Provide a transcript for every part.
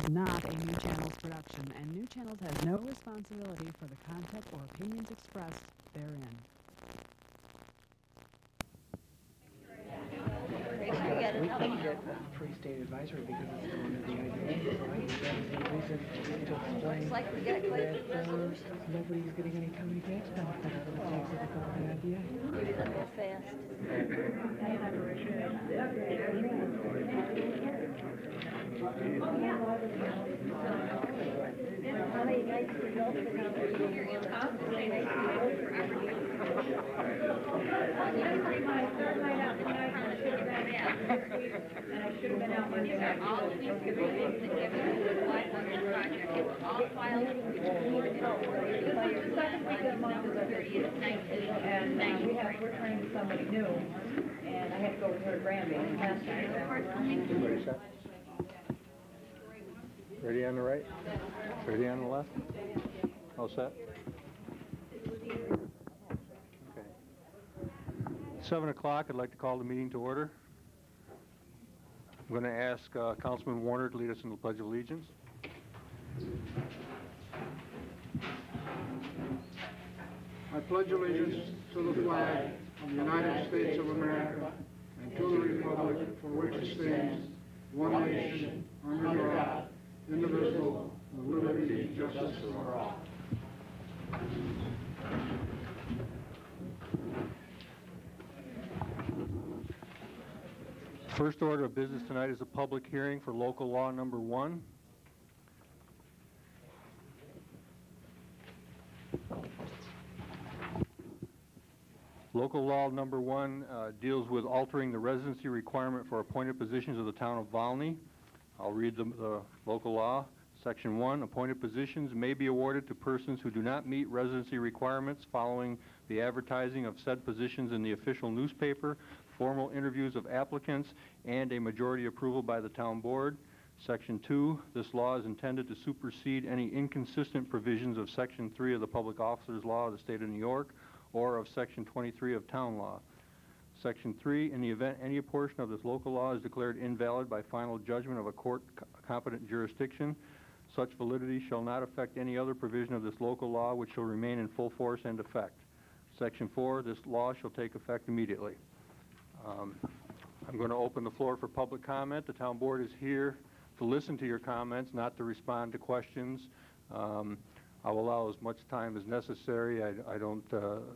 is not a New Channels production, and New Channels has no responsibility for the content or opinions expressed therein. We can get a pre-state advisory because it's going to the IDA, so I think that's the reason to explain Looks like we get quite that nobody's getting any county tax benefit out of the taxes that go to the IDA. We do that real fast. How many nights did you open and I should have been out Monday night. All the weeks that applied on this project, they were all filed. This is the second week of the month is our 30th, 19, and we're training somebody new, and I had to go with her Granby last time. Ready, set? Ready on the right? Ready on the left? All set? Okay. 7 o'clock, I'd like to call the meeting to order. I'm going to ask Councilman Warner to lead us in the Pledge of Allegiance. I pledge allegiance to the flag of the United States of America and to the republic for which it stands, one nation, under God, indivisible, with liberty and justice for all. First order of business tonight is a public hearing for local law number 1. Local law number 1 deals with altering the residency requirement for appointed positions of the town of Volney. I'll read the local law. Section 1, appointed positions may be awarded to persons who do not meet residency requirements following the advertising of said positions in the official newspaper, formal interviews of applicants, and a majority approval by the town board. Section 2, this law is intended to supersede any inconsistent provisions of Section 3 of the Public Officers Law of the State of New York or of Section 23 of Town Law. Section 3, in the event any portion of this local law is declared invalid by final judgment of a court competent jurisdiction, such validity shall not affect any other provision of this local law, which shall remain in full force and effect. Section 4, this law shall take effect immediately. I'm going to open the floor for public comment. The town board is here to listen to your comments, not to respond to questions. I'll allow as much time as necessary. I don't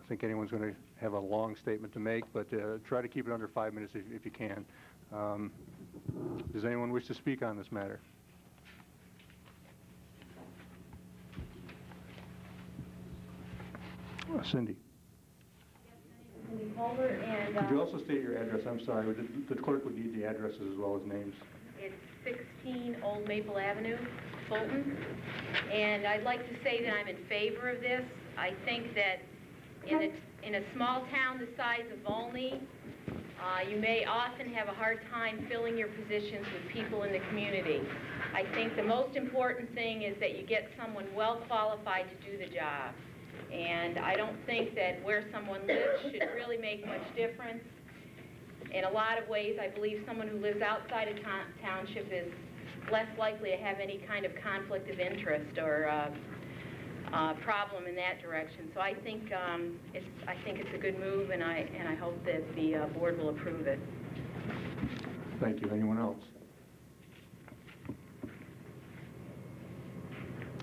think anyone's going to have a long statement to make, but try to keep it under 5 minutes if you can. Does anyone wish to speak on this matter? Cindy. And, could you also state your address? I'm sorry, the clerk would need the addresses as well as names. It's 16 Old Maple Avenue, Fulton, and I'd like to say that I'm in favor of this. I think that in a small town the size of Volney, you may often have a hard time filling your positions with people in the community. I think the most important thing is that you get someone well qualified to do the job. And I don't think that where someone lives should really make much difference. In a lot of ways, I believe someone who lives outside a township is less likely to have any kind of conflict of interest or problem in that direction. So I think it's a good move, and I hope that the board will approve it. Thank you. Anyone else?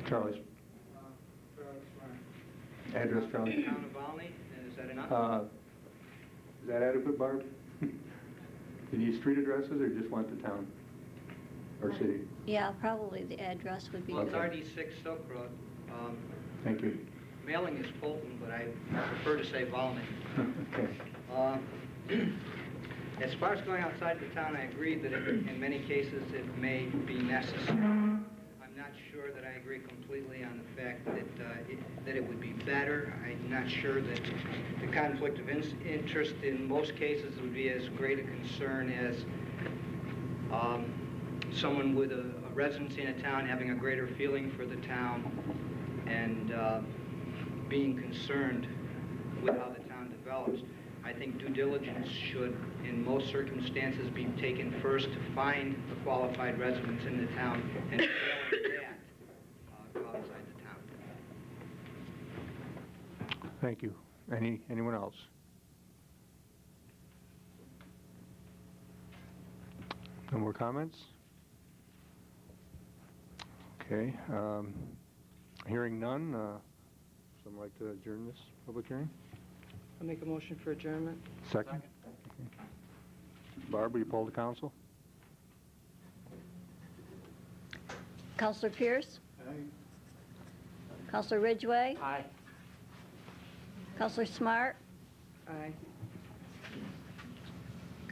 Charlie. Address, Charlie. Town of Volney, and is that enough? Is that adequate, Barb? Do you need street addresses or just want the town or city? Yeah, probably the address would be Well, good. 36 Silk Road. Thank you. Mailing is Fulton, but I prefer to say Volney. Okay. As far as going outside the town, I agree that in many cases it may be necessary. I'm not sure that I agree completely on the fact that it would be better. I'm not sure that the conflict of interest in most cases would be as great a concern as someone with a residency in a town having a greater feeling for the town and being concerned with how the town develops. I think due diligence should, in most circumstances, be taken first to find the qualified residents in the town and failing that, go outside the town. Thank you. Anyone else? No more comments? Okay. Hearing none, someone like to adjourn this public hearing? I'll make a motion for adjournment. Second. Okay. Barb, will you poll the council? Counselor Pierce? Aye. Counselor Ridgway? Aye. Counselor Smart? Aye.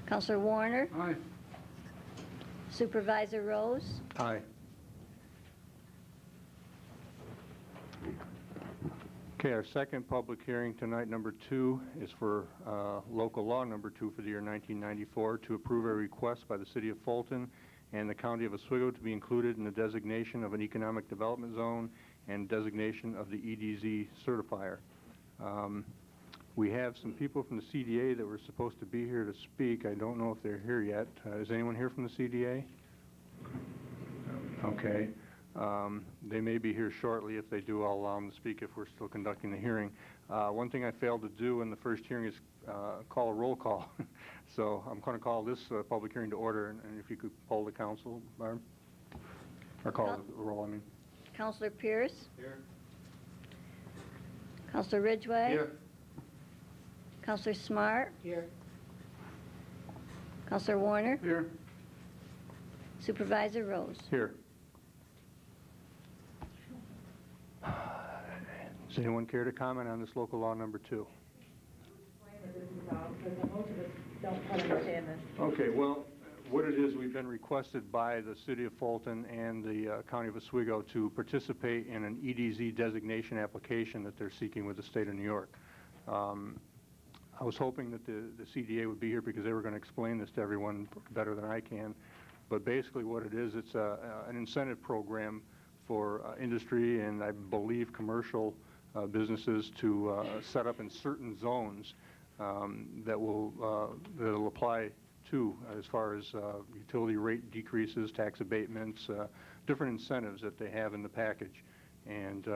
Counselor Warner? Aye. Supervisor Rose? Aye. Okay, our second public hearing tonight, number 2, is for local law number 2 for the year 1994 to approve a request by the City of Fulton and the County of Oswego to be included in the designation of an economic development zone and designation of the EDZ certifier. We have some people from the CDA that were supposed to be here to speak. I don't know if they're here yet. Is anyone here from the CDA? Okay. They may be here shortly. If they do, I'll allow them to speak if we're still conducting the hearing. One thing I failed to do in the first hearing is call a roll call. So I'm going to call this public hearing to order, and if you could poll the council, Barb? Or call the roll, I mean. Counselor Pierce? Here. Counselor Ridgway? Here. Counselor Smart? Here. Counselor Warner? Here. Supervisor Rose? Here. Does anyone care to comment on this local law number 2? Okay, well, what it is, we've been requested by the City of Fulton and the County of Oswego to participate in an EDZ designation application that they're seeking with the state of New York. I was hoping that the CDA would be here because they were going to explain this to everyone better than I can. But basically what it is, it's an incentive program for industry and I believe commercial businesses to set up in certain zones that will apply to as far as utility rate decreases, tax abatements, different incentives that they have in the package. And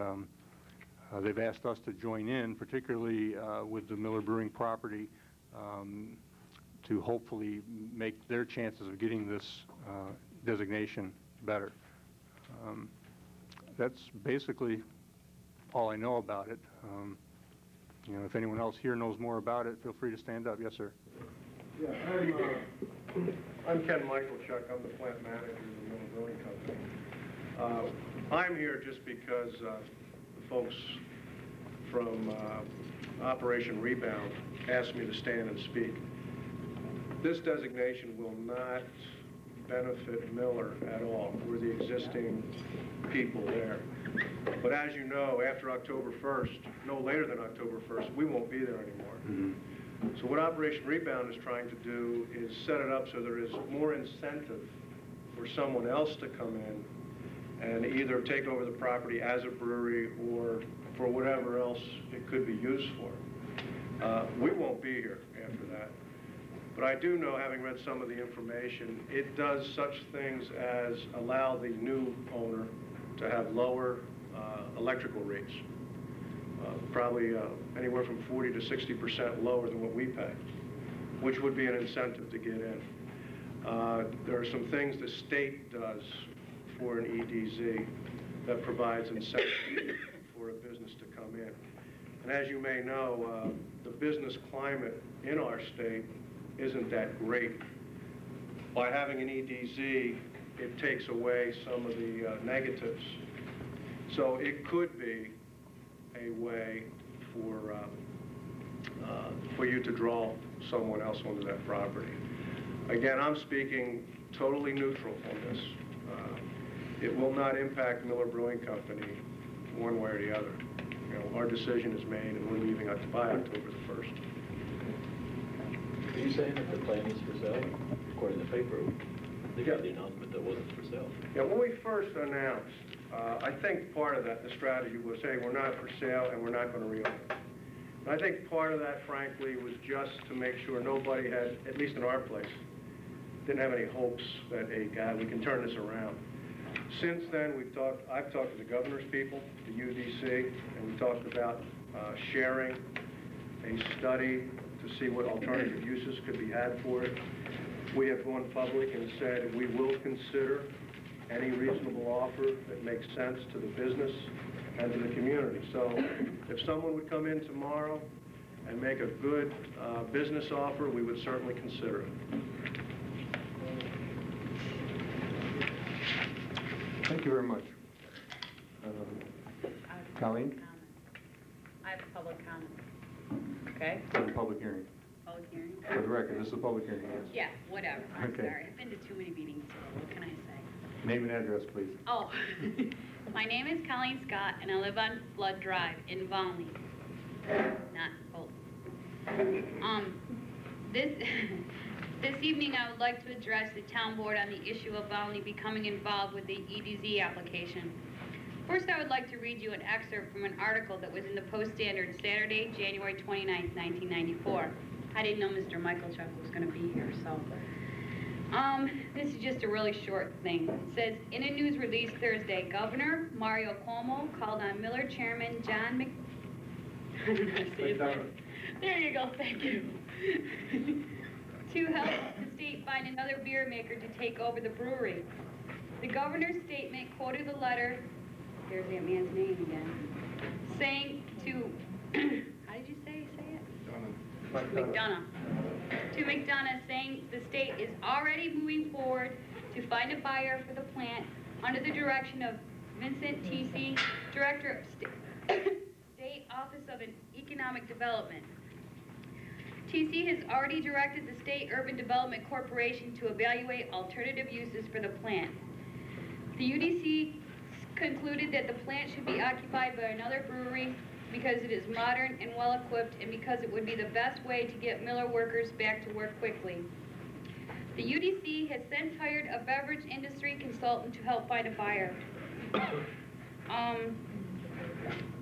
they've asked us to join in, particularly with the Miller Brewing property, to hopefully make their chances of getting this designation better. That's basically all I know about it. You know, if anyone else here knows more about it, feel free to stand up. Yes, sir. Yeah, I'm Ken Michaelchuk. I'm the plant manager of the Miller Brewing Company. I'm here just because the folks from Operation Rebound asked me to stand and speak. This designation will not benefit Miller at all. We're the existing people there. But as you know, after October 1st, no later than October 1st, we won't be there anymore. Mm-hmm. So what Operation Rebound is trying to do is set it up so there is more incentive for someone else to come in and either take over the property as a brewery or for whatever else it could be used for. We won't be here after that. But I do know, having read some of the information, it does such things as allow the new owner to have lower electrical rates, probably anywhere from 40 to 60% lower than what we pay, which would be an incentive to get in. There are some things the state does for an EDZ that provides incentive for a business to come in. And as you may know, the business climate in our state isn't that great. By having an EDZ, it takes away some of the negatives. So it could be a way for you to draw someone else onto that property. Again, I'm speaking totally neutral on this. It will not impact Miller Brewing Company one way or the other. You know, our decision is made and we're leaving by October the 1st. Are you saying that the plant is for sale? According to the paper, they got the announcement that wasn't for sale. Yeah, when we first announced, I think part of that, the strategy was, hey, we're not for sale and we're not going to reopen. I think part of that, frankly, was just to make sure nobody had, at least in our place, didn't have any hopes that, hey, God, we can turn this around. Since then, I've talked to the governor's people, the UDC, and we talked about sharing a study to see what alternative uses could be had for it. We have gone public and said we will consider any reasonable offer that makes sense to the business and to the community. So if someone would come in tomorrow and make a good business offer, we would certainly consider it. Thank you very much. Colleen? I have a public comment. Okay? For the public hearing. Public hearing? For the record, this is a public hearing, yes. Yeah, whatever. I'm Okay. sorry. I've been to too many meetings, so what can I say? Name and address, please. Oh, my name is Colleen Scott, and I live on Flood Drive in Volney, not Fulton. This evening I would like to address the town board on the issue of Volney becoming involved with the EDZ application. First, I would like to read you an excerpt from an article that was in the Post-Standard Saturday, January 29th, 1994. I didn't know Mr. Michael Chuck was going to be here, so... this is just a really short thing. It says, in a news release Thursday, Governor Mario Cuomo called on Miller Chairman John There you go, thank you. to help the state find another beer maker to take over the brewery. The governor's statement quoted the letter, here's that man's name again, saying to, how did you say it? McDonough. To McDonough, saying the state is already moving forward to find a buyer for the plant under the direction of Vincent T.C., Director of State Office of Economic Development. T.C. has already directed the State Urban Development Corporation to evaluate alternative uses for the plant. The UDC concluded that the plant should be occupied by another brewery because it is modern and well-equipped and because it would be the best way to get Miller workers back to work quickly. The UDC has since hired a beverage industry consultant to help find a buyer.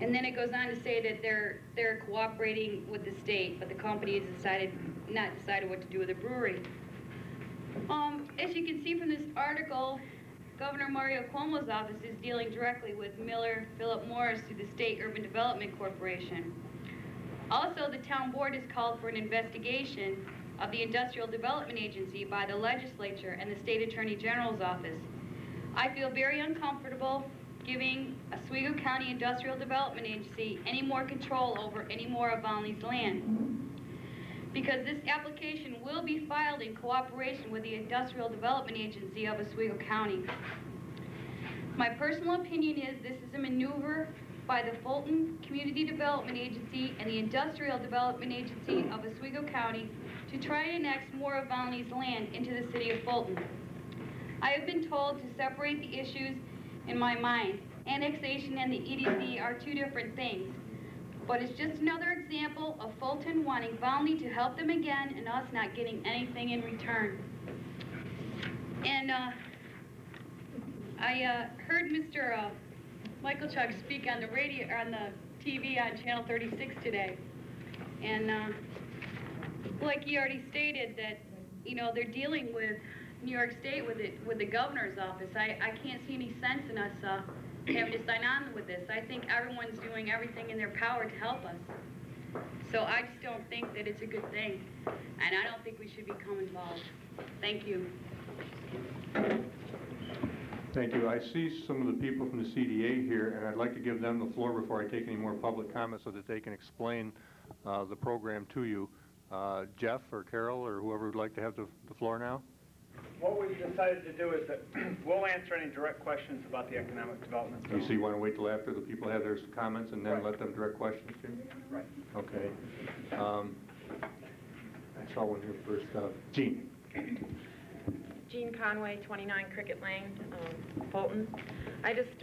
And then it goes on to say that they're cooperating with the state, but the company has not decided what to do with the brewery. As you can see from this article, Governor Mario Cuomo's office is dealing directly with Miller Philip Morris through the State Urban Development Corporation. Also, the town board has called for an investigation of the Industrial Development Agency by the legislature and the State Attorney General's office. I feel very uncomfortable giving Oswego County Industrial Development Agency any more control over any more of Volney's land, because this application will be filed in cooperation with the Industrial Development Agency of Oswego County. My personal opinion is this is a maneuver by the Fulton Community Development Agency and the Industrial Development Agency of Oswego County to try to annex more of Volney's land into the city of Fulton. I have been told to separate the issues in my mind. Annexation and the EDC are two different things. But it's just another example of Fulton wanting Volney to help them again and us not getting anything in return. And I heard Mr. Michael Chuck speak on the radio, on the TV on Channel 36 today. And like he already stated that, you know, they're dealing with New York State with the governor's office. I can't see any sense in us having to sign on with this. I think everyone's doing everything in their power to help us. So I just don't think that it's a good thing. And I don't think we should become involved. Thank you. Thank you. I see some of the people from the CDA here, and I'd like to give them the floor before I take any more public comments so that they can explain the program to you. Jeff or Carol or whoever would like to have the floor now. What we've decided to do is that we'll answer any direct questions about the economic development. You see, you want to wait till after the people have their comments and then let them direct questions to you? Right. Okay. I saw one here first. Jean. Jean Conway, 29 Cricket Lane, Fulton.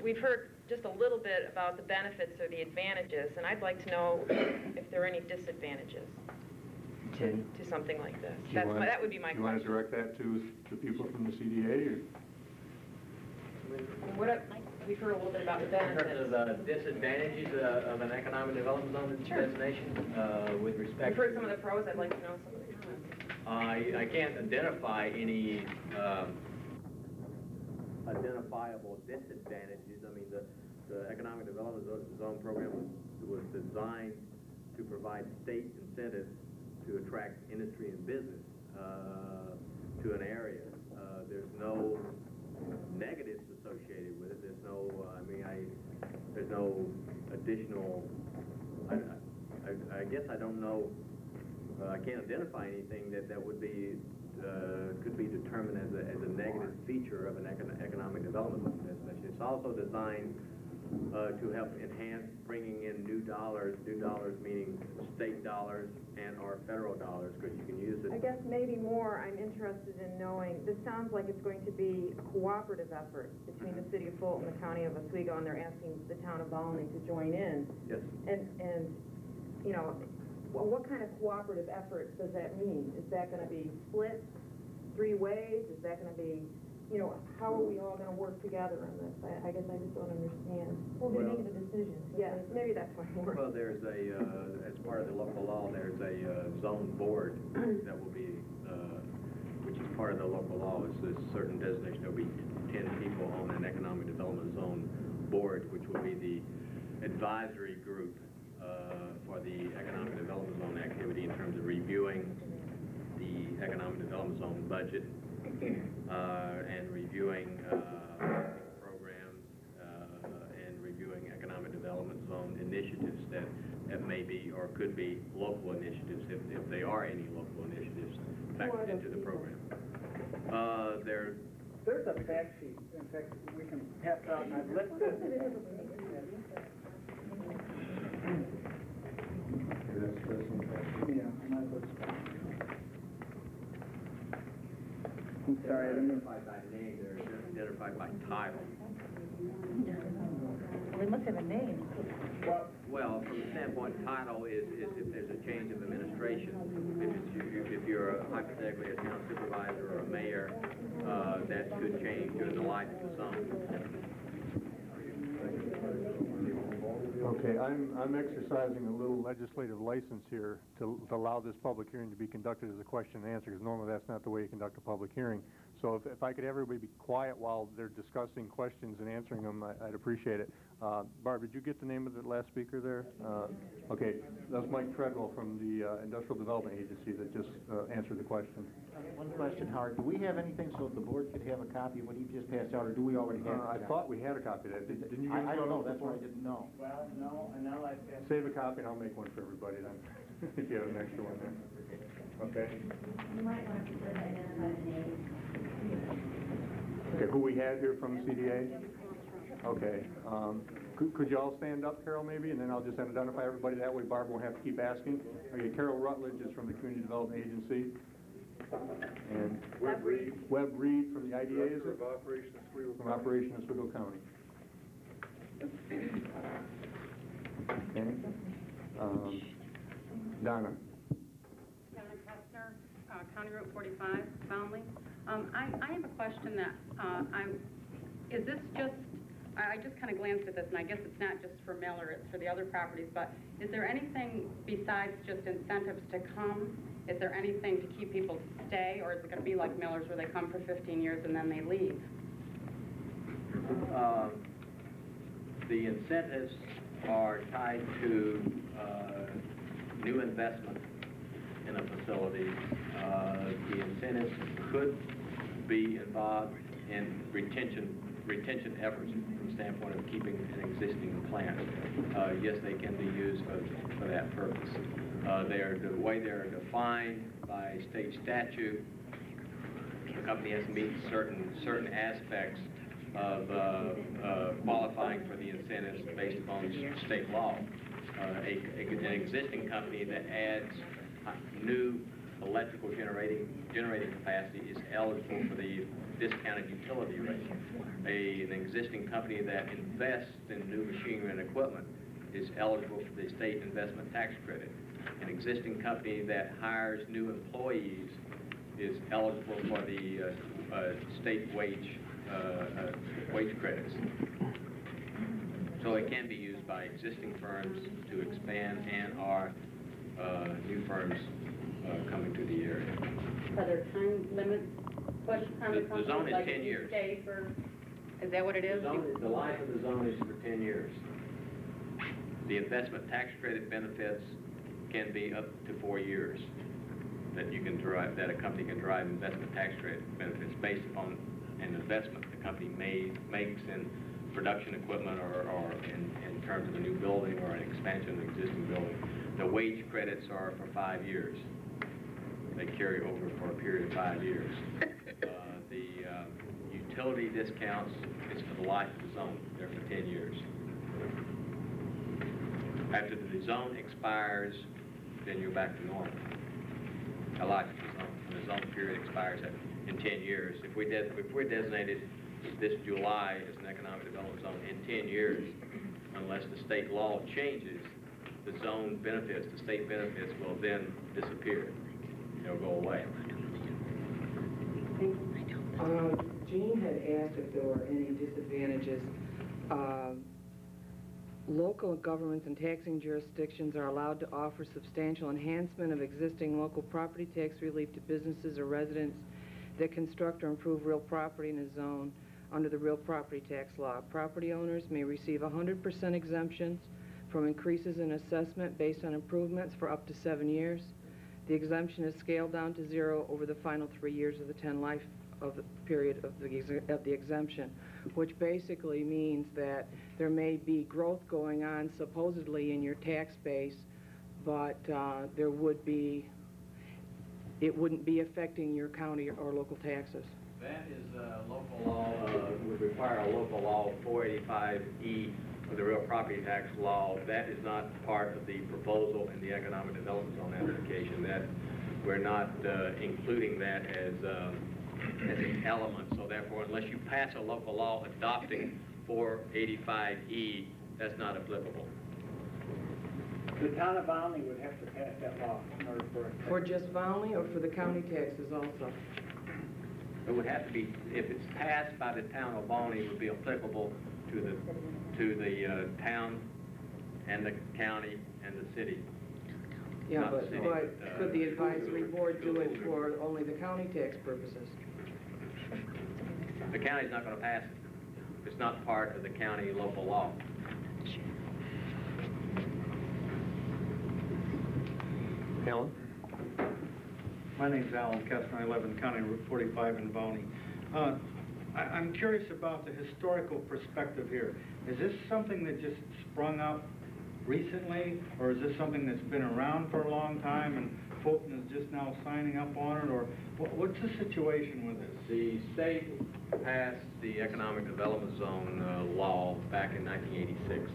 We've heard just a little bit about the benefits or the advantages, and I'd like to know if there are any disadvantages to something like this. That would be my question. You want to direct that to the people from the CDA? Or? we've heard a little bit about the In benefits. terms of disadvantages of an economic development zone designation, with respect We've heard some of the pros, I'd like to know some of the cons. I can't identify any identifiable disadvantages. I mean, the economic development zone program was designed to provide state incentives to attract industry and business to an area. There's no negatives associated with it. There's no, there's no additional, I guess I don't know, I can't identify anything that would be, could be determined as a negative feature of an economic development designation. It's also designed to help enhance bringing in new dollars meaning state dollars and or federal dollars, because you can use it. I guess maybe more I'm interested in knowing, this sounds like it's going to be a cooperative effort between the city of Fulton, the county of Oswego, and they're asking the town of Volney to join in. Yes. And you know, well, what kind of cooperative effort does that mean? Is that going to be split 3 ways? Is that going to be, you know, how are we all going to work together on this? I guess I just don't understand. Well, they're making a decision. Yeah, maybe that's why more. Well, there's a, as part of the local law, there's a zone board that will be, which is part of the local law. It's a certain designation. There'll be 10 people on an economic development zone board, which will be the advisory group for the economic development zone activity in terms of reviewing the economic development zone budget and reviewing programs and reviewing economic development zone initiatives that may be or could be local initiatives, if they are any local initiatives factored into the program. There's a fact sheet, in fact, we can pass out, and I've listed. Yeah, and I've listed. I'm sorry, I didn't mean. Identified by name, they're identified by title. Well, they must have a name. Well, from the standpoint, title is if there's a change of administration. If you're hypothetically a town supervisor or a mayor, that could change during the life of the zone. Okay, I'm exercising a little legislative license here to allow this public hearing to be conducted as a question and answer, because normally that's not the way you conduct a public hearing. So if I could have everybody be quiet while they're discussing questions and answering them, I'd appreciate it. Barb, did you get the name of the last speaker there? Okay, that's Mike Treadwell from the Industrial Development Agency that just answered the question. One question, Howard. Do we have anything so the board could have a copy of what he just passed out, or do we already have I thought we had a copy of that. Didn't you? I don't know. That's why I didn't know. Well, no, and now I've got. Save a copy and I'll make one for everybody then, if you have an extra one there. Okay. You might want to identify the name. Okay, who we had here from CDA? Okay. Could you all stand up, Carol, maybe, and then I'll just identify everybody. That way Barb won't have to keep asking. Okay, Carol Rutledge is from the Community Development Agency. And Webb Reed from the IDA, is it? From Operation Oswego County. Okay. Donna. Donna Kessner, County Road 45, Volney. I have a question that is this just, I just kind of glanced at this, and I guess it's not just for Miller, it's for the other properties, but is there anything besides just incentives to come? Is there anything to keep people to stay, or is it going to be like Miller's where they come for 15 years and then they leave? The incentives are tied to new investment in a facility. The incentives could be involved in retention efforts from the standpoint of keeping an existing plant. Yes, they can be used for that purpose. The way they're defined by state statute, the company has to meet certain aspects of qualifying for the incentives based upon state law. An existing company that adds new electrical generating capacity is eligible for the discounted utility rate. An existing company that invests in new machinery and equipment is eligible for the state investment tax credit. An existing company that hires new employees is eligible for the state wage credits. So it can be used by existing firms to expand and/or new firms coming to the area. Are there time limits put on the The company? zone is like 10 you years. Stay for, is that what it is? The life of the zone is for 10 years. The investment tax credit benefits can be up to 4 years that you can derive, that a company can derive investment tax credit benefits based upon an investment the company makes in production equipment or in terms of a new building or an expansion of an existing building. The wage credits are for 5 years. They carry over for a period of 5 years. The utility discounts is for the life of the zone. They're for 10 years. After the zone expires, then you're back to normal. A life of the zone. When the zone period expires in 10 years. If we're designated this July as an economic development zone in 10 years, unless the state law changes, the zone benefits, the state benefits will then disappear. They'll go away. Jean had asked if there were any disadvantages. Local governments and taxing jurisdictions are allowed to offer substantial enhancement of existing local property tax relief to businesses or residents that construct or improve real property in a zone under the real property tax law. Property owners may receive 100% exemptions from increases in assessment based on improvements for up to 7 years. The exemption is scaled down to 0 over the final 3 years of the 10 life of the period of the exemption, which basically means that there may be growth going on supposedly in your tax base, but it wouldn't be affecting your county or local taxes. That is local law, would require a local law 485E of the real property tax law. That is not part of the proposal in the economic development zone application. That we're not including that as an element. So therefore, unless you pass a local law adopting 485E, that's not applicable. The town of Volney would have to pass that law in order for it. For just Volney or for the county taxes also? It would have to be, if it's passed by the town of Volney, it would be applicable to the town and the county and the city. Yeah, Not but the city, could the advisory board do it for only the county tax purposes? The county's not going to pass it. It's not part of the county local law. Alan? My name's Alan Kestner. I live in County Route 45 in Volney. I'm curious about the historical perspective here. Is this something that just sprung up recently, or is this something that's been around for a long time and Fulton is just now signing up on it, or what's the situation with this? The state passed the Economic Development Zone law back in 1986.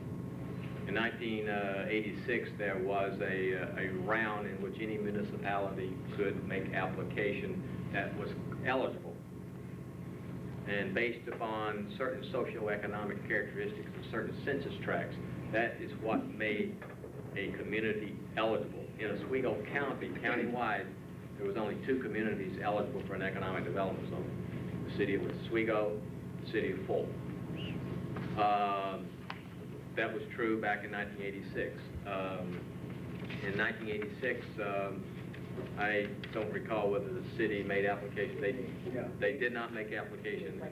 In 1986, there was a round in which any municipality could make application that was eligible. And based upon certain socioeconomic characteristics of certain census tracts, that is what made a community eligible. In Oswego County, countywide, there was only 2 communities eligible for an economic development zone. The city of Oswego, the city of Fulton. That was true back in 1986. In 1986, I don't recall whether the city made application. They did not make application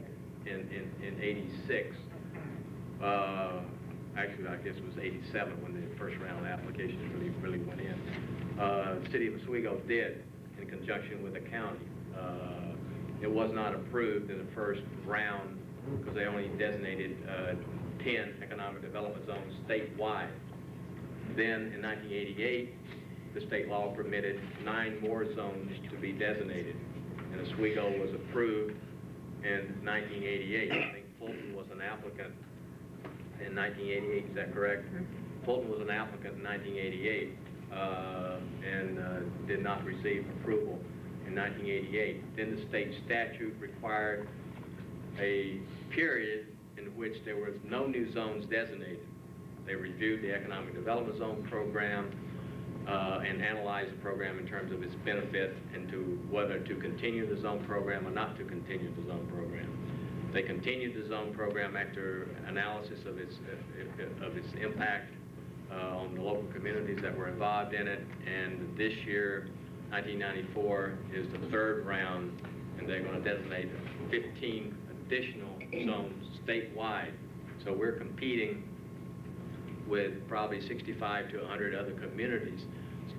in 86. Actually, I guess it was 87 when the first round of applications really went in. The city of Oswego did in conjunction with the county. It was not approved in the first round because they only designated 10 economic development zones statewide. Then in 1988, the state law permitted 9 more zones to be designated. And Oswego was approved in 1988. I think Fulton was an applicant in 1988, is that correct? Fulton was an applicant in 1988 and did not receive approval in 1988. Then the state statute required a period in which there was no new zones designated. They reviewed the Economic Development Zone program and analyzed the program in terms of its benefit and to whether to continue the zone program or not to continue the zone program. They continued the zone program after analysis of its impact on the local communities that were involved in it. And this year, 1994, is the third round, and they're going to designate 15 additional zones statewide. So we're competing with probably 65 to 100 other communities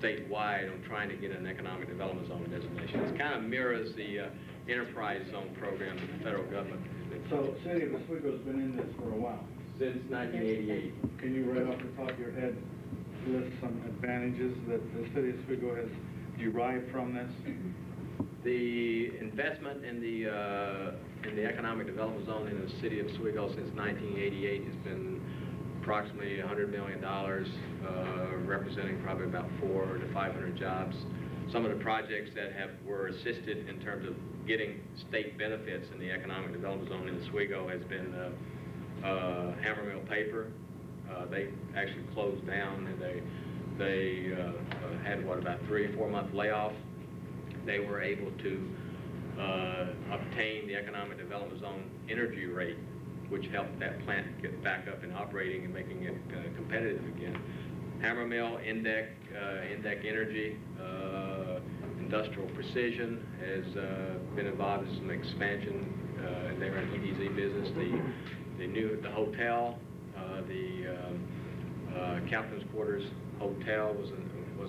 statewide on trying to get an economic development zone designation. It kind of mirrors the enterprise zone program that the federal government has been. So, City of Oswego's been in this for a while? Since 1988. Can you right off the top of your head list some advantages that the City of Oswego has derived from this? The investment in the economic development zone in the City of Oswego since 1988 has been approximately $100 million, representing probably about 400 to 500 jobs. Some of the projects that were assisted in terms of getting state benefits in the economic development zone in Oswego has been Hammermill Paper. They actually closed down, and they had about 3 or 4 month layoff. They were able to obtain the economic development zone energy rate, which helped that plant get back up and operating and making it competitive again. Hammermill, Indec Energy, Industrial Precision has been involved in some expansion. They're an EDZ business. The hotel, the Captain's Quarters Hotel was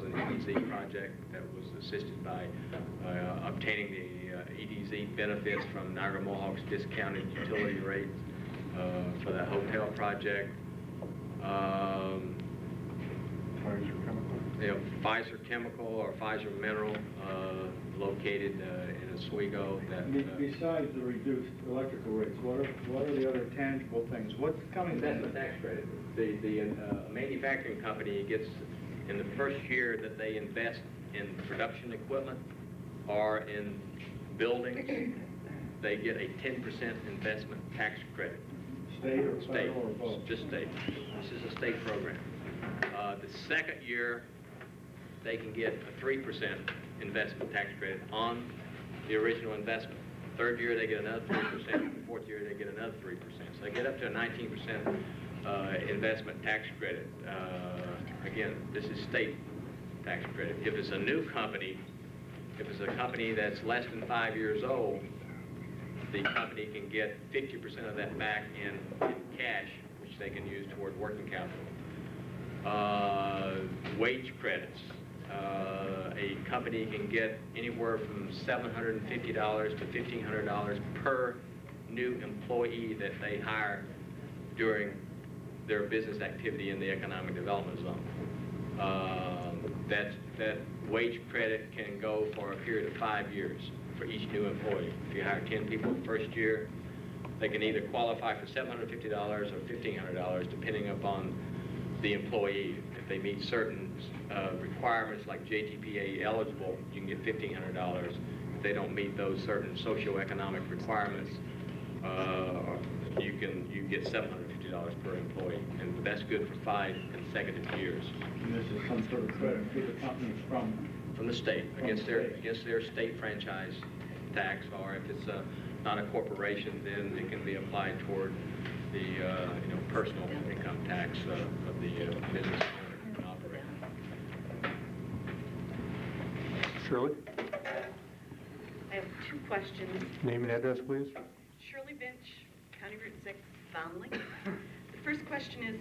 an EDZ project that was assisted by obtaining the EDZ benefits from Niagara Mohawk's discounted utility rates for that hotel project. Pfizer Chemical or Pfizer Mineral, located in Oswego. Besides the reduced electrical rates, what are the other tangible things? What's coming from Investment tax credit. The manufacturing company gets, in the first year that they invest in production equipment or in buildings, they get a 10% investment tax credit. State or federal or both? Just state. This is a state program. The second year, they can get a 3% investment tax credit on the original investment. Third year, they get another 3%. Fourth year, they get another 3%. So they get up to a 19% investment tax credit. Again, this is state tax credit. If it's a new company, if it's a company that's less than 5 years old, the company can get 50% of that back in cash, which they can use toward working capital. Wage credits. A company can get anywhere from $750 to $1,500 per new employee that they hire during their business activity in the economic development zone. That wage credit can go for a period of 5 years for each new employee. If you hire 10 people the first year, they can either qualify for $750 or $1,500, depending upon the employee. If they meet certain requirements like JTPA eligible, you can get $1,500. If they don't meet those certain socioeconomic requirements, you get $750 per employee, and that's good for 5 consecutive years. And this is some sort of credit to the companies from the state against their state franchise tax, or if it's not a corporation, then it can be applied toward the personal income tax of the business owner and operator. Shirley? I have 2 questions. Name and address, please. Shirley Bench, County Route 6, Volney. The first question is,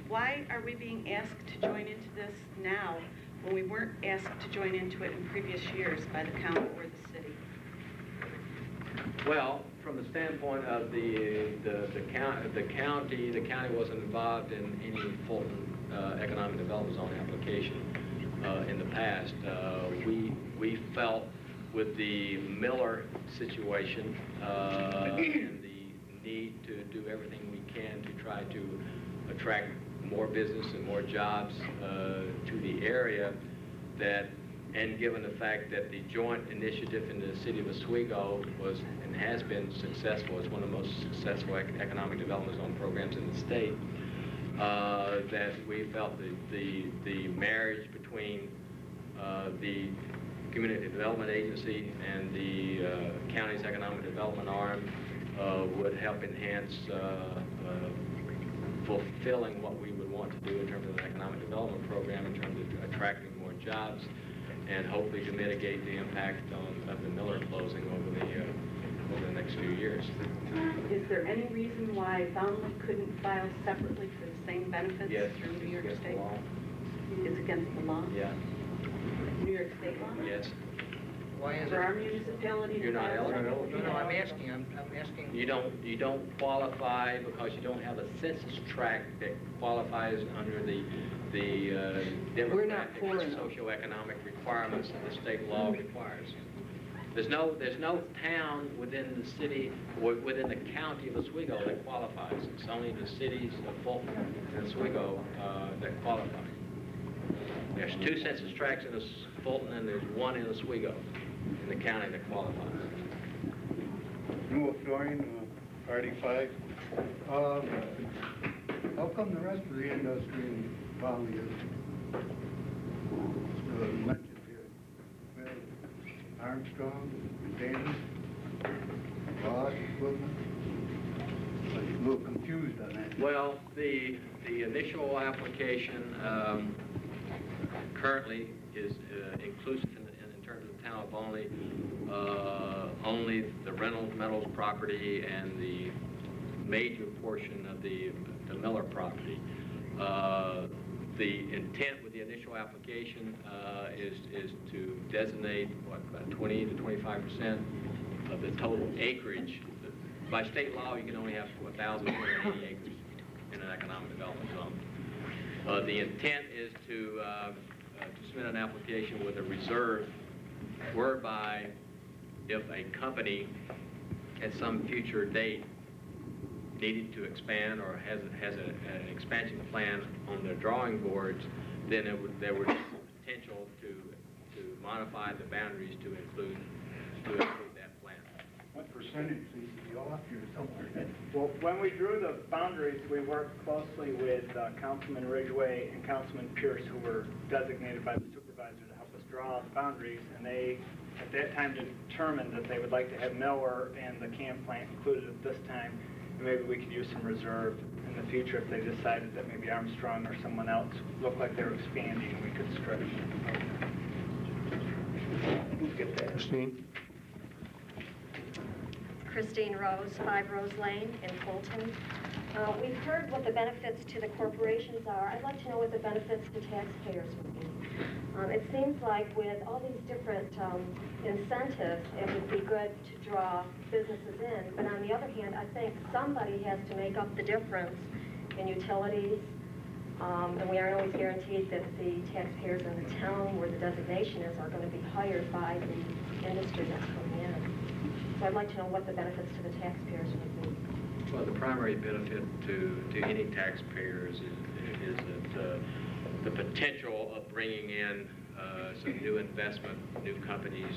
why are we being asked to join into this now when we weren't asked to join into it in previous years by the county or the city? Well, from the standpoint of the county wasn't involved in any Fulton economic development zone application in the past. We felt with the Miller situation and the need to do everything we can to try to attract more business and more jobs to the area, and given the fact that the joint initiative in the city of Oswego was and has been successful, it's one of the most successful economic development zone programs in the state, that we felt the marriage between the Community Development Agency and the county's economic development arm would help enhance fulfilling what we would want to do in terms of an economic development program, in terms of attracting more jobs, and hopefully to mitigate the impact of the Miller closing over the next few years. Is there any reason why Volney couldn't file separately for the same benefits through New York State? Law. It's against the law? Yeah. New York State law? Yes. Why is For our municipality? You're not eligible. No, I'm asking. You don't qualify because you don't have a census tract that qualifies under the demographic and socioeconomic requirements that the state law requires. There's no town within the city or within the county of Oswego that qualifies. It's only the cities of Fulton and Oswego that qualify. There's 2 census tracts in Fulton and there's 1 in Oswego in the county that qualifies. Noah Florian, Party 5. How come the rest of the industry in Volney is mentioned here? Well, Armstrong, Danny, Rod, equipment. I'm a little confused on that. Well, the initial application currently is inclusive in terms of the town of Volney, only the Reynolds Metals property and the major portion of the Miller property. The intent with the initial application is to designate about 20 to 25% of the total acreage. By state law, you can only have 1,280 acres in an economic development zone. The intent is to submit an application with a reserve whereby if a company at some future date needed to expand or has an expansion plan on their drawing boards, then there would be potential to modify the boundaries to include that plan. What percentage seems to be off here somewhere? Well, when we drew the boundaries, we worked closely with Councilman Ridgway and Councilman Pierce, who were designated by the supervisor to help us draw the boundaries, and they, at that time, determined that they would like to have Miller and the camp plant included at this time, and maybe we could use some reserve in the future if they decided that maybe Armstrong or someone else looked like they were expanding, and we could stretch. Who's get that? Christine? Christine Rose, 5 Rose Lane in Fulton. We've heard what the benefits to the corporations are. I'd like to know what the benefits to taxpayers would be. It seems like with all these different incentives, it would be good to draw businesses in. But on the other hand, I think somebody has to make up the difference in utilities. And we aren't always guaranteed that the taxpayers in the town where the designation is are going to be hired by the industry that's coming in. So I'd like to know what the benefits to the taxpayers would be. Well, the primary benefit to any taxpayers is that the potential of bringing in some new investment, new companies.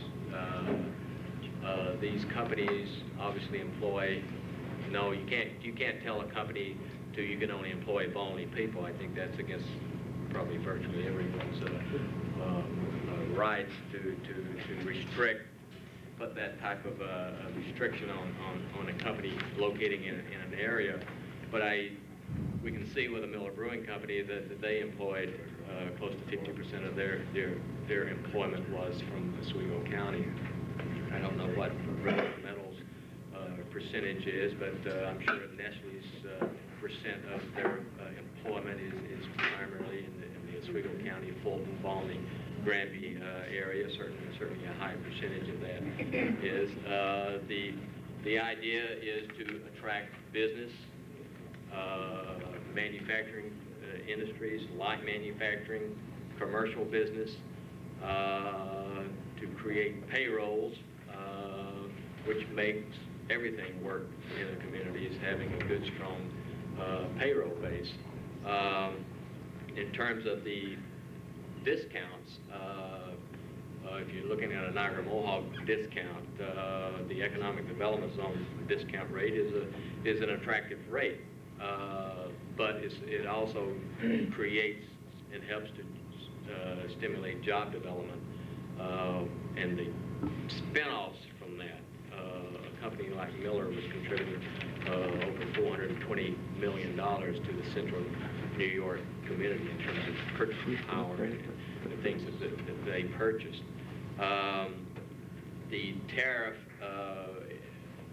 These companies obviously employ. No, you can't tell a company you can only employ Volney people. I think that's against probably virtually everyone's rights to put that type of restriction on a company locating in an area. But we can see with the Miller Brewing Company that they employed close to 50% of their employment was from Oswego County. I don't know what Reynolds Metals percentage is, but I'm sure Nestle's percent of their employment is primarily in the Oswego County, Fulton, Volney, Granby area. Certainly a high percentage of that is. The idea is to attract business, manufacturing industries, light manufacturing, commercial business, to create payrolls, which makes everything work in the community, is having a good, strong payroll base. In terms of the discounts, if you're looking at a Niagara Mohawk discount, the economic development zone discount rate is an attractive rate, but it also creates and helps to stimulate job development, and the spin-offs from that. A company like Miller was contributing over $420 million to the central New York community in terms of purchasing power and the things that they purchased. The tariff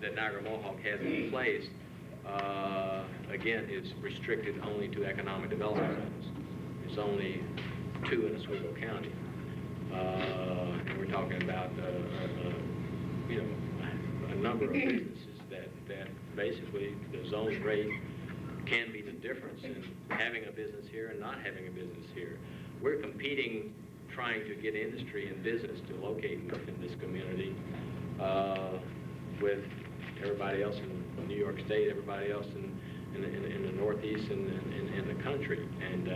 that Niagara Mohawk has in place, again, is restricted only to economic development zones. It's only 2 in Oswego County. And we're talking about, you know, a number of businesses that basically the zone rate can be the difference in having a business here and not having a business here. We're competing, trying to get industry and business to locate in this community with everybody else in New York State, everybody else in the Northeast and in the country. And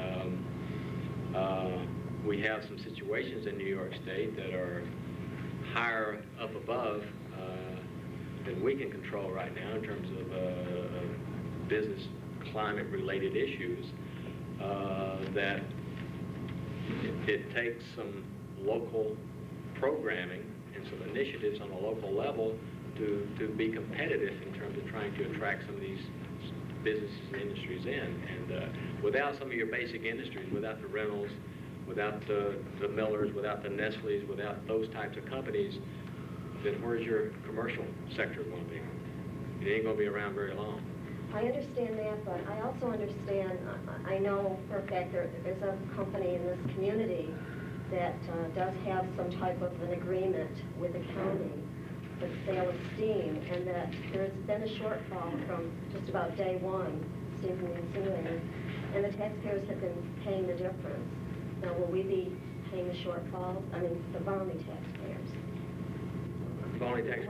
we have some situations in New York State that are higher up above than we can control right now in terms of business climate related issues that it takes some local programming and some initiatives on a local level to be competitive in terms of trying to attract some of these businesses and industries in. And without some of your basic industries, without the Reynolds, without the Millers, without the Nestle's, without those types of companies, then where's your commercial sector going to be? It ain't going to be around very long. I understand that, but I also understand, I know for a fact there's a company in this community that does have some type of an agreement with the county for the sale of steam, and that there's been a shortfall from just about day one, steam from the incinerator, and the taxpayers have been paying the difference. Now, will we be paying the shortfall? I mean, the Volney taxpayers. Volney taxpayers?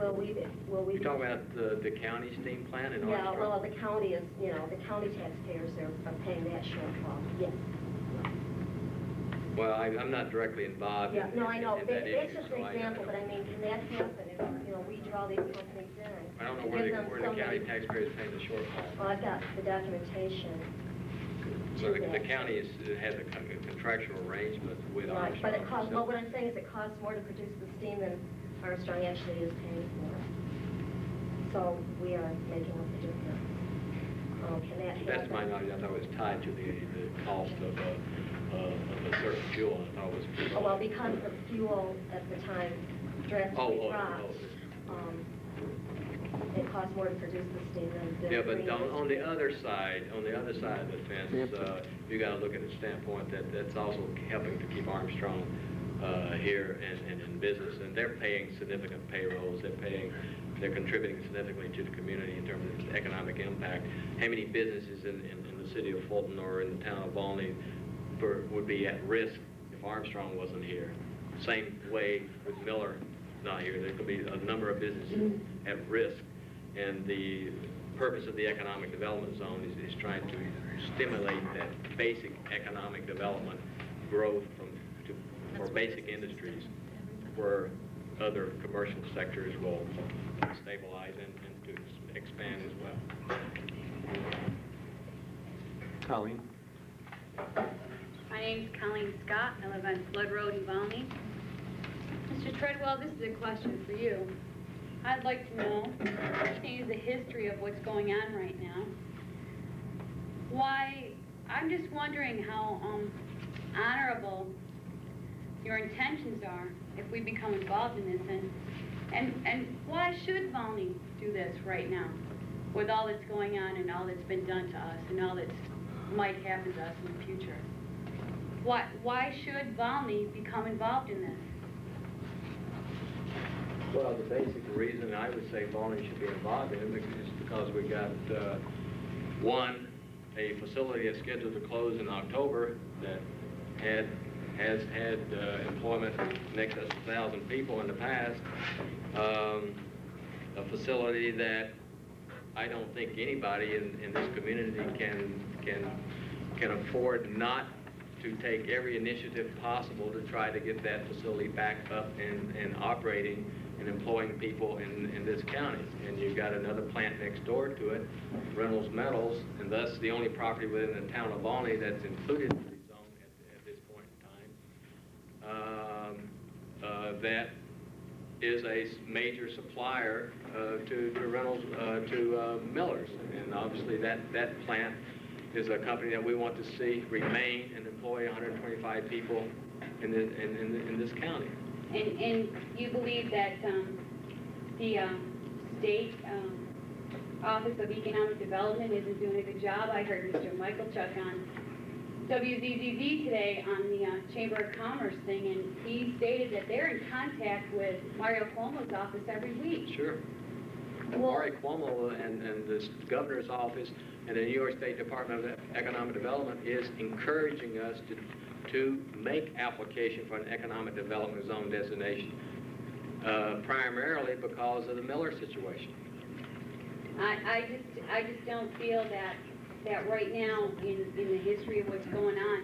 Will we You're talking about the county steam plant in Yeah, Armstrong? well, the county is, you know, the county taxpayers are paying that shortfall, yes. Well, I'm not directly involved Yeah, in, no, I know, in that that's issue, just so an example, but I mean, can that happen if, you know, we draw these companies in? I don't know where the county taxpayers paying the shortfall. Well, I've got the documentation. So the county has a contractual arrangement with Right, Armstrong. but it costs, well, what I'm saying is it costs more to produce the steam than Armstrong actually is paying for. So we are making up the difference. Can that happen? That's my knowledge. I thought it was tied to the cost of a certain fuel. I thought it was. Oh, well, because the fuel at the time drastically dropped, it costs more to produce the steam than yeah, but on the other side of the fence, you got to look at the standpoint that that's also helping to keep Armstrong here and in business, and they're paying significant payrolls. They're contributing significantly to the community in terms of its economic impact. How many businesses in the city of Fulton or in the town of Volney would be at risk if Armstrong wasn't here? Same way with Miller not here. There could be a number of businesses at risk, and the purpose of the economic development zone is trying to stimulate that basic economic development growth for basic industries where other commercial sectors will stabilize and to expand as well. Colleen? My name's Colleen Scott. I live on Flood Road in Volney. Mr. Treadwell, this is a question for you. I'd like to know, understand the history of what's going on right now. Why, I'm just wondering how honorable your intentions are if we become involved in this, and why should Volney do this right now with all that's going on and all that's been done to us and all that might happen to us in the future? Why should Volney become involved in this? Well, the basic reason I would say Volney should be involved in it is because we got, one, a facility that's scheduled to close in October that has had employment in excess of 1,000 people in the past. A facility that I don't think anybody in this community can afford not to take every initiative possible to try to get that facility back up and operating and employing people in this county. And you've got another plant next door to it, Reynolds Metals, and thus the only property within the town of Volney that's included in the zone at this point in time that is a major supplier to Reynolds, to Miller's. And obviously that plant is a company that we want to see remain and employ 125 people in this county. And you believe that the state Office of Economic Development isn't doing a good job? I heard Mr. Michael Chuck on WZZZ today on the Chamber of Commerce thing, and he stated that they're in contact with Mario Cuomo's office every week. Sure. Mario Cuomo and the governor's office and the New York State Department of Economic Development is encouraging us to make application for an economic development zone designation, primarily because of the Miller situation. I just don't feel that right now in the history of what's going on,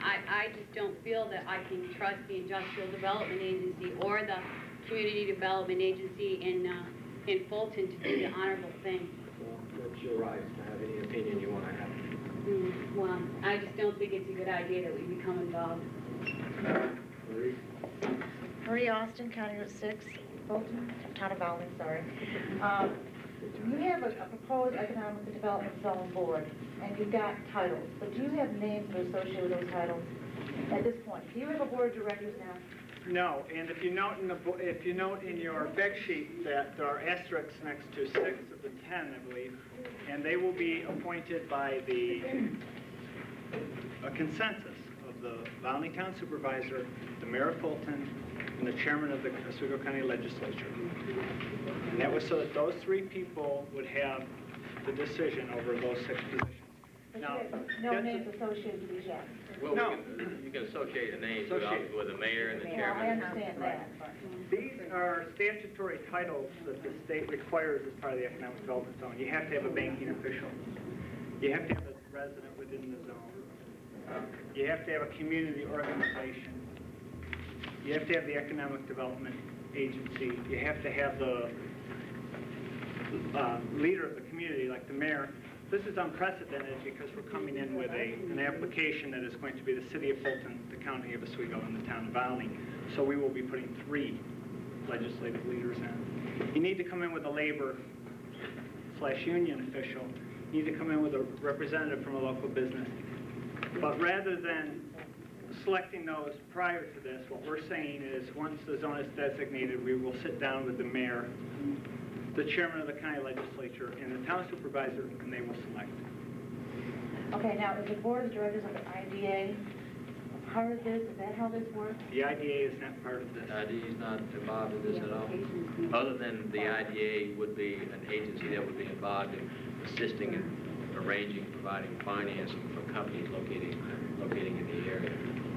I just don't feel that I can trust the Industrial Development Agency or the Community Development Agency in Fulton to do the honorable thing. Well, that's your right to have any opinion you want to have. Well, I just don't think it's a good idea that we become involved. Marie Austin, County Route 6, Fulton, Town of Volney, sorry. You have a proposed economic development zone board, and you've got titles, but do you have names that are associated with those titles at this point? Do you have a board of directors now? No, and if you note in your fact sheet that there are asterisks next to 6 of the 10, I believe, and they will be appointed by a consensus of the Volney Town Supervisor, the Mayor of Fulton, and the Chairman of the Oswego County Legislature. And that was so that those 3 people would have the decision over those 6 positions. But now, no names associated with these yet? Well, no. You can associate the names with the mayor and the chairman. I understand that. These are statutory titles that the state requires as part of the economic development zone. You have to have a banking official. You have to have a resident within the zone. You have to have a community organization. You have to have the economic development agency. You have to have the leader of the community, like the mayor. This is unprecedented because we're coming in with an application that is going to be the city of Fulton, the county of Oswego, and the town of Volney. So we will be putting 3 legislative leaders in. You need to come in with a labor/union official. You need to come in with a representative from a local business. But rather than selecting those prior to this, what we're saying is once the zone is designated, we will sit down with the mayor, the chairman of the county legislature, and the town supervisor, and they will select. Okay, now, is the board of directors of the IDA a part of this? Is that how this works? The IDA is not part of this. The IDA is not involved in this at all. Other than the IDA would be an agency that would be involved in assisting and arranging, providing financing for companies locating in the area.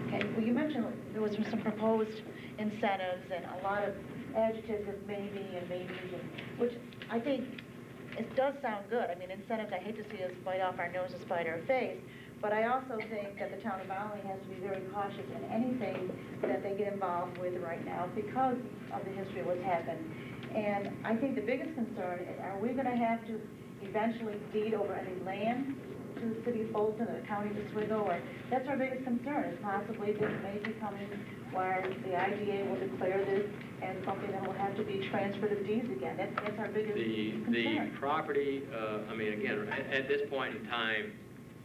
Okay, well, you mentioned there was some proposed incentives and a lot of adjectives of maybe and maybes, which I think it does sound good. I mean, incentives, I hate to see us bite off our nose and spite our face, but I also think that the town of Volney has to be very cautious in anything that they get involved with right now because of the history of what's happened. And I think the biggest concern is, are we going to have to eventually deed over any land to the city of Fulton or the county of Oswego? Or that's our biggest concern, is possibly this may be coming where the IDA will declare this as something that will have to be transferred of deeds again. That's our biggest concern. The property, I mean, again, at this point in time,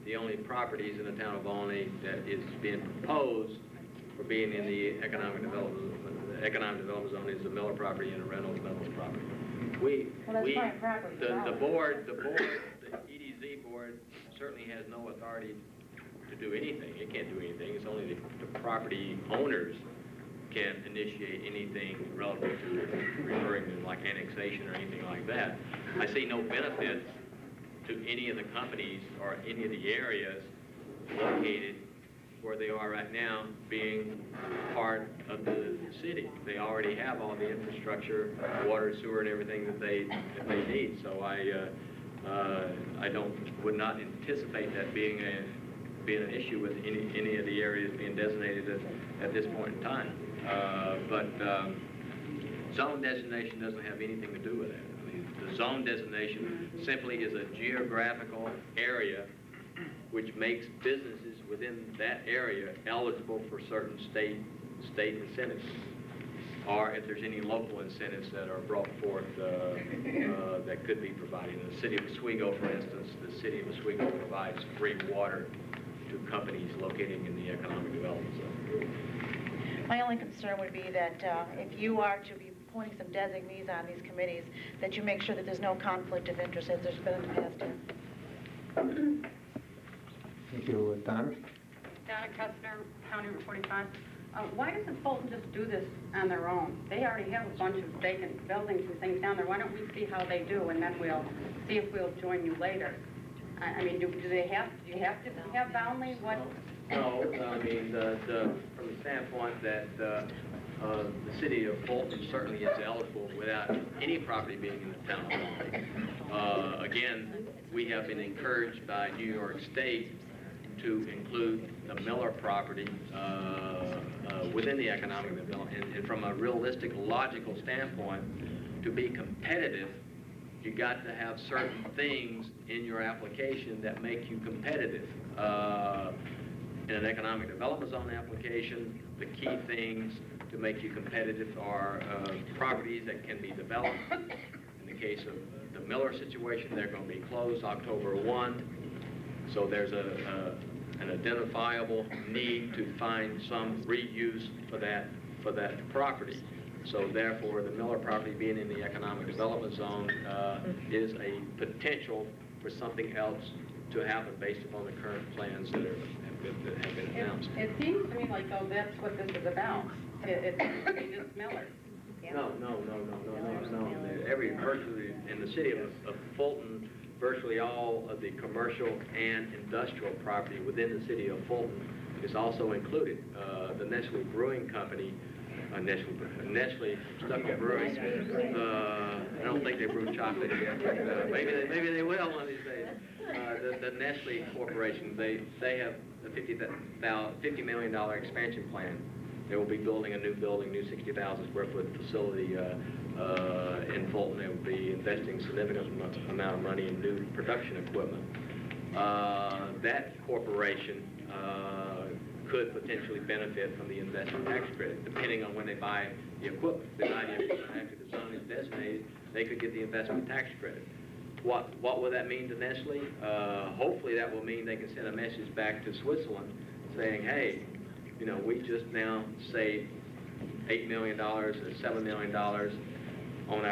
the only properties in the town of Volney that is being proposed for being in the economic development zone is the Miller property and the Reynolds property. The board, the EDZ board certainly has no authority to do anything. It can't do anything. It's only the property owners can initiate anything relative to referring to like annexation or anything like that. I see no benefits to any of the companies or any of the areas located where they are right now being part of the city. They already have all the infrastructure, water, sewer, and everything that they need. So I would not anticipate that being an issue with any of the areas being designated at this point in time. But zone designation doesn't have anything to do with that. I mean, the zone designation simply is a geographical area which makes businesses within that area eligible for certain state incentives. or if there's any local incentives that are brought forth that could be provided. In the city of Oswego, for instance, the city of Oswego provides free water to companies located in the economic development zone. My only concern would be that if you are to be appointing some designees on these committees, that you make sure that there's no conflict of interest as there's been in the past. Thank you. Donna? Donna Kestner, County Route 45. Why doesn't Fulton just do this on their own? They already have a bunch of vacant buildings and things down there. Why don't we see how they do, and then we'll see if we'll join you later? I mean, do you have to have Volney? What? No, I mean, from the standpoint that the city of Fulton certainly is eligible without any property being in the town of Volney. Again, we have been encouraged by New York State to include the Miller property within the economic development. And from a realistic, logical standpoint, to be competitive, you got to have certain things in your application that make you competitive. In an economic development zone application, the key things to make you competitive are properties that can be developed. In the case of the Miller situation, they're going to be closed October 1. So there's an identifiable need to find some reuse for that property. So therefore, the Miller property being in the economic development zone is a potential for something else to happen based upon the current plans that have been announced. It seems to me like, though, that's what this is about. It seems to be just Miller. No. Virtually in the city of Fulton, virtually all of the commercial and industrial property within the city of Fulton is also included. The Nestle Brewing Company, Nestle Stucco Brewing, I don't think they brew chocolate yet, but maybe they will one of these days. The Nestle Corporation, they have a $50 million expansion plan. They will be building a new building, new 60,000 square foot facility in Fulton. They will be investing a significant amount of money in new production equipment. That corporation could potentially benefit from the investment tax credit, depending on when they buy the equipment. If they buy the equipment after the zone is designated, they could get the investment tax credit. What will that mean to Nestle? Hopefully that will mean they can send a message back to Switzerland saying, hey, you know, we just now saved $8 million or $7 million on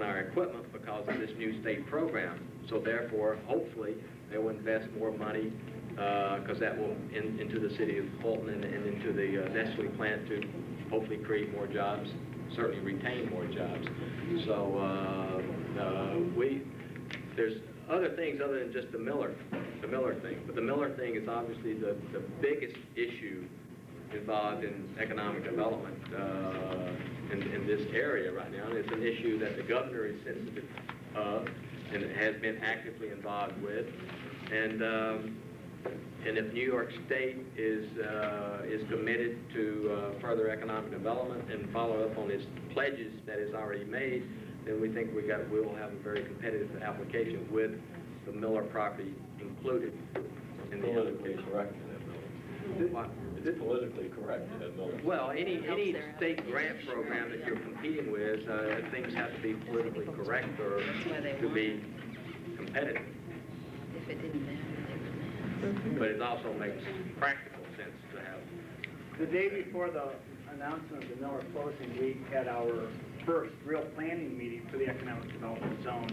our equipment because of this new state program. So therefore, hopefully, they will invest more money because that will into the city of Fulton and into the Nestle plant to hopefully create more jobs, certainly retain more jobs. So there's other things other than just the Miller thing. But the Miller thing is obviously the biggest issue involved in economic development in this area right now. And it's an issue that the governor is sensitive of and has been actively involved with. And if New York State is committed to further economic development and follow up on its pledges that is already made, then we think we will have a very competitive application with the Miller property included in the application. Correct. Is it politically correct at Miller? Well, any state grant program that you're competing with, things have to be politically correct or to be competitive. If it didn't matter, But it also makes practical sense to have. The day before the announcement of the Miller closing, we had our first real planning meeting for the economic development zone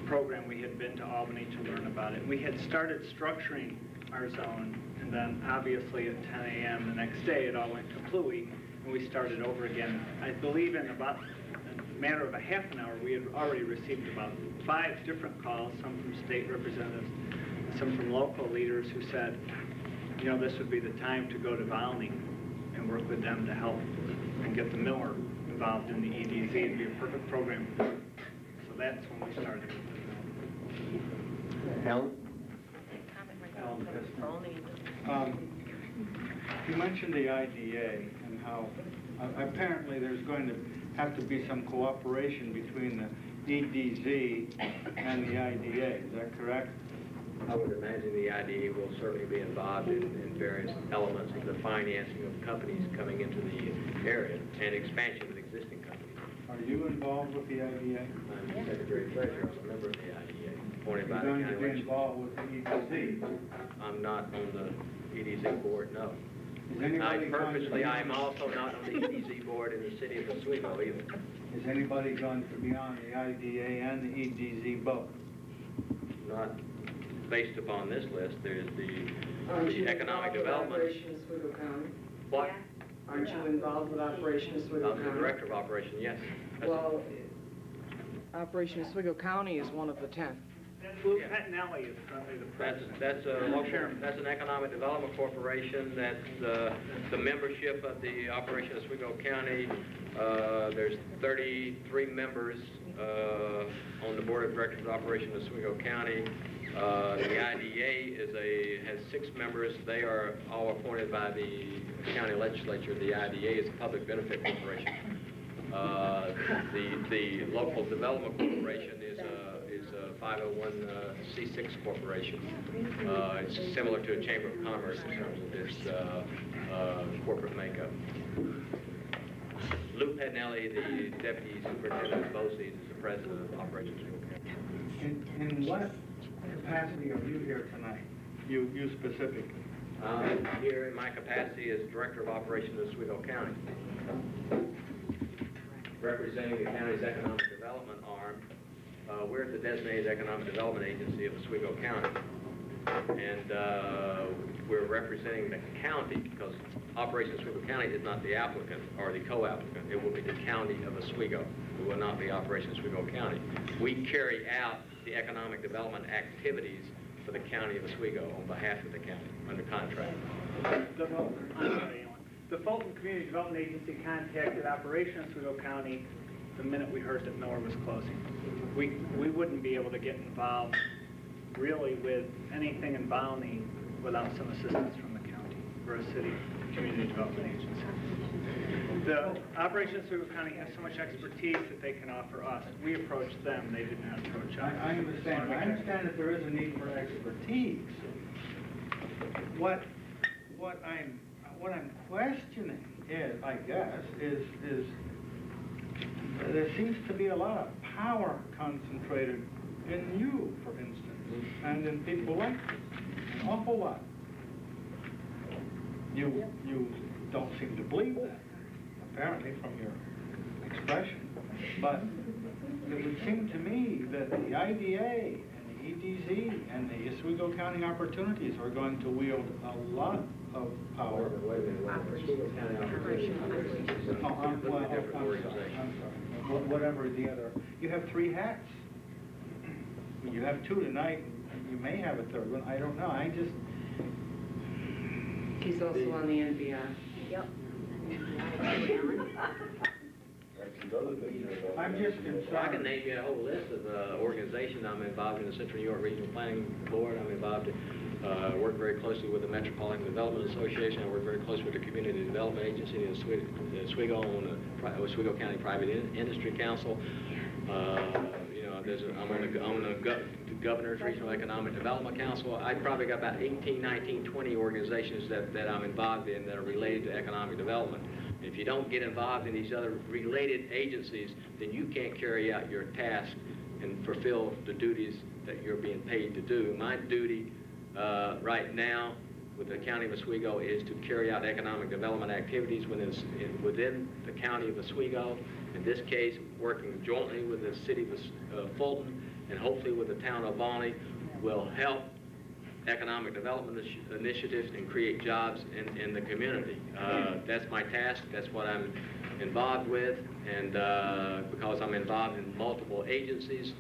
program. We had been to Albany to learn about it. We had started structuring our zone, and then obviously at 10 a.m. the next day it all went to Pluie, and we started over again. I believe in about a matter of a half an hour we had already received about 5 different calls, some from state representatives, some from local leaders who said, you know, this would be the time to go to Volney and work with them to help and get the Miller involved in the EDZ. It'd be a perfect program. So that's when we started. Alan? You mentioned the IDA and how apparently there's going to have to be some cooperation between the EDZ and the IDA. Is that correct? I would imagine the IDA will certainly be involved in various elements of the financing of companies coming into the area and expansion of existing companies. Are you involved with the IDA? I'm the Secretary Treasurer. I'm a member of the IDA, appointed by the You're county going to be legislature. involved with the EDC? I'm not on the EDZ board, no. Is anybody I'm also not on the EDZ board in the city of Oswego either. Is anybody going to be on the IDA and the EDZ both? Not based upon this list. There's Aren't you the economic involved with development. Operation Oswego County? What? Aren't you involved with Operation Oswego I'm County? the director of operation, yes. Well, Operation Oswego County is one of the 10. Luke Pettinelli is currently the president. That's an economic development corporation. That's the membership of the Operation Oswego County. There's 33 members on the board of directors of Operation Oswego County. The IDA has 6 members. They are all appointed by the county legislature. The IDA is a public benefit corporation. The local development corporation is a 501c6 corporation. It's similar to a chamber of commerce in terms of its corporate makeup. Lou Pettinelli, the deputy superintendent of BOCES, is the president of Operations County. In what capacity are you here tonight? You specifically? Here in my capacity as director of operations of Oswego County, representing the county's economic development arm. We're the designated economic development agency of Oswego County, and we're representing the county because Operation Oswego County is not the applicant or the co-applicant. It will be the county of Oswego. It will not be Operation Oswego County. We carry out the economic development activities for the county of Oswego on behalf of the county under contract. The Fulton Community Development Agency contacted Operation Oswego County the minute we heard that Miller was closing. We wouldn't be able to get involved really with anything in Volney without some assistance from the county. We're a city community development agency. The Operation Oswego County has so much expertise that they can offer us. We approached them, they did not approach us. I understand. I understand that there is a need for expertise. What I'm questioning is, I guess, is there seems to be a lot of power concentrated in you, for instance, and in people like you. An awful lot. You don't seem to believe that, apparently, from your expression. But it would seem to me that the IDA and the EDZ and the Oswego County Opportunities are going to wield a lot of power. Wait a minute. Oswego County Operations is a completely different organization. I'm sorry. Whatever the other. You have 3 hats. You have 2 tonight. You may have a 3rd one. I don't know. I just... He's also on the NBI. Yep. I'm just concerned. I can name you a whole list of organizations. I'm involved in the Central New York Regional Planning Board. I'm involved in, work very closely with the Metropolitan Development Association. I work very closely with the Community Development Agency in Oswego on the Oswego County Private Industry Council. I'm on the Governor's Regional Economic Development Council. I've probably got about 18, 19, 20 organizations that I'm involved in that are related to economic development. If you don't get involved in these other related agencies, then you can't carry out your task and fulfill the duties that you're being paid to do. My duty right now with the County of Oswego is to carry out economic development activities within the County of Oswego. In this case, working jointly with the City of Fulton and hopefully with the Town of Volney will help economic development initiatives and create jobs in the community. That's my task. That's what I'm involved with. And because I'm involved in multiple agencies,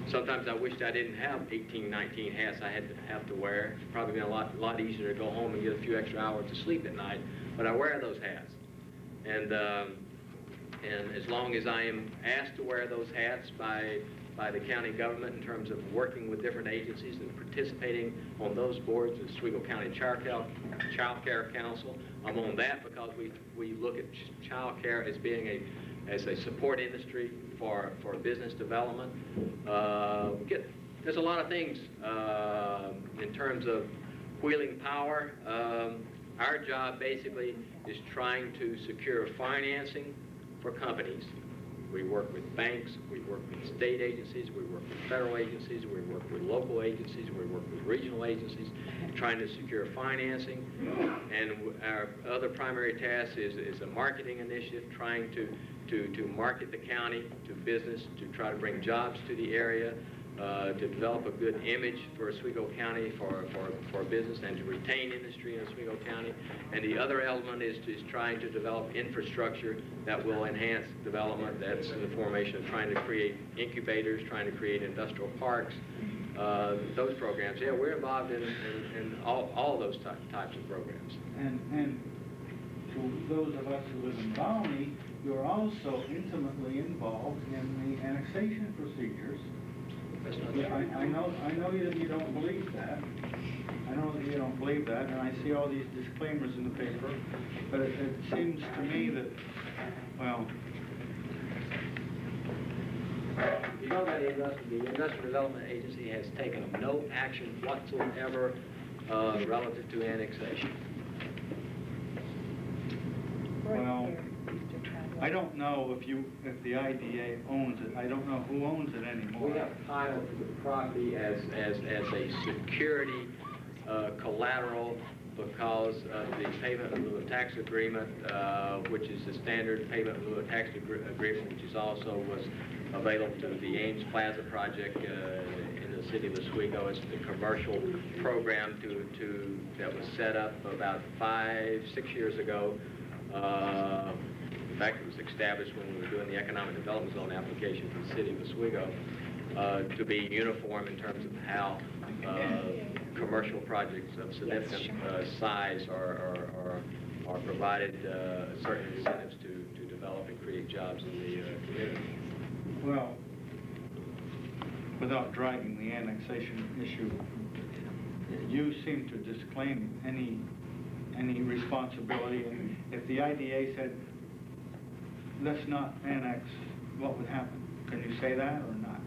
sometimes I wished I didn't have 18, 19 hats I have to wear. It's probably been a lot easier to go home and get a few extra hours to sleep at night. But I wear those hats. And as long as I am asked to wear those hats by the county government in terms of working with different agencies and participating on those boards, the Oswego County Child Care Council, I'm on that because we look at child care as being a support industry for business development. We get there's a lot of things in terms of wheeling power. Our job basically is trying to secure financing for companies. We work with banks, we work with state agencies, we work with federal agencies, we work with local agencies, we work with regional agencies, trying to secure financing. And our other primary task is a marketing initiative, trying to market the county to business, to try to bring jobs to the area, to develop a good image for Oswego County for business and to retain industry in Oswego County. And the other element is trying to develop infrastructure that will enhance development. That's in the formation of trying to create incubators, trying to create industrial parks, those programs. Yeah, we're involved in all those types of programs. And to those of us who live in Volney, you're also intimately involved in the annexation procedures. I know you don't believe that. I know that you don't believe that, and I see all these disclaimers in the paper, but it seems to me that, well... You know that the Industrial Development Agency has taken no action whatsoever relative to annexation. Well, I don't know if the IDA owns it. I don't know who owns it anymore. We have title to the property as a security collateral because of the payment in lieu of tax agreement, which is the standard payment in lieu of tax agreement, which is also was available to the Ames Plaza project in the city of Oswego. It's the commercial program that was set up about 5-6 years ago. In fact, it was established when we were doing the Economic Development Zone application for the city of Oswego to be uniform in terms of how commercial projects of significant size are provided certain incentives to develop and create jobs in the community. Well, without dragging the annexation issue, you seem to disclaim any responsibility. And if the IDA said, let's not annex, what would happen? Can you say that or not?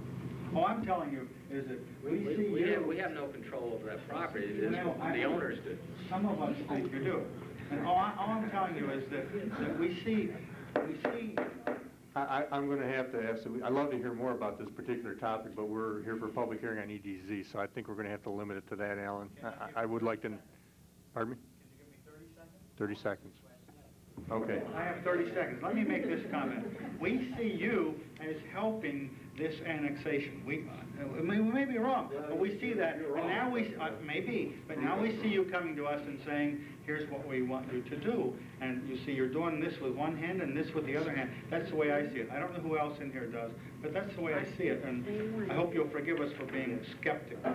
All I'm telling you is that we have no control over that property. The owners do. Some of us think you do. And all I'm telling you is that we see. I'm going to have to ask. I'd love to hear more about this particular topic, but we're here for public hearing on EDZ, so I think we're going to have to limit it to that, Alan. I would like to. Pardon me? Can you give me 30 seconds? 30 seconds. Okay. I have 30 seconds. Let me make this comment. We see you as helping this annexation. We may be wrong, but we see that. And now but now we see you coming to us and saying, here's what we want you to do. And you see you're doing this with one hand and this with the other hand. That's the way I see it. I don't know who else in here does, but that's the way I see it. And I hope you'll forgive us for being skeptical.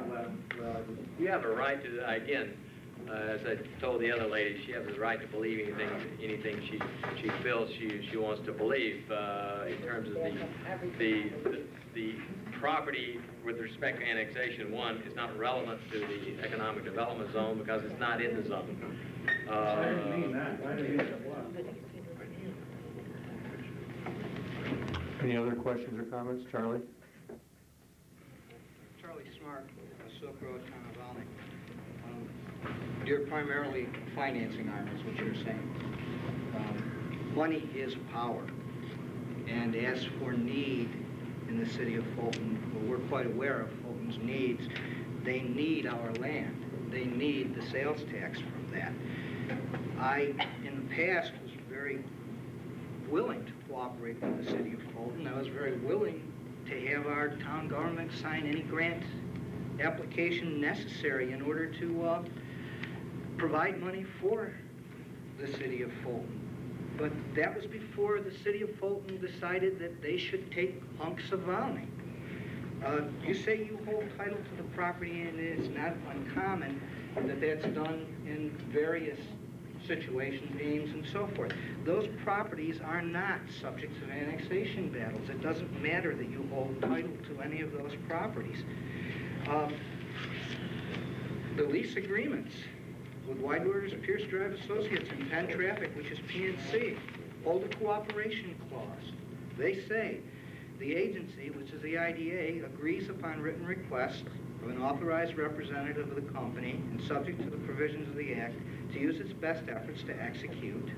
You have a right to, again, as I told the other lady, she has the right to believe anything she feels she wants to believe in terms of the property with respect to annexation. One is not relevant to the economic development zone because it's not in the zone. I didn't mean that. I didn't mean it was. Any other questions or comments, Charlie? Charlie Smart, Silk Road, Town of Volney. You're primarily financing arm, is what you're saying. Money is power. And as for need in the city of Fulton, well, we're quite aware of Fulton's needs. They need our land. They need the sales tax from that. I, in the past, was very willing to cooperate with the city of Fulton. I was very willing to have our town government sign any grant application necessary in order to provide money for the city of Fulton. But that was before the city of Fulton decided that they should take hunks of Volney. You say you hold title to the property, and it's not uncommon that that's done in various situations, Ames and so forth. Those properties are not subjects of annexation battles. It doesn't matter that you hold title to any of those properties. The lease agreements with Wide Orders, Pierce Drive Associates, and Penn Traffic, which is PNC, hold a cooperation clause. They say the agency, which is the IDA, agrees upon written request of an authorized representative of the company and subject to the provisions of the Act to use its best efforts to execute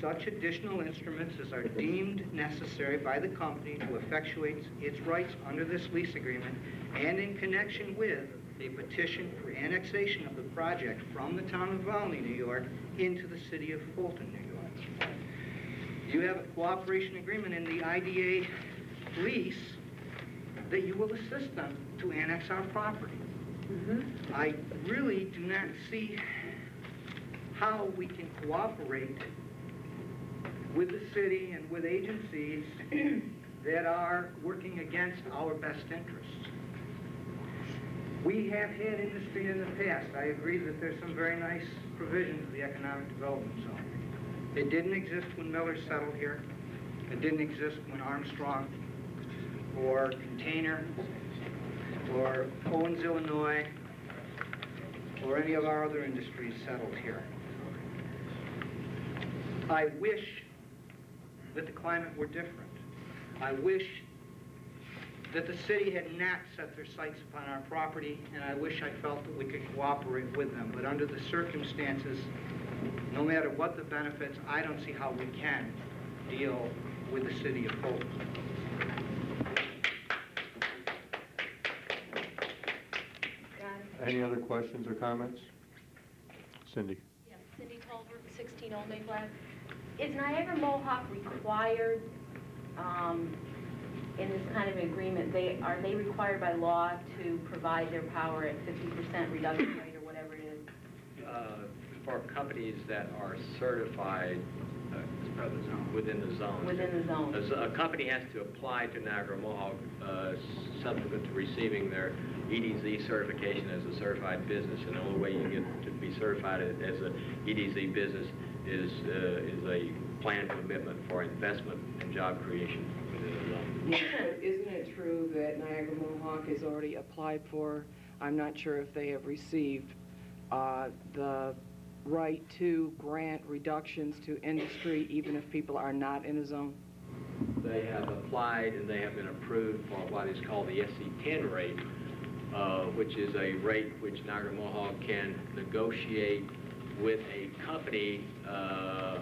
such additional instruments as are deemed necessary by the company to effectuate its rights under this lease agreement, and in connection with a petition for annexation of the project from the town of Volney, New York, into the city of Fulton, New York. You have a cooperation agreement in the IDA lease that you will assist them to annex our property. I really do not see how we can cooperate with the city and with agencies that are working against our best interests. We have had industry in the past. I agree that there's some very nice provisions of the economic development zone. It didn't exist when Miller settled here. It didn't exist when Armstrong or Container or Owens, Illinois, or any of our other industries settled here. I wish that the climate were different. I wish that the city had not set their sights upon our property, and I wish I felt that we could cooperate with them. But under the circumstances, no matter what the benefits, I don't see how we can deal with the city of Fulton. Any other questions or comments? Cindy. Yes, Cindy Tolbert, 16 Old Maple Ave. Is Niagara Mohawk required in this kind of agreement? Are they required by law to provide their power at 50% reduction rate or whatever it is? For companies that are certified within the zone. Within the zone. A company has to apply to Niagara Mohawk subsequent to receiving their EDZ certification as a certified business, and the only way you get to be certified as an EDZ business is a plan commitment for investment and job creation within the zone. Yes, but isn't it true that Niagara Mohawk has already applied for, I'm not sure if they have received, the right to grant reductions to industry even if people are not in a zone? They have applied and they have been approved for what is called the SC10 rate, which is a rate which Niagara Mohawk can negotiate with a company, a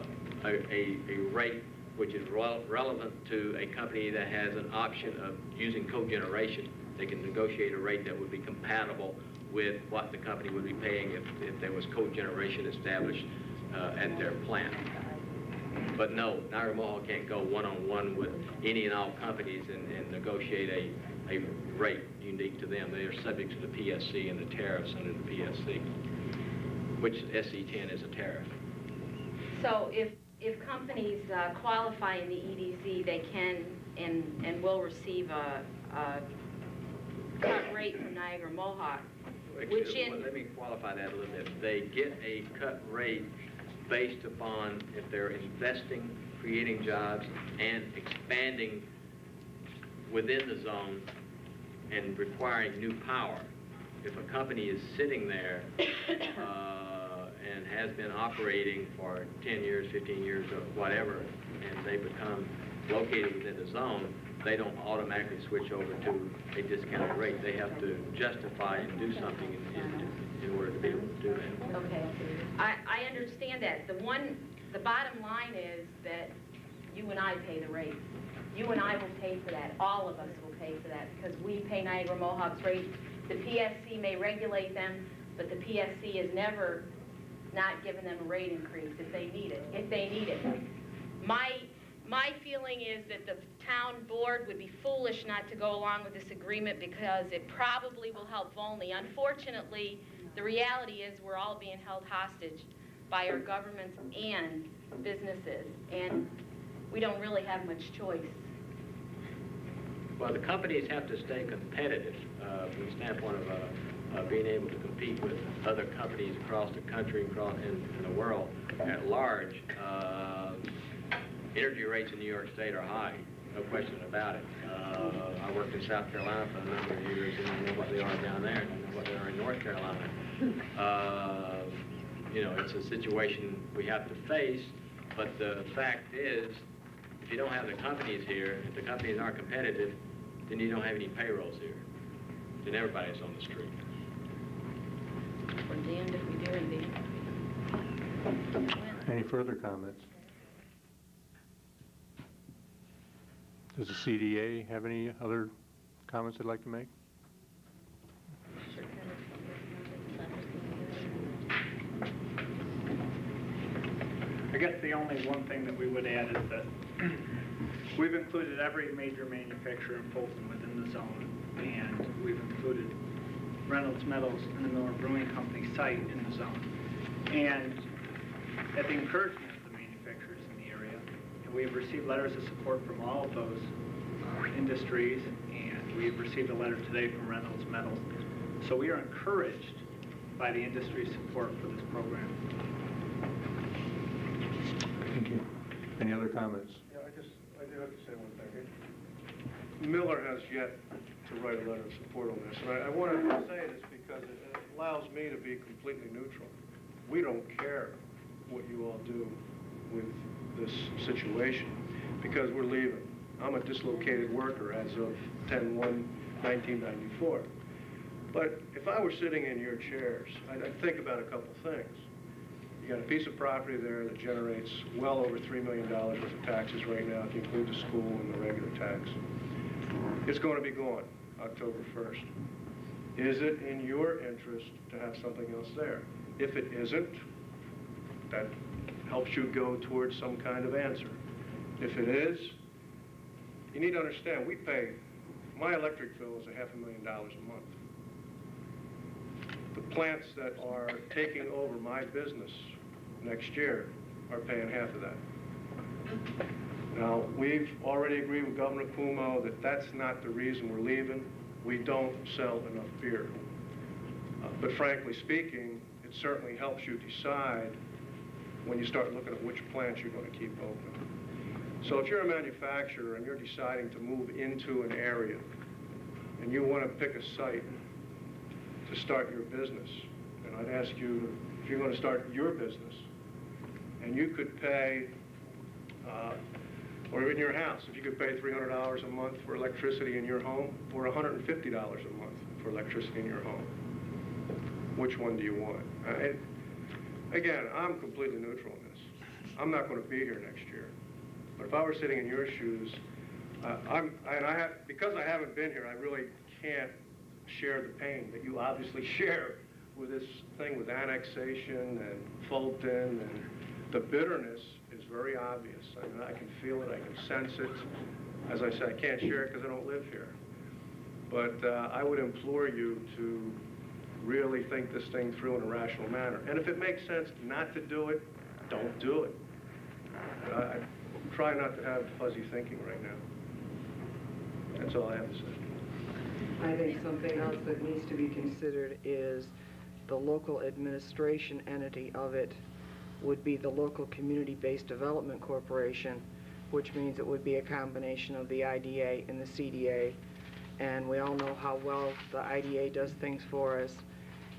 rate which is relevant to a company that has an option of using cogeneration. They can negotiate a rate that would be compatible with what the company would be paying if there was cogeneration established at their plant. But no, Niagara Mohawk can't go one-on-one with any and all companies and negotiate a rate unique to them. They are subject to the PSC and the tariffs under the PSC, which SC10 is a tariff. So if companies qualify in the EDZ, they can and will receive a cut rate from Niagara Mohawk, which let me qualify that a little bit. They get a cut rate based upon if they're investing, creating jobs, and expanding within the zone and requiring new power. If a company is sitting there and has been operating for 10 years, 15 years, or whatever, and they become located within the zone, they don't automatically switch over to a discounted rate. They have to justify and do something in order to be able to do that. Okay, I understand that. The bottom line is that you and I pay the rate. You and I will pay for that. All of us will pay for that because we pay Niagara Mohawk's rate. The PSC may regulate them, but the PSC has never not given them a rate increase if they need it. My feeling is that the town board would be foolish not to go along with this agreement because it probably will help Volney. Unfortunately, the reality is we're all being held hostage by our governments and businesses, and we don't really have much choice. Well, the companies have to stay competitive from the standpoint of being able to compete with other companies across the country and in the world at large. Energy rates in New York State are high, no question about it. I worked in South Carolina for a number of years, and I know what they are down there, and I know what they are in North Carolina. You know, it's a situation we have to face, but the fact is, if you don't have the companies here, if the companies aren't competitive, then you don't have any payrolls here. Then everybody's on the street. We're damned if we do and damned if we don't. Any further comments? Does the CDA have any other comments they'd like to make? I guess the only one thing that we would add is that we've included every major manufacturer in Fulton within the zone, and we've included Reynolds Metals and the Miller Brewing Company site in the zone. And at the encouragement of the manufacturers in the area, and we've received letters of support from all of those industries, and we've received a letter today from Reynolds Metals. So we are encouraged by the industry's support for this program. Thank you. Any other comments? Yeah, I do have to say one thing. Miller has yet to write a letter of support on this, and I wanted to say this because it allows me to be completely neutral. We don't care what you all do with this situation because we're leaving. I'm a dislocated worker as of 10/1/1994. But if I were sitting in your chairs, I'd think about a couple things. You got a piece of property there that generates well over $3 million worth of taxes right now, if you include the school and the regular tax. It's going to be gone October 1st. Is it in your interest to have something else there? If it isn't, that helps you go towards some kind of answer. If it is, you need to understand, my electric bill is $500,000 a month. The plants that are taking over my business next year are paying half of that. Now, we've already agreed with Governor Cuomo that that's not the reason we're leaving. We don't sell enough beer. But frankly speaking, it certainly helps you decide when you start looking at which plants you're going to keep open. So if you're a manufacturer and you're deciding to move into an area and you want to pick a site to start your business, and I'd ask you, if you're going to start your business, and you could pay, or in your house, if you could pay $300 a month for electricity in your home, or $150 a month for electricity in your home, which one do you want? Again, I'm completely neutral in this. I'm not going to be here next year. But if I were sitting in your shoes, because I haven't been here, I really can't share the pain that you obviously share with this thing with annexation and Fulton, and the bitterness is very obvious. I mean, I can feel it, I can sense it. As I said, I can't share it because I don't live here. But I would implore you to really think this thing through in a rational manner. And if it makes sense not to do it, don't do it. I try not to have fuzzy thinking right now. That's all I have to say. I think something else that needs to be considered is the local administration entity of it would be the local community-based development corporation, which means it would be a combination of the IDA and the CDA. And we all know how well the IDA does things for us.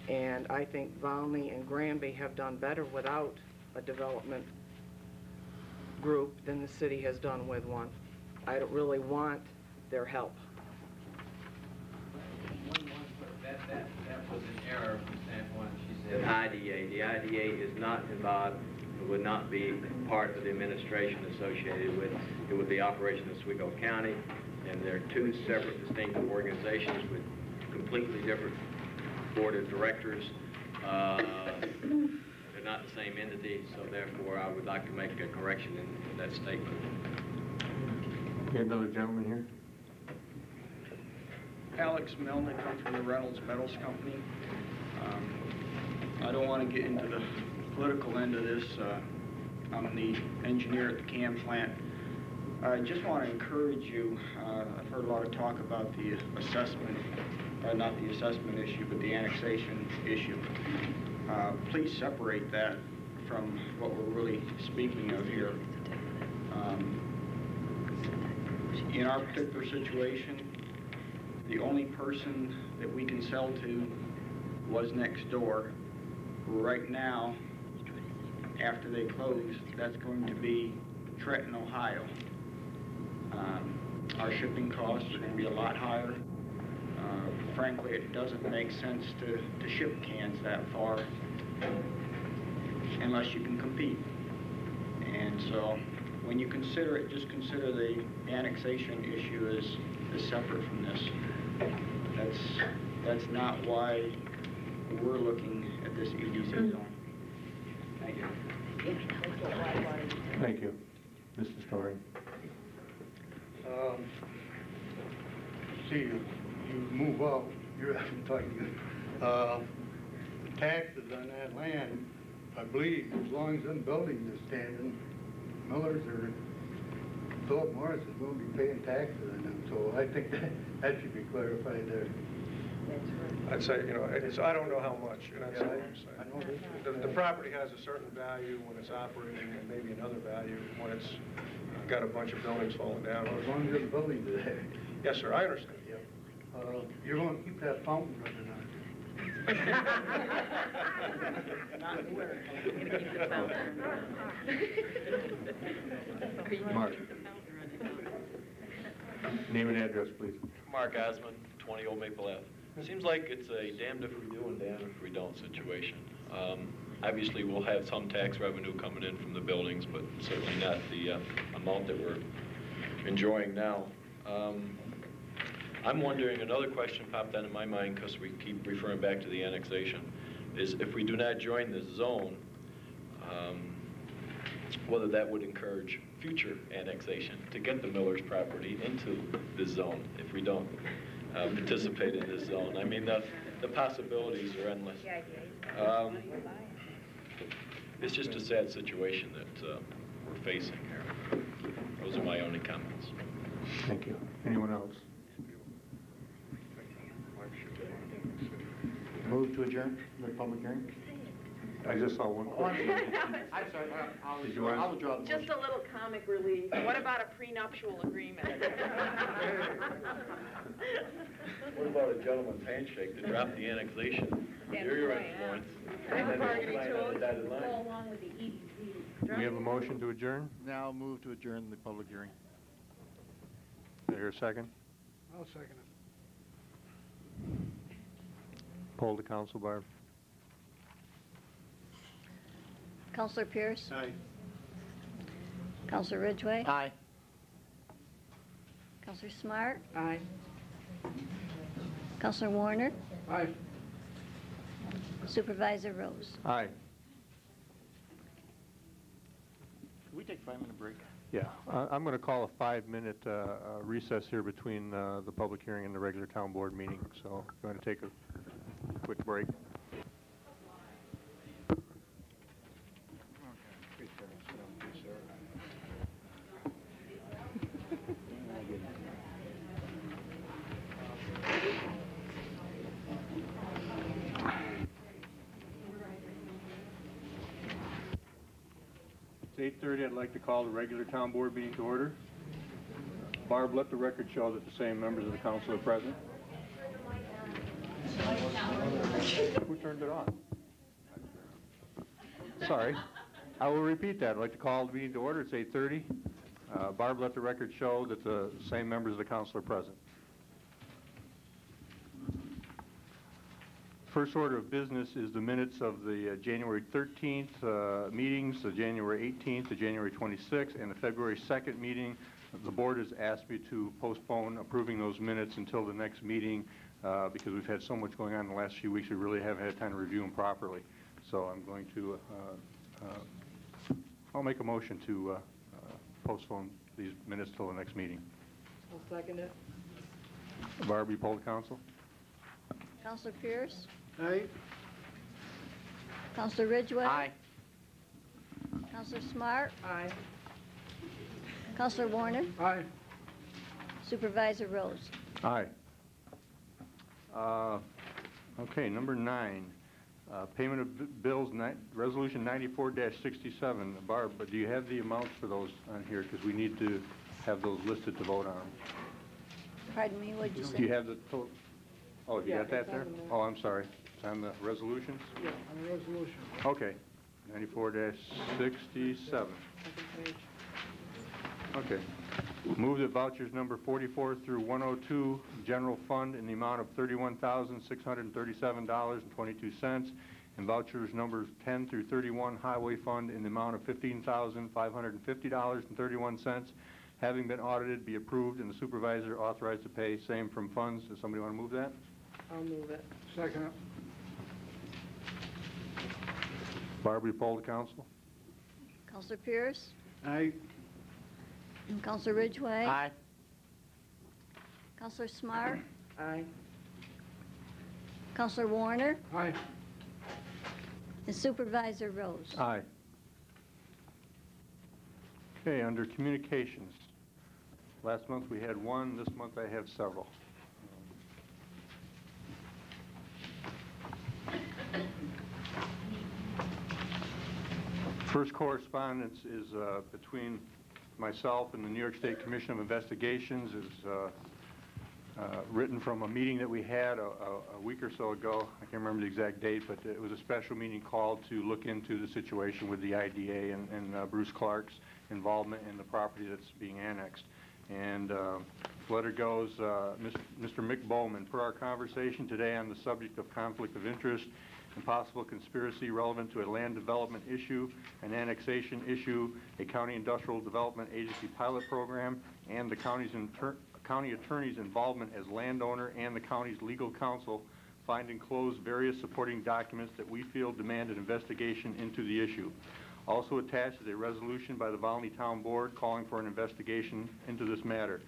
And I think Volney and Granby have done better without a development group than the city has done with one. I don't really want their help. That was an error from standpoint. She said IDA. The IDA is not involved, it would not be part of the administration associated with it would be operation of Oswego County, and they're two separate distinct organizations with completely different board of directors. They're not the same entity, so therefore I would like to make a correction in that statement. We have another gentleman here. Alex Melnick, I'm from the Reynolds Metals Company. I don't want to get into the political end of this. I'm the engineer at the CAM plant. I just want to encourage you. I've heard a lot of talk about the assessment, not the assessment issue, but the annexation issue. Please separate that from what we're really speaking of here. In our particular situation, the only person that we can sell to was next door. Right now, after they close, that's going to be Trenton, Ohio. Our shipping costs are going to be a lot higher. Frankly, it doesn't make sense to ship cans that far unless you can compete. And so when you consider it, just consider the annexation issue as separate from this. That's not why we're looking at this EDC zone. Thank you. Thank you. Mr. Story. See, you move up, you're having talking. The taxes on that land, I believe, as long as them buildings are standing, Millers or Philip Morris is going to be paying taxes on them. So I think that should be clarified there. I'd say, you know, I don't know how much, and that's all I'm saying. The property has a certain value when it's operating and maybe another value when it's got a bunch of buildings falling down. Well, as long as the buildings are there. Yes, sir, I understand. You're going to keep that fountain running on. Mark. Name and address, please. Mark Osmond, 20 Old Maple Ave. Seems like it's a damned if we do and damned if we don't situation. Obviously, we'll have some tax revenue coming in from the buildings, but certainly not the amount that we're enjoying now. I'm wondering, another question popped into my mind because we keep referring back to the annexation, is if we do not join this zone, whether that would encourage future annexation to get the Miller's property into this zone if we don't participate in this zone. I mean, the possibilities are endless. It's just a sad situation that we're facing here. Those are my only comments. Thank you. Anyone else? Move to adjourn the public hearing? I just saw one question. I'm sorry, I'll withdraw the Just a little comic relief. What about a prenuptial agreement? What about a gentleman's handshake to drop the annexation? Here your influence. And then we'll sign on the dotted line. Go along with the EDC. We have a motion to adjourn. Now move to adjourn the public hearing. Is there a second? I'll second it. Poll to council, Barb. Counselor Pierce? Aye. Counselor Ridgway? Aye. Counselor Smart? Aye. Counselor Warner? Aye. Supervisor Rose? Aye. Can we take a 5-minute break? Yeah, I'm going to call a 5-minute recess here between the public hearing and the regular town board meeting. So I'm going to take a quick break. It's 8:30. I'd like to call the regular town board meeting to order. Barb, let the record show that the same members of the council are present. Who turned it on? Sorry. I will repeat that. I'd like to call the meeting to order. It's 8:30. Barb, let the record show that the same members of the council are present. First order of business is the minutes of the January 13th meetings, the January 18th, the January 26th, and the February 2nd meeting. The board has asked me to postpone approving those minutes until the next meeting because we've had so much going on in the last few weeks, we really haven't had time to review them properly. So I'm going to, I'll make a motion to postpone these minutes till the next meeting. I'll second it. Barb, you poll the council? Counselor Pierce? Aye. Counselor Ridgway? Aye. Counselor Smart? Aye. Counselor Warner? Aye. Supervisor Rose? Aye. Okay, number 9, payment of bills, resolution 94-67. Barb, but do you have the amounts for those on here? Because we need to have those listed to vote on. Pardon me, what did you say? Do you have the total? Oh, you Yeah, got that it's there? on the- Oh, I'm sorry. It's on the resolutions? Yeah, on the resolution. Okay, 94-67. Second page. Okay. Move that vouchers number 44 through 102, general fund, in the amount of $31,637.22, and vouchers numbers 10 through 31, highway fund, in the amount of $15,550.31, having been audited, be approved, and the supervisor authorized to pay same from funds. Does somebody want to move that? I'll move it. Second. Barbara, you poll the council? Counselor Pierce? Aye. And Counselor Ridgway? Aye. Counselor Smart? Aye. Counselor Warner? Aye. And Supervisor Rose? Aye. Okay, under communications. Last month we had one, this month I have several. First correspondence is between myself and the New York State Commission of Investigations. Is written from a meeting that we had a week or so ago. I can't remember the exact date, but it was a special meeting called to look into the situation with the IDA and Bruce Clark's involvement in the property that's being annexed. And the letter goes, Mr. Mick Bowman, per our conversation today on the subject of conflict of interest and possible conspiracy relevant to a land development issue, an annexation issue, a county industrial development agency pilot program, and the county attorney's involvement as landowner and the county's legal counsel, find enclosed various supporting documents that we feel demand an investigation into the issue. Also attached is a resolution by the Volney Town Board calling for an investigation into this matter.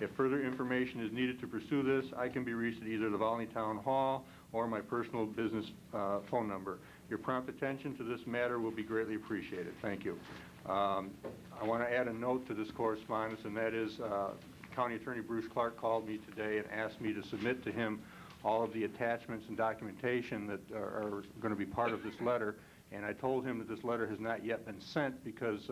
If further information is needed to pursue this, I can be reached at either the Volney Town Hall or my personal business phone number. Your prompt attention to this matter will be greatly appreciated. Thank you. I want to add a note to this correspondence, and that is County Attorney Bruce Clark called me today and asked me to submit to him all of the attachments and documentation that are going to be part of this letter. And I told him that this letter has not yet been sent because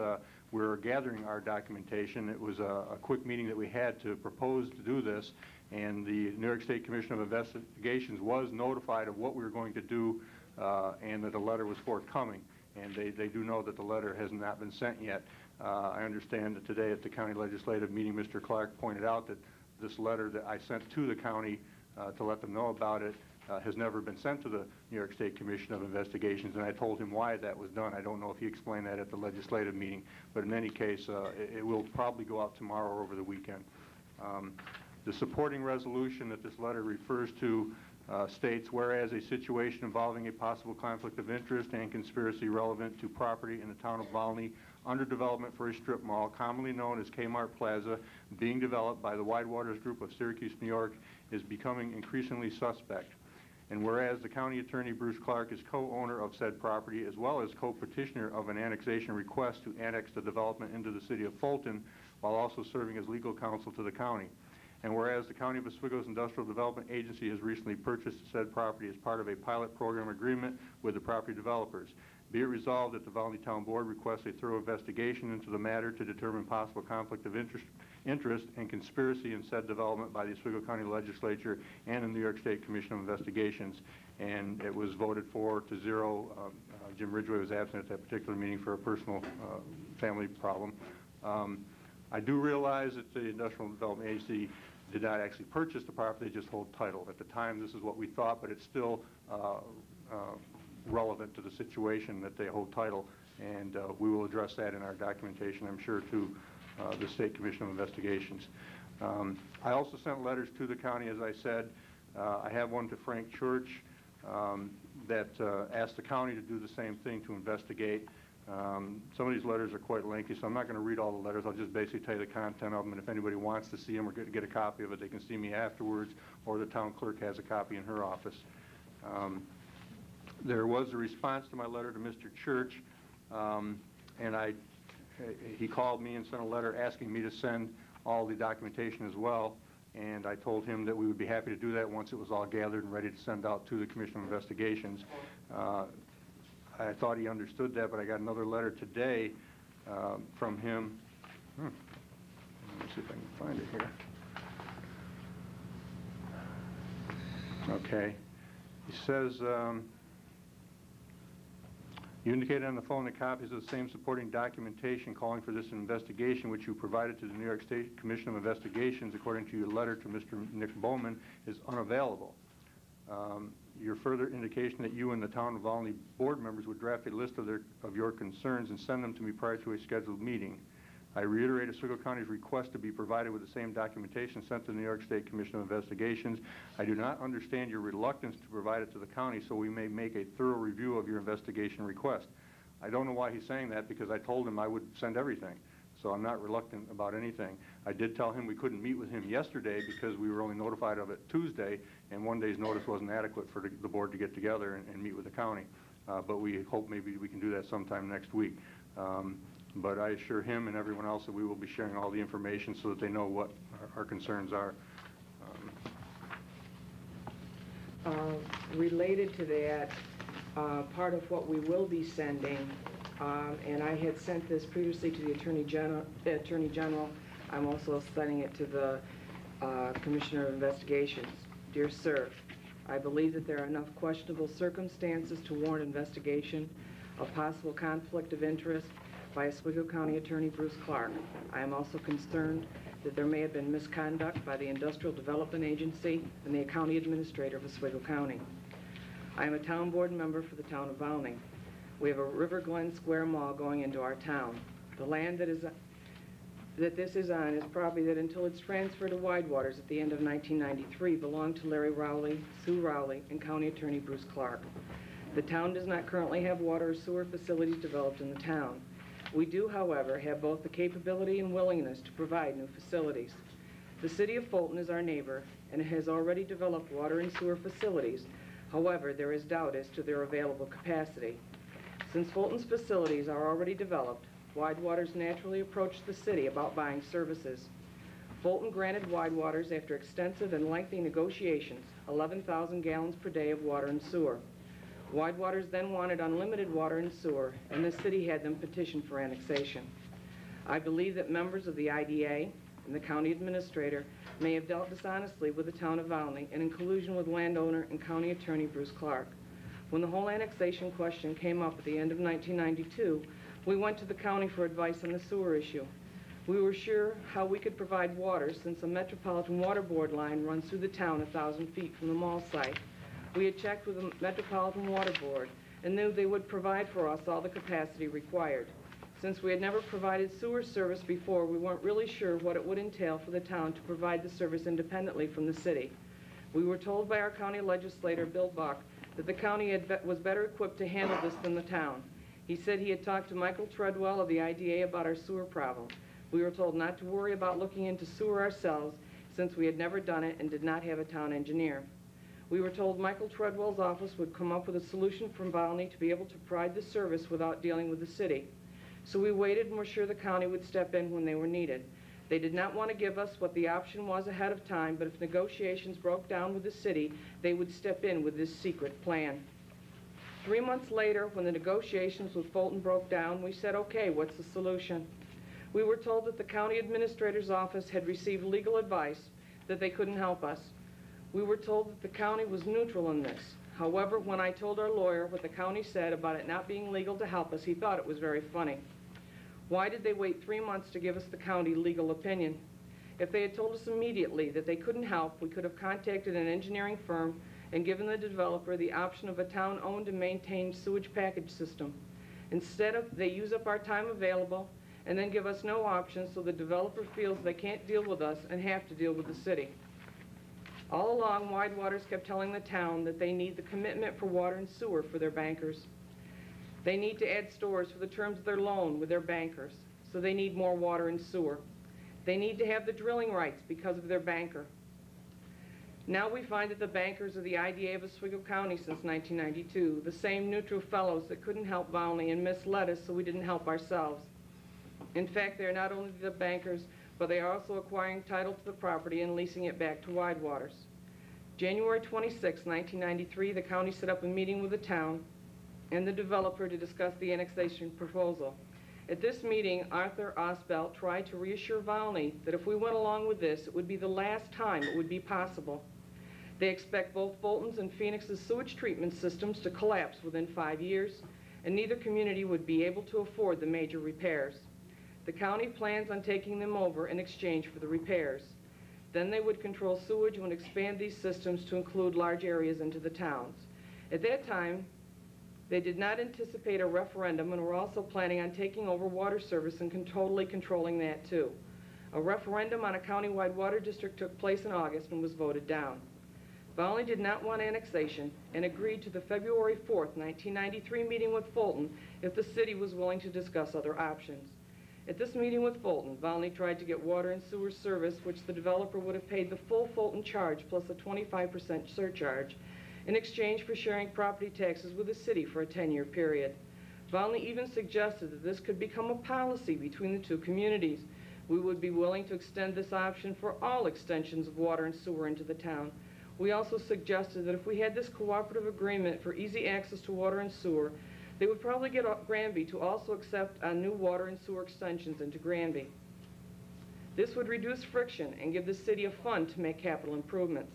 we're gathering our documentation. It was a quick meeting that we had to propose to do this, and the New York State Commission of Investigations was notified of what we were going to do and that the letter was forthcoming. And they do know that the letter has not been sent yet. I understand that today at the county legislative meeting, Mr. Clark pointed out that this letter that I sent to the county to let them know about it has never been sent to the New York State Commission of Investigations, and I told him why that was done. I don't know if he explained that at the legislative meeting, but in any case, it will probably go out tomorrow or over the weekend. The supporting resolution that this letter refers to states, whereas a situation involving a possible conflict of interest and conspiracy relevant to property in the town of Volney under development for a strip mall, commonly known as Kmart Plaza, being developed by the Widewaters Group of Syracuse, New York, is becoming increasingly suspect. And whereas the County Attorney Bruce Clark is co-owner of said property as well as co-petitioner of an annexation request to annex the development into the city of Fulton while also serving as legal counsel to the county. And whereas the County of Oswego's Industrial Development Agency has recently purchased said property as part of a pilot program agreement with the property developers. Be it resolved that the Volney Town Board requests a thorough investigation into the matter to determine possible conflict of interest and conspiracy in said development by the Oswego County Legislature and the New York State Commission of Investigations. And it was voted 4-0. Jim Ridgway was absent at that particular meeting for a personal family problem. I do realize that the Industrial Development Agency did not actually purchase the property, they just hold title. At the time, this is what we thought, but it's still relevant to the situation that they hold title, and we will address that in our documentation, I'm sure, to the State Commission of Investigations. I also sent letters to the county, as I said. I have one to Frank Church that asked the county to do the same thing, to investigate. Some of these letters are quite lengthy, so I'm not going to read all the letters. I'll just basically tell you the content of them, and if anybody wants to see them or get a copy of it, they can see me afterwards, or the town clerk has a copy in her office. There was a response to my letter to Mr. Church, and he called me and sent a letter asking me to send all the documentation as well, and I told him that we would be happy to do that once it was all gathered and ready to send out to the Commission of Investigations. I thought he understood that, but I got another letter today from him. Let me see if I can find it here. Okay. He says, You indicated on the phone that copies of the same supporting documentation calling for this investigation, which you provided to the New York State Commission of Investigations, according to your letter to Mr. Nick Bowman, is unavailable. Your further indication that you and the Town of Volney board members would draft a list of your concerns and send them to me prior to a scheduled meeting. I reiterate Oswego County's request to be provided with the same documentation sent to the New York State Commission of Investigations. I do not understand your reluctance to provide it to the county so we may make a thorough review of your investigation request. I don't know why he's saying that, because I told him I would send everything. So I'm not reluctant about anything. I did tell him we couldn't meet with him yesterday because we were only notified of it Tuesday, and one day's notice wasn't adequate for the board to get together and meet with the county. But we hope maybe we can do that sometime next week. But I assure him and everyone else that we will be sharing all the information so that they know what our concerns are. Related to that, part of what we will be sending, and I had sent this previously to the Attorney General. I'm also sending it to the Commissioner of Investigations. Dear Sir, I believe that there are enough questionable circumstances to warrant investigation of possible conflict of interest by Oswego County Attorney Bruce Clark. I am also concerned that there may have been misconduct by the Industrial Development Agency and the County Administrator of Oswego County. I am a town board member for the town of Volney. We have a River Glen Square Mall going into our town. The land that this is on is property that, until its transfer to Widewaters at the end of 1993, belonged to Larry Rowley, Sue Rowley, and County Attorney Bruce Clark. The town does not currently have water or sewer facilities developed in the town. We do, however, have both the capability and willingness to provide new facilities. The City of Fulton is our neighbor, and it has already developed water and sewer facilities. However, there is doubt as to their available capacity. Since Fulton's facilities are already developed, Widewaters naturally approached the city about buying services. Fulton granted Widewaters, after extensive and lengthy negotiations, 11,000 gallons per day of water and sewer. Widewaters then wanted unlimited water and sewer, and the city had them petition for annexation. I believe that members of the IDA and the county administrator may have dealt dishonestly with the town of Volney and in collusion with landowner and county attorney Bruce Clark. When the whole annexation question came up at the end of 1992, we went to the county for advice on the sewer issue. We were sure how we could provide water since a Metropolitan Water Board line runs through the town 1,000 feet from the mall site. We had checked with the Metropolitan Water Board and knew they would provide for us all the capacity required. Since we had never provided sewer service before, we weren't really sure what it would entail for the town to provide the service independently from the city. We were told by our county legislator, Bill Buck, that the county was better equipped to handle this than the town. He said he had talked to Michael Treadwell of the IDA about our sewer problem. We were told not to worry about looking into sewer ourselves, since we had never done it and did not have a town engineer. We were told Michael Treadwell's office would come up with a solution from Volney to be able to provide the service without dealing with the city. So we waited and were sure the county would step in when they were needed. They did not want to give us what the option was ahead of time, but if negotiations broke down with the city, they would step in with this secret plan. 3 months later, when the negotiations with Fulton broke down, we said, okay, what's the solution? We were told that the county administrator's office had received legal advice that they couldn't help us. We were told that the county was neutral in this. However, when I told our lawyer what the county said about it not being legal to help us, he thought it was very funny. Why did they wait 3 months to give us the county legal opinion? If they had told us immediately that they couldn't help, we could have contacted an engineering firm and given the developer the option of a town-owned and maintained sewage package system. Instead, they use up our time available and then give us no options, so the developer feels they can't deal with us and have to deal with the city. All along, Widewaters kept telling the town that they need the commitment for water and sewer for their bankers. They need to add stores for the terms of their loan with their bankers, so they need more water and sewer. They need to have the drilling rights because of their banker. Now we find that the bankers are the IDA of Oswego County since 1992, the same neutral fellows that couldn't help Volney and misled us so we didn't help ourselves. In fact, they are not only the bankers, but they are also acquiring title to the property and leasing it back to Widewaters. January 26, 1993, the county set up a meeting with the town and the developer to discuss the annexation proposal. At this meeting, Arthur Osbelt tried to reassure Volney that if we went along with this, it would be the last time it would be possible. They expect both Fulton's and Phoenix's sewage treatment systems to collapse within 5 years. and neither community would be able to afford the major repairs. The county plans on taking them over in exchange for the repairs. Then they would control sewage and expand these systems to include large areas into the towns. At that time, they did not anticipate a referendum and were also planning on taking over water service and totally controlling that too. A referendum on a countywide water district took place in August and was voted down. Volney did not want annexation and agreed to the February 4th, 1993 meeting with Fulton if the city was willing to discuss other options. At this meeting with Fulton, Volney tried to get water and sewer service, which the developer would have paid the full Fulton charge plus a 25% surcharge, in exchange for sharing property taxes with the city for a 10-year period. Volney even suggested that this could become a policy between the two communities. We would be willing to extend this option for all extensions of water and sewer into the town. We also suggested that if we had this cooperative agreement for easy access to water and sewer, they would probably get Granby to also accept new water and sewer extensions into Granby. This would reduce friction and give the city a fund to make capital improvements.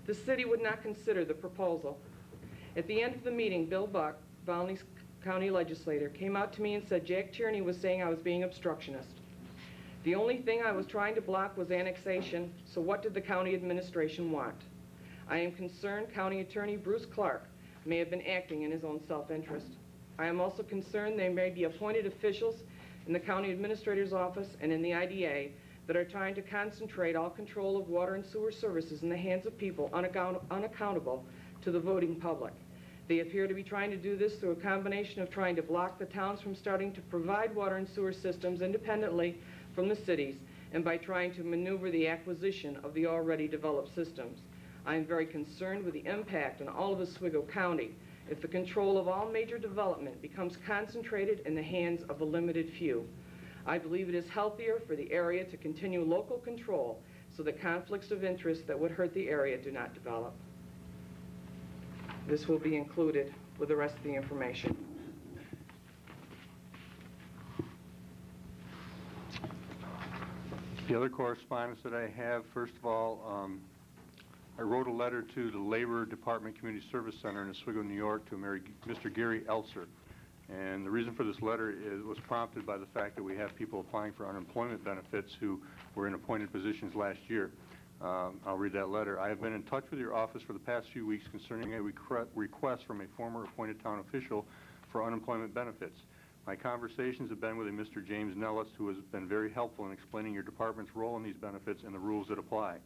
The city would not consider the proposal. At the end of the meeting, Bill Buck, Volney's county legislator, came out to me and said Jack Tierney was saying I was being obstructionist. The only thing I was trying to block was annexation, so what did the county administration want? I am concerned County Attorney Bruce Clark may have been acting in his own self-interest. I am also concerned there may be appointed officials in the county administrator's office and in the IDA that are trying to concentrate all control of water and sewer services in the hands of people unaccountable to the voting public. They appear to be trying to do this through a combination of trying to block the towns from starting to provide water and sewer systems independently from the cities and by trying to maneuver the acquisition of the already developed systems. I am very concerned with the impact on all of Oswego County if the control of all major development becomes concentrated in the hands of a limited few. I believe it is healthier for the area to continue local control so that conflicts of interest that would hurt the area do not develop. This will be included with the rest of the information. The other correspondence that I have, first of all, I wrote a letter to the Labor Department Community Service Center in Oswego, New York, to Mr. Gary Elser. And the reason for this letter was prompted by the fact that we have people applying for unemployment benefits who were in appointed positions last year. I'll read that letter. I have been in touch with your office for the past few weeks concerning a request from a former appointed town official for unemployment benefits. My conversations have been with a Mr. James Nellis, who has been very helpful in explaining your department's role in these benefits and the rules that apply.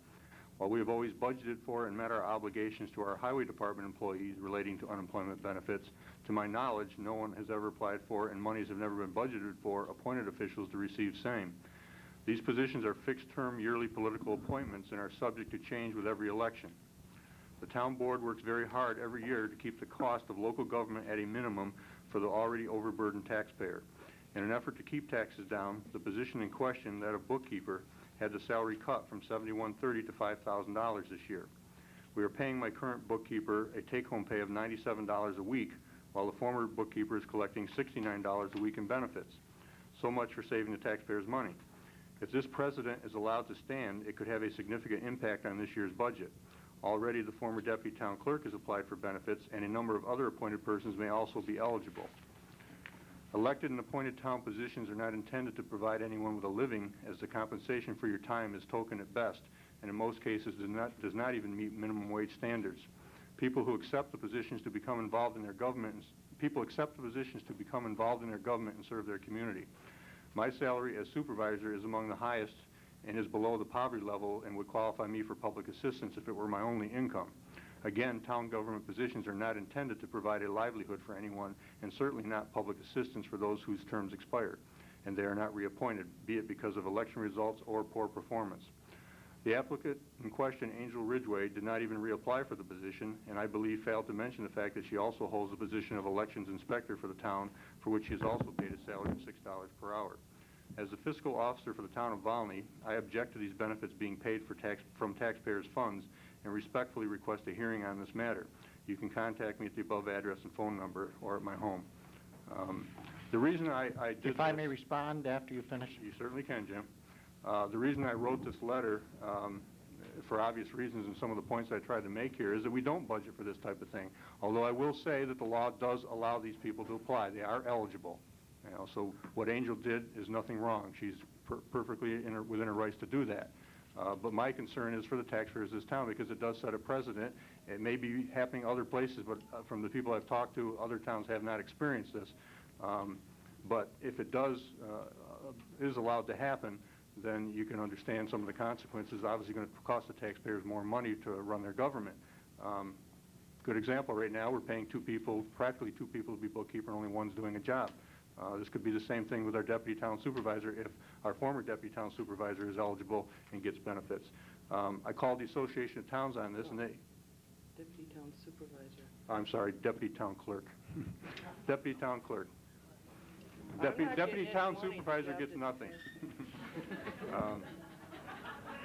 While we have always budgeted for and met our obligations to our highway department employees relating to unemployment benefits, to my knowledge, no one has ever applied for and monies have never been budgeted for appointed officials to receive same. These positions are fixed-term yearly political appointments and are subject to change with every election. The town board works very hard every year to keep the cost of local government at a minimum for the already overburdened taxpayer. In an effort to keep taxes down, the position in question, that of bookkeeper, had the salary cut from $7,130 to $5,000 this year. We are paying my current bookkeeper a take-home pay of $97 a week, while the former bookkeeper is collecting $69 a week in benefits. So much for saving the taxpayers' money. If this precedent is allowed to stand, it could have a significant impact on this year's budget. Already, the former deputy town clerk has applied for benefits, and a number of other appointed persons may also be eligible. Elected and appointed town positions are not intended to provide anyone with a living, as the compensation for your time is token at best, and in most cases does not even meet minimum wage standards. People who accept the positions to become involved in their government, and serve their community. My salary as supervisor is among the highest and is below the poverty level and would qualify me for public assistance if it were my only income. Again, town government positions are not intended to provide a livelihood for anyone, and certainly not public assistance for those whose terms expire, and they are not reappointed, be it because of election results or poor performance. The applicant in question, Angel Ridgway, did not even reapply for the position, and I believe failed to mention the fact that she also holds the position of elections inspector for the town, for which she is also paid a salary of $6 per hour. As the fiscal officer for the town of Volney, I object to these benefits being paid from taxpayers' funds and respectfully request a hearing on this matter. You can contact me at the above address and phone number or at my home. The reason I did If I may respond after you finish. You certainly can, Jim. The reason I wrote this letter for obvious reasons, and some of the points I tried to make here, is that we don't budget for this type of thing. Although I will say that the law does allow these people to apply. They are eligible. So what Angel did is nothing wrong. She's perfectly within her rights to do that. But my concern is for the taxpayers of this town, because it does set a precedent. It may be happening other places, but from the people I've talked to, other towns have not experienced this. But if it is allowed to happen, then you can understand some of the consequences. Obviously going to cost the taxpayers more money to run their government. Good example right now, we're paying practically two people to be bookkeeper, and only one's doing a job. This could be the same thing with our deputy town supervisor if our former deputy town supervisor is eligible and gets benefits. I called the Association of Towns on this, and they... Deputy town supervisor. I'm sorry, deputy town clerk. Deputy town clerk. Deputy town supervisor gets nothing.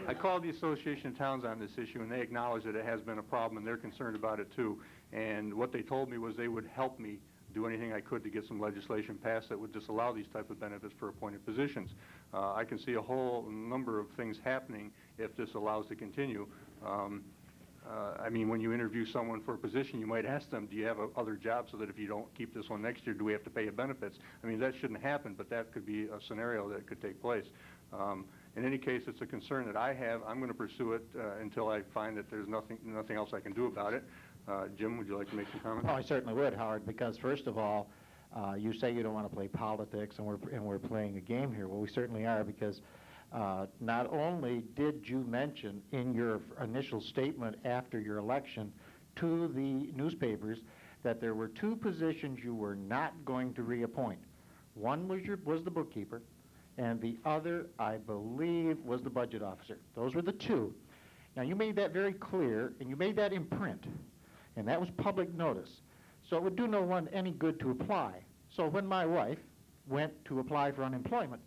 I called the Association of Towns on this issue, and they acknowledge that it has been a problem, and they're concerned about it too. And what they told me was they would help me do anything I could to get some legislation passed that would disallow these type of benefits for appointed positions. I can see a whole number of things happening if this allows to continue. I mean, when you interview someone for a position, you might ask them, do you have other jobs, so that if you don't keep this one next year, do we have to pay you benefits? I mean, that shouldn't happen, but that could be a scenario that could take place. In any case, it's a concern that I have. I'm going to pursue it until I find that there's nothing else I can do about it. Jim, would you like to make some comments? Oh, I certainly would, Howard, because first of all, you say you don't want to play politics, and we're playing a game here. Well, we certainly are, because not only did you mention in your initial statement after your election to the newspapers that there were two positions you were not going to reappoint. One was the bookkeeper, and the other, I believe, was the budget officer. Those were the two. Now, you made that very clear, and you made that in print, and that was public notice. So it would do no one any good to apply. So when my wife went to apply for unemployment,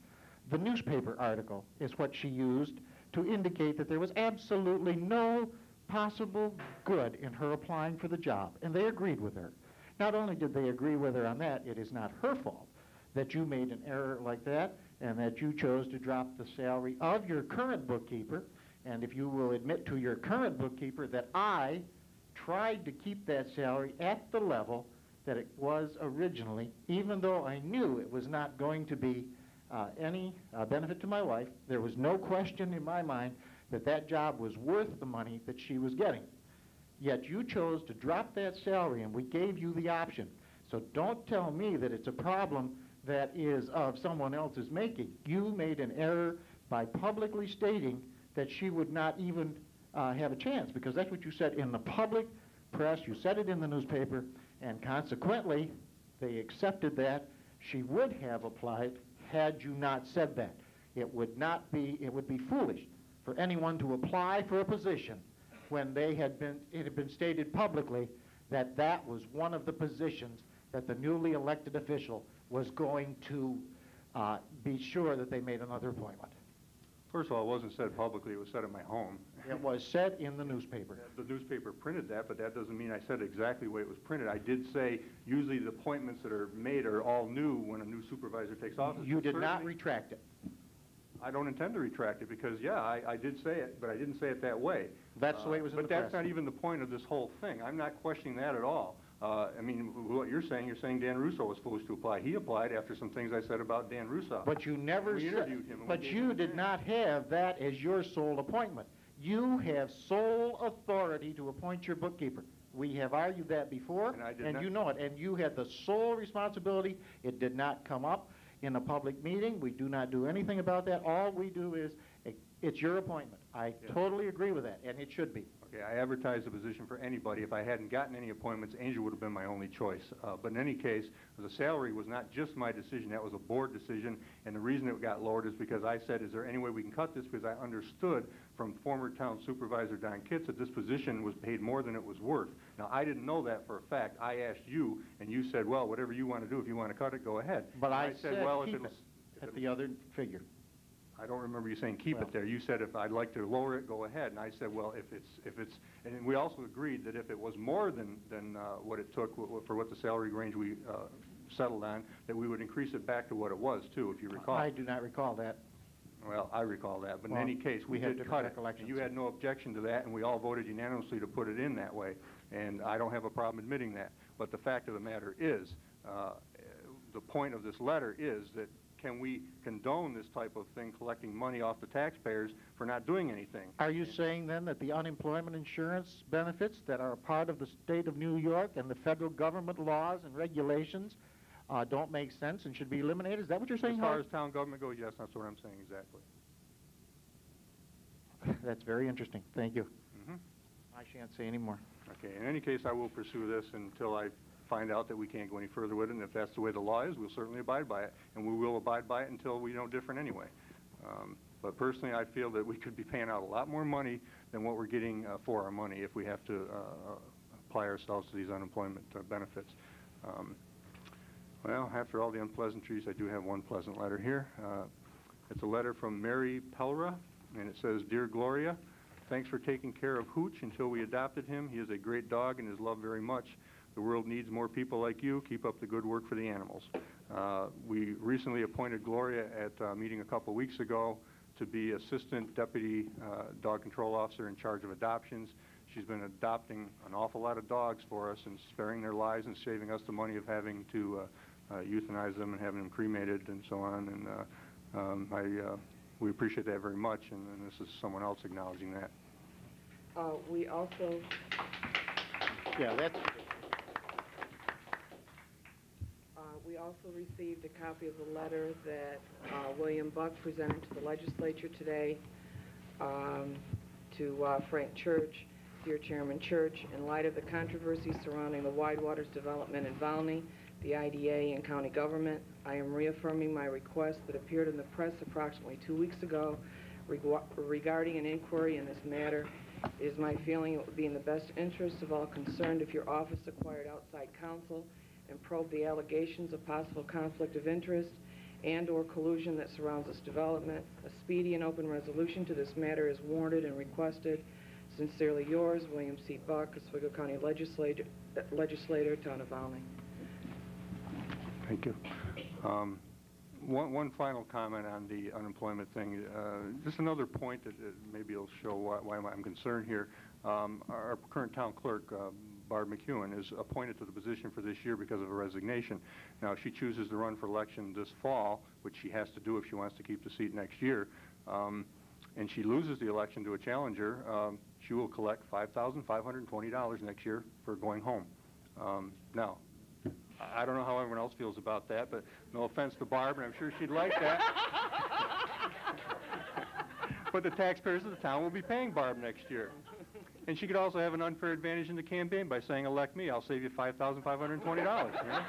the newspaper article is what she used to indicate that there was absolutely no possible good in her applying for the job, and they agreed with her. Not only did they agree with her on that, it is not her fault that you made an error like that and that you chose to drop the salary of your current bookkeeper. And if you will admit to your current bookkeeper that I tried to keep that salary at the level that it was originally, even though I knew it was not going to be any benefit to my wife, there was no question in my mind that that job was worth the money that she was getting. Yet you chose to drop that salary, and we gave you the option. So don't tell me that it's a problem that is of someone else's making. You made an error by publicly stating that she would not even have a chance, because that's what you said in the public press. You said it in the newspaper, and consequently, they accepted that. She would have applied had you not said that. It would be foolish for anyone to apply for a position when it had been stated publicly that that was one of the positions that the newly elected official was going to be sure that they made another appointment. First of all, it wasn't said publicly, it was said at my home. It was said in the newspaper. The newspaper printed that, but that doesn't mean I said exactly the way it was printed. I did say usually the appointments that are made are all new when a new supervisor takes office. You did not retract it. I don't intend to retract it because, yeah, I did say it, but I didn't say it that way. That's the way it was in the press. But that's not even the point of this whole thing. I'm not questioning that at all. I mean, what you're saying Dan Russo was foolish to apply. He applied after some things I said about Dan Russo. But you never interviewed him. But you did not have that as your sole appointment. You have sole authority to appoint your bookkeeper. We have argued that before, and you know it. And you had the sole responsibility. It did not come up in a public meeting. We do not do anything about that. All we do is, it's your appointment. I totally agree with that, and it should be. Okay, I advertised the position for anybody. If I hadn't gotten any appointments, Angel would have been my only choice. But in any case, the salary was not just my decision. That was a board decision, and the reason it got lowered is because I said, is there any way we can cut this? Because I understood from former town supervisor Don Kitts that this position was paid more than it was worth. Now, I didn't know that for a fact. I asked you, and you said, well, whatever you want to do, if you want to cut it, go ahead. But I said, well, keep it at the other figure. I don't remember you saying keep it there. You said if I'd like to lower it, go ahead. And I said, well, if it's, and we also agreed that if it was more than what it took for what the salary range we settled on, that we would increase it back to what it was too, if you recall. I do not recall that. Well, I recall that, but in Well, any case, we we had did different cut it. recollections. And you had no objection to that, and we all voted unanimously to put it in that way. And I don't have a problem admitting that. But the fact of the matter is, the point of this letter is that can we condone this type of thing, collecting money off the taxpayers for not doing anything? Are you saying then that the unemployment insurance benefits that are a part of the state of New York and the federal government laws and regulations don't make sense and should be eliminated? Is that what you're saying, As far Howard? as town government goes, yes, that's what I'm saying exactly. That's very interesting. Thank you. Mhm. I shan't say any more. Okay, in any case, I will pursue this until I find out that we can't go any further with it, and if that's the way the law is, we'll certainly abide by it, and we will abide by it until we know different anyway. But personally, I feel that we could be paying out a lot more money than what we're getting for our money if we have to apply ourselves to these unemployment benefits. Well, after all the unpleasantries, I do have one pleasant letter here. It's a letter from Mary Pelra, and it says, "Dear Gloria, thanks for taking care of Hooch until we adopted him. He is a great dog and is loved very much. The world needs more people like you. Keep up the good work for the animals." We recently appointed Gloria at a meeting a couple weeks ago to be Assistant Deputy Dog Control Officer in charge of adoptions. She's been adopting an awful lot of dogs for us and sparing their lives and saving us the money of having to euthanize them and having them cremated and so on. And we appreciate that very much, and this is someone else acknowledging that. We also... Yeah, that's... We also received a copy of the letter that William Buck presented to the legislature today to Frank Church. Dear Chairman Church, in light of the controversy surrounding the Wide Waters development in Volney, the IDA, and county government, I am reaffirming my request that appeared in the press approximately 2 weeks ago regarding an inquiry in this matter. It is my feeling it would be in the best interest of all concerned if your office acquired outside counsel and probed the allegations of possible conflict of interest and/or collusion that surrounds this development. A speedy and open resolution to this matter is warranted and requested. Sincerely yours, William C. Buck, Oswego County Legislator, Town of Volney. Thank you. One final comment on the unemployment thing. Just another point that maybe will show why I'm concerned here. Our current town clerk, Barb McEwen, is appointed to the position for this year because of a resignation. Now, if she chooses to run for election this fall, which she has to do if she wants to keep the seat next year, and she loses the election to a challenger, she will collect $5,520 next year for going home. Now, I don't know how everyone else feels about that, but no offense to Barb, and I'm sure she'd like that. But the taxpayers of the town will be paying Barb next year. And she could also have an unfair advantage in the campaign by saying, elect me, I'll save you $5,520. You know?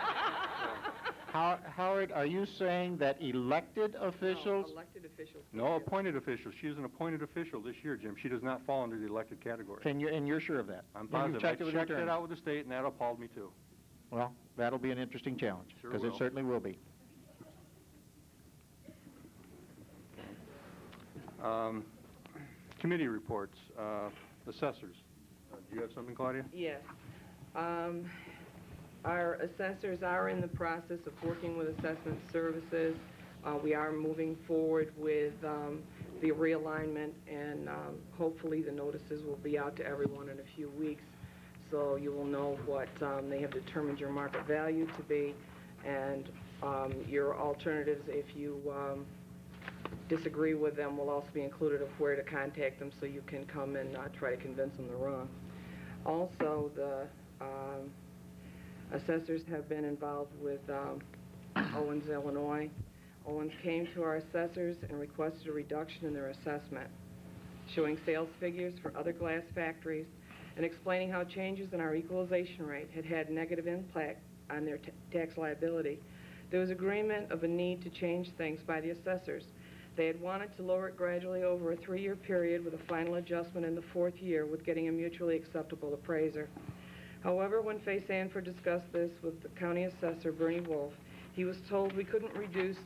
Howard, are you saying that elected officials? No, elected officials. No, appointed officials. She is an appointed official this year, Jim. She does not fall under the elected category. And you're sure of that? I'm positive. I checked it out with the state, and that appalled me too. Well, that'll be an interesting challenge, because Sure it certainly will be. Committee reports. Assessors. Do you have something, Claudia? Yes. Our assessors are in the process of working with assessment services. We are moving forward with the realignment, and hopefully the notices will be out to everyone in a few weeks, so you will know what they have determined your market value to be, and your alternatives, if you disagree with them, will also be included of where to contact them, so you can come and try to convince them they're wrong. Also, the assessors have been involved with Owens, Illinois. Owens came to our assessors and requested a reduction in their assessment, showing sales figures for other glass factories and explaining how changes in our equalization rate had had negative impact on their tax liability. There was agreement of a need to change things by the assessors. They had wanted to lower it gradually over a 3-year period with a final adjustment in the 4th year with getting a mutually acceptable appraiser. However, when Fay Sanford discussed this with the county assessor, Bernie Wolf, he was told we couldn't reduce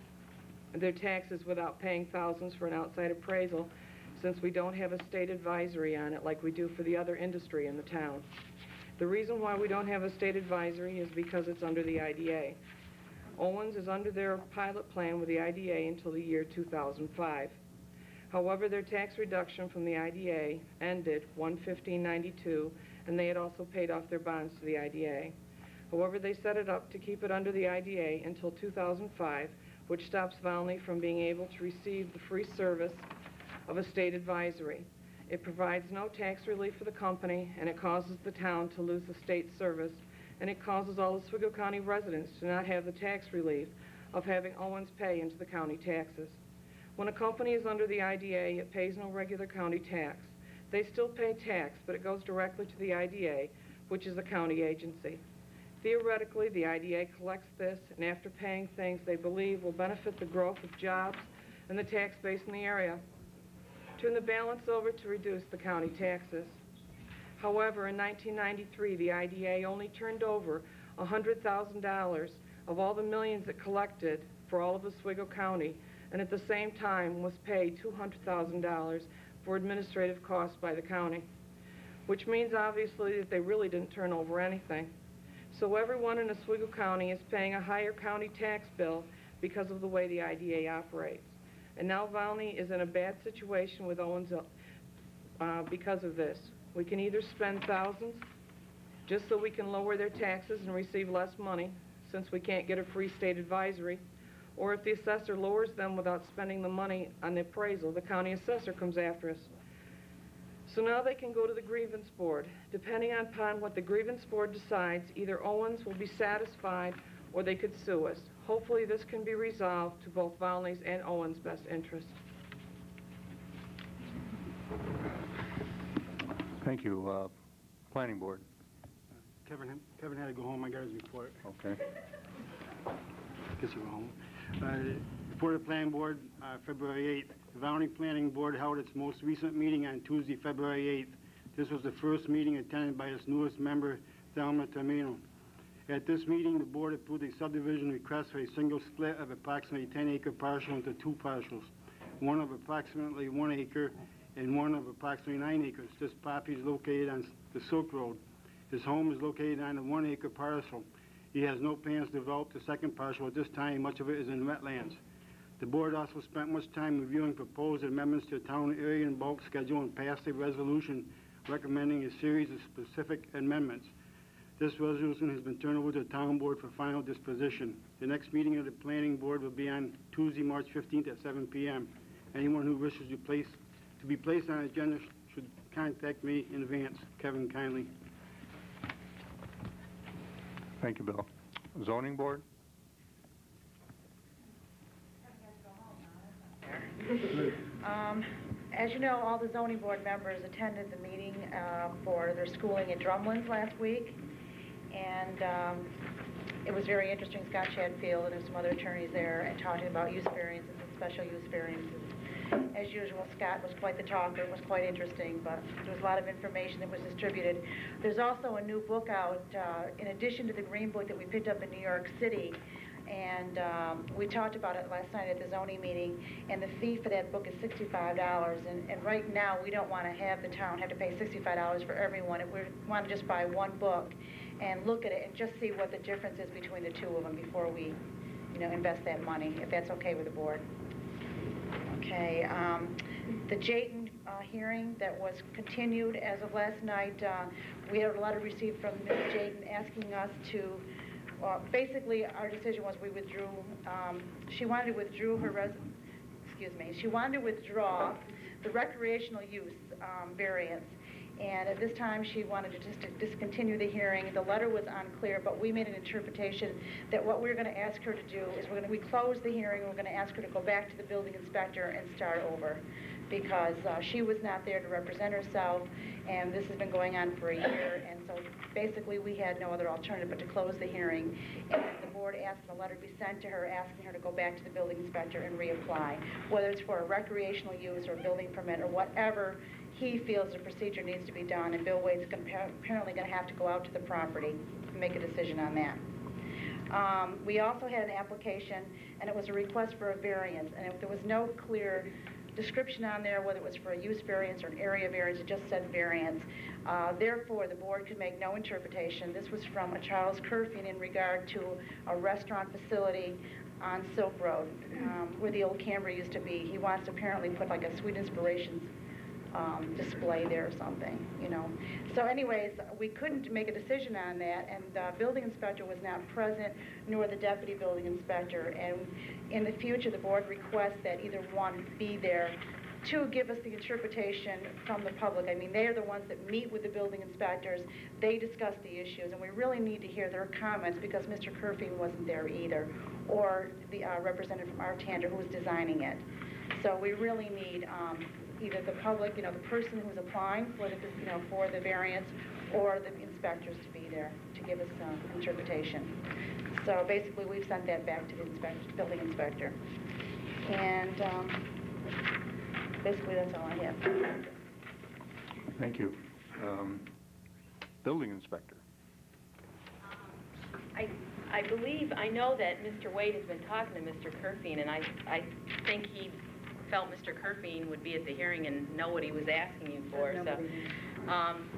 their taxes without paying thousands for an outside appraisal, since we don't have a state advisory on it like we do for the other industry in the town. The reason why we don't have a state advisory is because it's under the IDA. Owens is under their pilot plan with the IDA until the year 2005. However, their tax reduction from the IDA ended 1/15/92, and they had also paid off their bonds to the IDA. However, they set it up to keep it under the IDA until 2005, which stops Volney from being able to receive the free service of a state advisory. It provides no tax relief for the company, and it causes the town to lose the state service, and it causes all the Oswego County residents to not have the tax relief of having Owens pay into the county taxes. When a company is under the IDA, it pays no regular county tax. They still pay tax, but it goes directly to the IDA, which is a county agency. Theoretically, the IDA collects this, and after paying things they believe will benefit the growth of jobs and the tax base in the area, turn the balance over to reduce the county taxes. However, in 1993, the IDA only turned over $100,000 of all the millions it collected for all of Oswego County, and at the same time was paid $200,000 for administrative costs by the county, which means obviously that they really didn't turn over anything. So everyone in Oswego County is paying a higher county tax bill because of the way the IDA operates. And now Volney is in a bad situation with Owens because of this. We can either spend thousands just so we can lower their taxes and receive less money, since we can't get a free state advisory, or if the assessor lowers them without spending the money on the appraisal, the county assessor comes after us. So now they can go to the grievance board. Depending upon what the grievance board decides, either Owens will be satisfied or they could sue us. Hopefully this can be resolved to both Volney's and Owens' best interest. Thank you. Planning Board. Kevin had to go home. I got his report. Okay. Guess you were home. Before the Planning Board, February 8th. The Volney Planning Board held its most recent meeting on Tuesday, February 8th. This was the first meeting attended by its newest member, Thelma Termino. At this meeting, the board approved a subdivision request for a single split of approximately 10-acre parcel into two parcels, one of approximately 1 acre and one of approximately 9 acres. This property is located on the Silk Road. His home is located on a 1-acre parcel. He has no plans to develop the second parcel at this time. Much of it is in wetlands. The board also spent much time reviewing proposed amendments to the town area and bulk schedule and passed a resolution recommending a series of specific amendments. This resolution has been turned over to the town board for final disposition. The next meeting of the planning board will be on Tuesday, March 15th at 7 p.m. Anyone who wishes to be placed on the agenda should contact me in advance. Kevin, kindly. Thank you, Bill. Zoning Board? As you know, all the zoning board members attended the meeting for their schooling in Drumlins last week, and it was very interesting. Scott Shadfield and there were some other attorneys there and talking about use variances and special use variances. As usual, Scott was quite the talker. It was quite interesting, but there was a lot of information that was distributed. There's also a new book out, in addition to the green book that we picked up in New York City, and we talked about it last night at the zoning meeting, and the fee for that book is $65, and right now we don't want to have the town have to pay $65 for everyone. We want to just buy one book and look at it and just see what the difference is between the two of them before we, invest that money, if that's okay with the board. Okay, the Jayton hearing that was continued as of last night, we had a letter received from Ms. Jayton asking us to, basically our decision was we withdrew, she wanted to withdraw she wanted to withdraw the recreational use variance. And at this time, she wanted to just discontinue the hearing. The letter was unclear, but we made an interpretation that what we're going to ask her to do is we close the hearing, we're going to ask her to go back to the building inspector and start over, because she was not there to represent herself, and this has been going on for a year, and so basically we had no other alternative but to close the hearing. And the board asked a letter to be sent to her asking her to go back to the building inspector and reapply, whether it's for a recreational use or a building permit or whatever he feels the procedure needs to be done, and Bill Wade's apparently going to have to go out to the property and make a decision on that. We also had an application, and it was a request for a variance, and there was no clear description on there whether it was for a use variance or an area variance. It just said variance. Therefore, the board could make no interpretation. This was from a Charles Curfian in regard to a restaurant facility on Silk Road, where the old Camry used to be. He wants to apparently put like a Sweet Inspirations display there or something, you know. So anyways, we couldn't make a decision on that, and the building inspector was not present, nor the deputy building inspector. And in the future, the board requests that either one be there to give us the interpretation from the public. I mean, they are the ones that meet with the building inspectors. They discuss the issues, and we really need to hear their comments because Mr. Kerfing wasn't there either, or the representative from Artander who was designing it. So we really need either the public, you know, the person who's applying for the, you know, for the variance, or the inspectors to be there to give us interpretation. So basically, we've sent that back to the building inspector. And basically, that's all I have. Thank you. Building inspector. I believe, I know that Mr. Wade has been talking to Mr. Kerfing, and I think he felt Mr. Kerfing would be at the hearing and know what he was asking you for. So,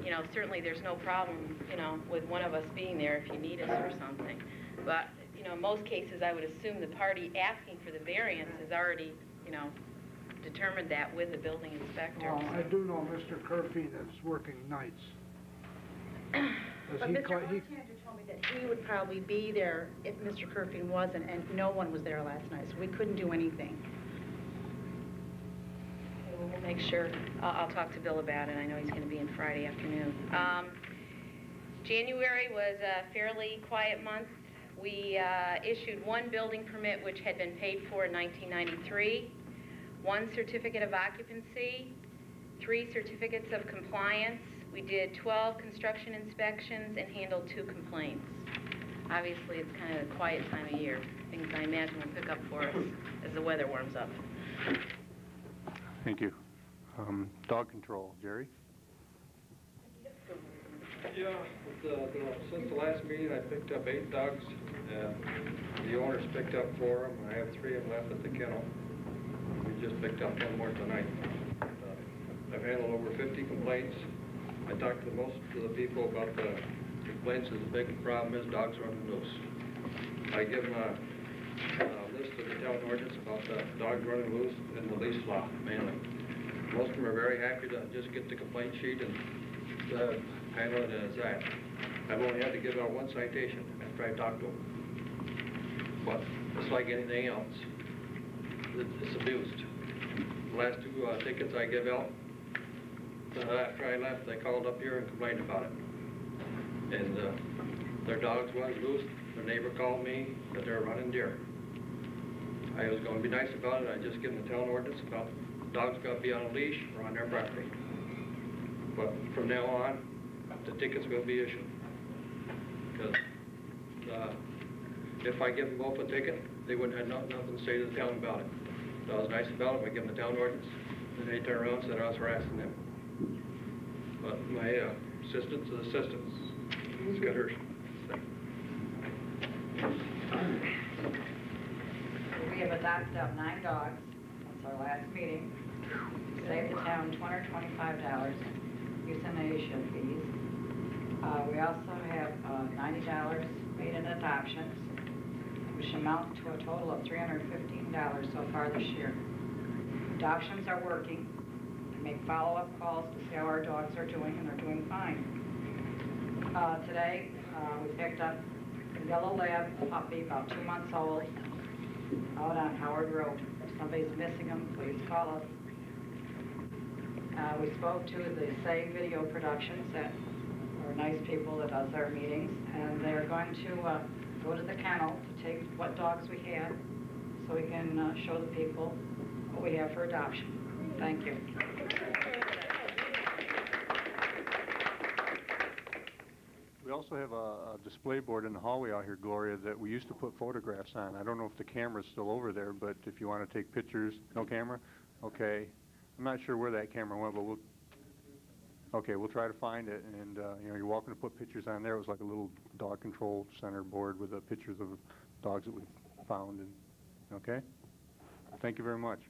you know, certainly there's no problem, you know, with one of us being there if you need us or something. But, you know, in most cases, I would assume the party asking for the variance has already, you know, determined that with the building inspector. Well, I do know Mr. Kerfing is working nights. But Mr. Artander told me that he would probably be there if Mr. Kerfing wasn't, and no one was there last night, so we couldn't do anything. We'll make sure. I'll talk to Bill about it. I know he's going to be in Friday afternoon. January was a fairly quiet month. We issued one building permit which had been paid for in 1993, one certificate of occupancy, 3 certificates of compliance. We did 12 construction inspections and handled 2 complaints. Obviously, it's kind of a quiet time of year. Things I imagine will pick up for us as the weather warms up. Thank you. Dog control, Jerry? Yeah, since the last meeting, I picked up 8 dogs. The owners picked up 4 of them. I have 3 of them left at the kennel. We just picked up 1 more tonight. I've handled over 50 complaints. I talked to most of the people about the complaints. The big problem is dogs running loose. I give them a list of the town ordinance about the dogs running loose and the leash law, mainly. Most of them are very happy to just get the complaint sheet and handle it as that. I've only had to give out 1 citation after I talked to them. But it's like anything else. It's abused. The last 2 tickets I give out, after I left, they called up here and complained about it. And their dogs was loose. Their neighbor called me that they're running deer. I was going to be nice about it. I just give them the town ordinance about dogs got to be on a leash or on their property. But from now on, the tickets will be issued. Because if I give them both a ticket, they wouldn't have nothing to say to the town about it. So I was nice about it. I give them the town ordinance. And they turned around and said I was harassing them. But my assistant's an assistant. It's got her thing. We have adopted up 9 dogs. That's our last meeting. Saved the town $225 euthanasia fees. We also have $90 made in adoptions, which amount to a total of $315 so far this year. Adoptions are working. We make follow-up calls to see how our dogs are doing, and they're doing fine. Today, we picked up a yellow lab puppy, about 2 months old, out on Howard Road. If somebody's missing them, please call us. We spoke to the Say Video Productions that are nice people that does our meetings, and they're going to go to the kennel to take what dogs we have so we can show the people what we have for adoption. Thank you. We also have a display board in the hallway out here, Gloria, that we used to put photographs on. I don't know if the camera's still over there, but if you want to take pictures, no camera? Okay. I'm not sure where that camera went, but we'll try to find it. And, you know, you're welcome to put pictures on there. It was like a little dog control center board with pictures of dogs that we found. And, okay? Thank you very much.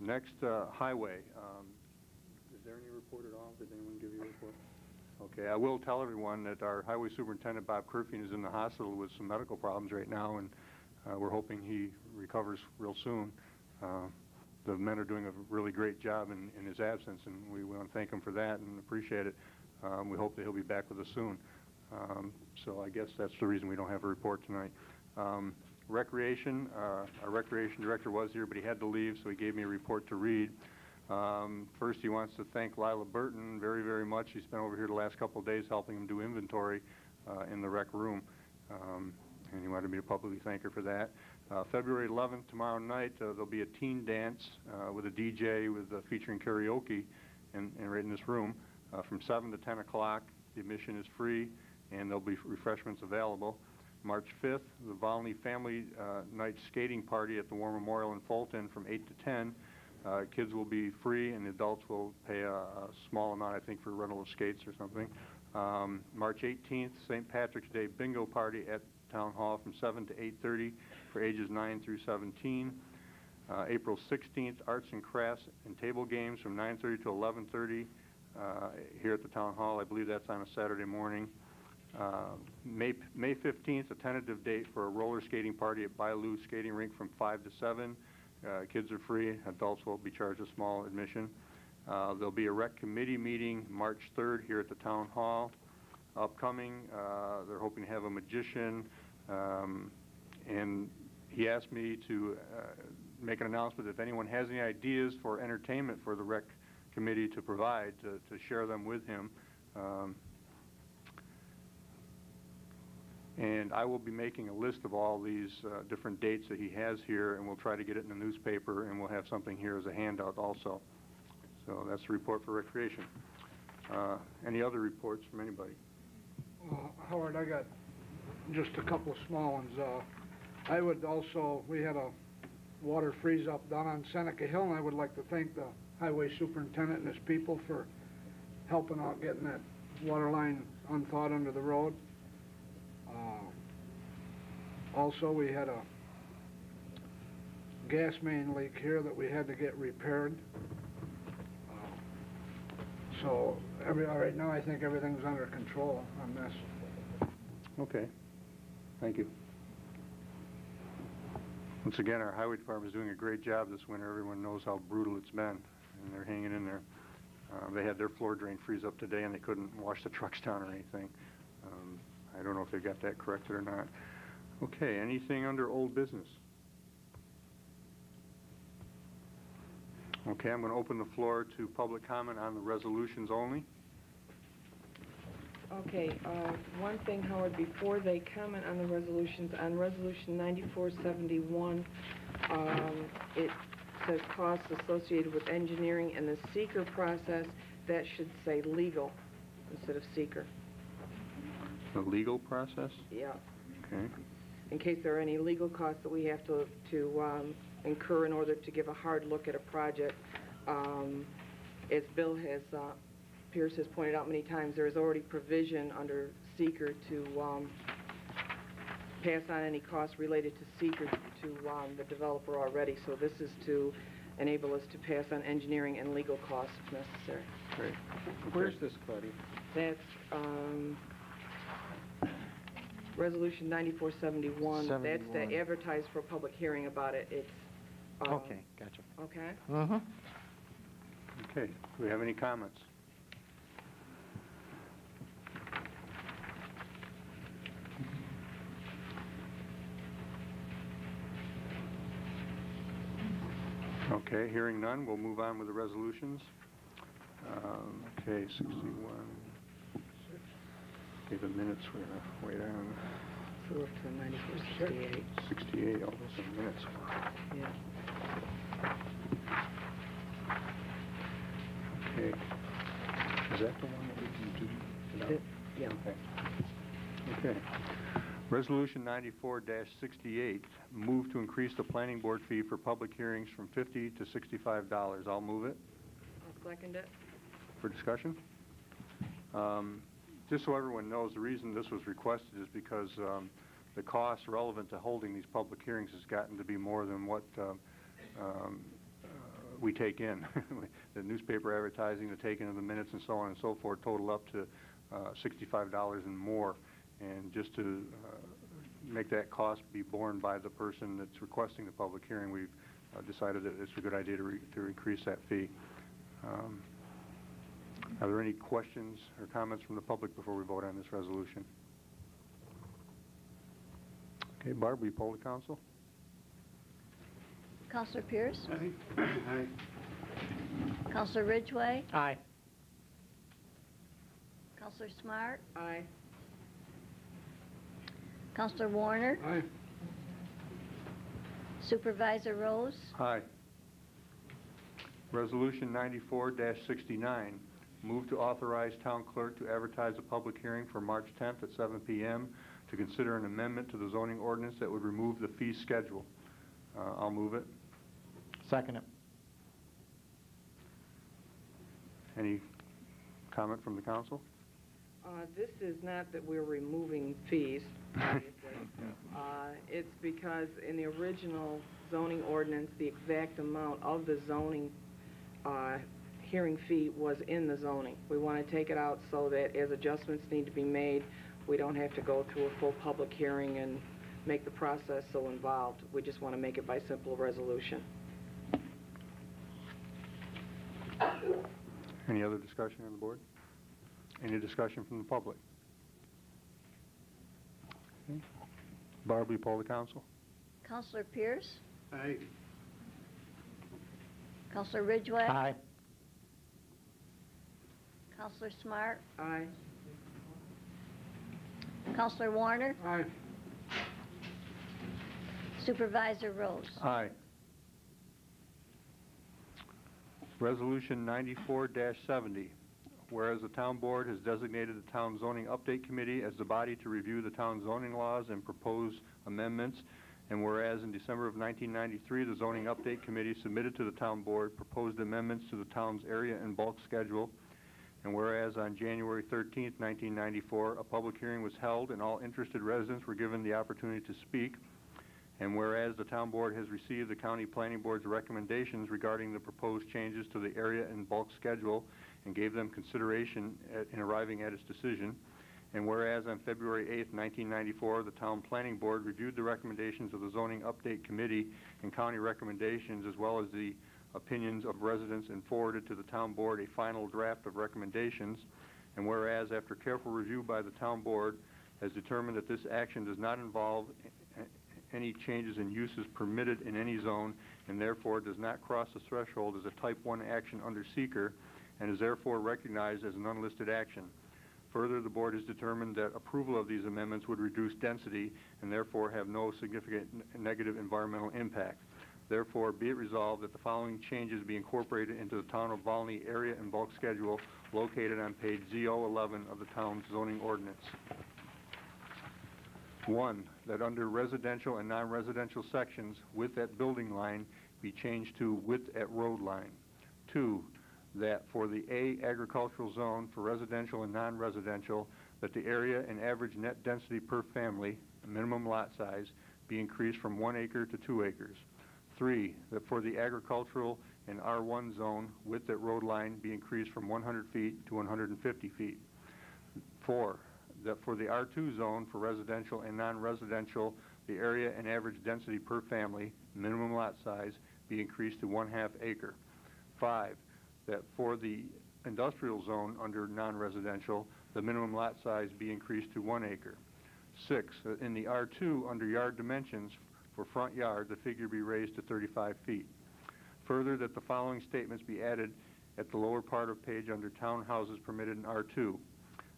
Next, highway. Is there any report at all? Did anyone give you a report? Okay, I will tell everyone that our highway superintendent, Bob Kerfing, is in the hospital with some medical problems right now, and we're hoping he recovers real soon. The men are doing a really great job in his absence, and we want to thank him for that and appreciate it. We hope that he'll be back with us soon. So I guess that's the reason we don't have a report tonight. Recreation, our recreation director was here, but he had to leave, so he gave me a report to read. First, he wants to thank Lila Burton very, very much. She's been over here the last couple of days helping him do inventory in the rec room, and he wanted me to publicly thank her for that. February 11th, tomorrow night, there'll be a teen dance with a DJ featuring karaoke right in this room from 7 to 10 o'clock. The admission is free, and there'll be refreshments available. March 5th, the Volney Family Night Skating Party at the War Memorial in Fulton from 8 to 10. Kids will be free, and the adults will pay a small amount, I think, for rental of skates or something. March 18th, St. Patrick's Day Bingo Party at Town Hall from 7 to 8:30 for ages 9 through 17. April 16th, Arts and Crafts and Table Games from 9:30 to 11:30 here at the Town Hall. I believe that's on a Saturday morning. May 15th, a tentative date for a roller skating party at Bailu Skating Rink from 5 to 7. Kids are free. Adults will be charged a small admission. There'll be a rec committee meeting March 3rd here at the Town Hall. Upcoming, they're hoping to have a magician, and he asked me to make an announcement if anyone has any ideas for entertainment for the rec committee to provide, to share them with him. And I will be making a list of all these different dates that he has here, and we'll try to get it in the newspaper, and we'll have something here as a handout also. So that's the report for recreation. Any other reports from anybody? Howard, I got just a couple of small ones. I would also, we had a water freeze up down on Seneca Hill, and I would like to thank the highway superintendent and his people for helping out getting that water line unthawed under the road. Also, we had a gas main leak here that we had to get repaired. So right now I think everything's under control on this. Okay. Thank you. Once again, our highway department is doing a great job this winter. Everyone knows how brutal it's been, and they're hanging in there. They had their floor drain freeze up today, and they couldn't wash the trucks down or anything. I don't know if they got that corrected or not. Okay, anything under old business? Okay, I'm going to open the floor to public comment on the resolutions only. Okay, one thing, Howard, before they comment on the resolutions, on Resolution 9471, it says costs associated with engineering and the seeker process. That should say legal instead of seeker. The legal process? Yeah. Okay. In case there are any legal costs that we have to incur in order to give a hard look at a project. As Bill has, Pierce has pointed out many times, there is already provision under seeker to pass on any costs related to seeker to the developer already. So this is to enable us to pass on engineering and legal costs if necessary. Great. Where's this, Buddy? That's Resolution 9471. 71. That's to advertise for a public hearing about it. It's okay, gotcha. Okay. Mm-hmm. Okay. Do we have any comments? Okay, hearing none, we'll move on with the resolutions. Okay, 61. Okay, the minutes were way down. So up to 9468. 68, all those are minutes. Yeah. Okay. Is that the one that we can do? No. Yeah. Okay. Okay. Resolution 94-68, move to increase the planning board fee for public hearings from $50 to $65. I'll move it. I'll second it. For discussion? Just so everyone knows, the reason this was requested is because the costs relevant to holding these public hearings has gotten to be more than what we take in. The newspaper advertising, the taking of the minutes and so on and so forth total up to $65 and more. And just to make that cost be borne by the person that's requesting the public hearing, we've decided that it's a good idea to increase that fee. Are there any questions or comments from the public before we vote on this resolution? Okay, Barb, will you poll the council? Counselor Pierce? Aye. Aye. Counselor Ridgway? Aye. Counselor Smart? Aye. Counselor Warner? Aye. Supervisor Rose? Aye. Resolution 94-69, move to authorize town clerk to advertise a public hearing for March 10th at 7 p.m. to consider an amendment to the zoning ordinance that would remove the fee schedule. I'll move it. Second it. Any comment from the council? This is not that we're removing fees, obviously. It's because in the original zoning ordinance, the exact amount of the zoning hearing fee was in the zoning. We want to take it out so that as adjustments need to be made, we don't have to go through a full public hearing and make the process so involved. We just want to make it by simple resolution. Any other discussion on the board? Any discussion from the public? Okay. Barb, will you poll the council? Counselor Pierce? Aye. Counselor Ridgway? Aye. Counselor Smart? Aye. Counselor Warner? Aye. Supervisor Rose? Aye. Resolution 94-70, whereas the town board has designated the town zoning update committee as the body to review the town zoning laws and propose amendments, and whereas in December of 1993 the zoning update committee submitted to the town board proposed amendments to the town's area and bulk schedule, and whereas on January 13th, 1994, a public hearing was held and all interested residents were given the opportunity to speak, and whereas the town board has received the county planning board's recommendations regarding the proposed changes to the area and bulk schedule and gave them consideration in arriving at its decision, and whereas on February 8th, 1994, the town planning board reviewed the recommendations of the zoning update committee and county recommendations as well as the opinions of residents and forwarded to the town board a final draft of recommendations, and whereas after careful review by the town board has determined that this action does not involve any changes in uses permitted in any zone and therefore does not cross the threshold as a type 1 action under seeker and is therefore recognized as an unlisted action. Further, the board has determined that approval of these amendments would reduce density and therefore have no significant negative environmental impact. Therefore, be it resolved that the following changes be incorporated into the town of Volney area and bulk schedule located on page Z011 of the town's zoning ordinance. 1, that under residential and non-residential sections, width at building line be changed to width at road line. 2, that for the A agricultural zone for residential and non-residential, that the area and average net density per family, minimum lot size, be increased from 1 acre to 2 acres. 3, that for the agricultural and R1 zone, width at road line be increased from 100 feet to 150 feet. 4, that for the R2 zone for residential and non-residential, the area and average density per family, minimum lot size, be increased to 1/2 acre. 5, that for the industrial zone under non-residential, the minimum lot size be increased to 1 acre. 6, that in the R2 under yard dimensions for front yard, the figure be raised to 35 feet. Further, that the following statements be added at the lower part of page under townhouses permitted in R2.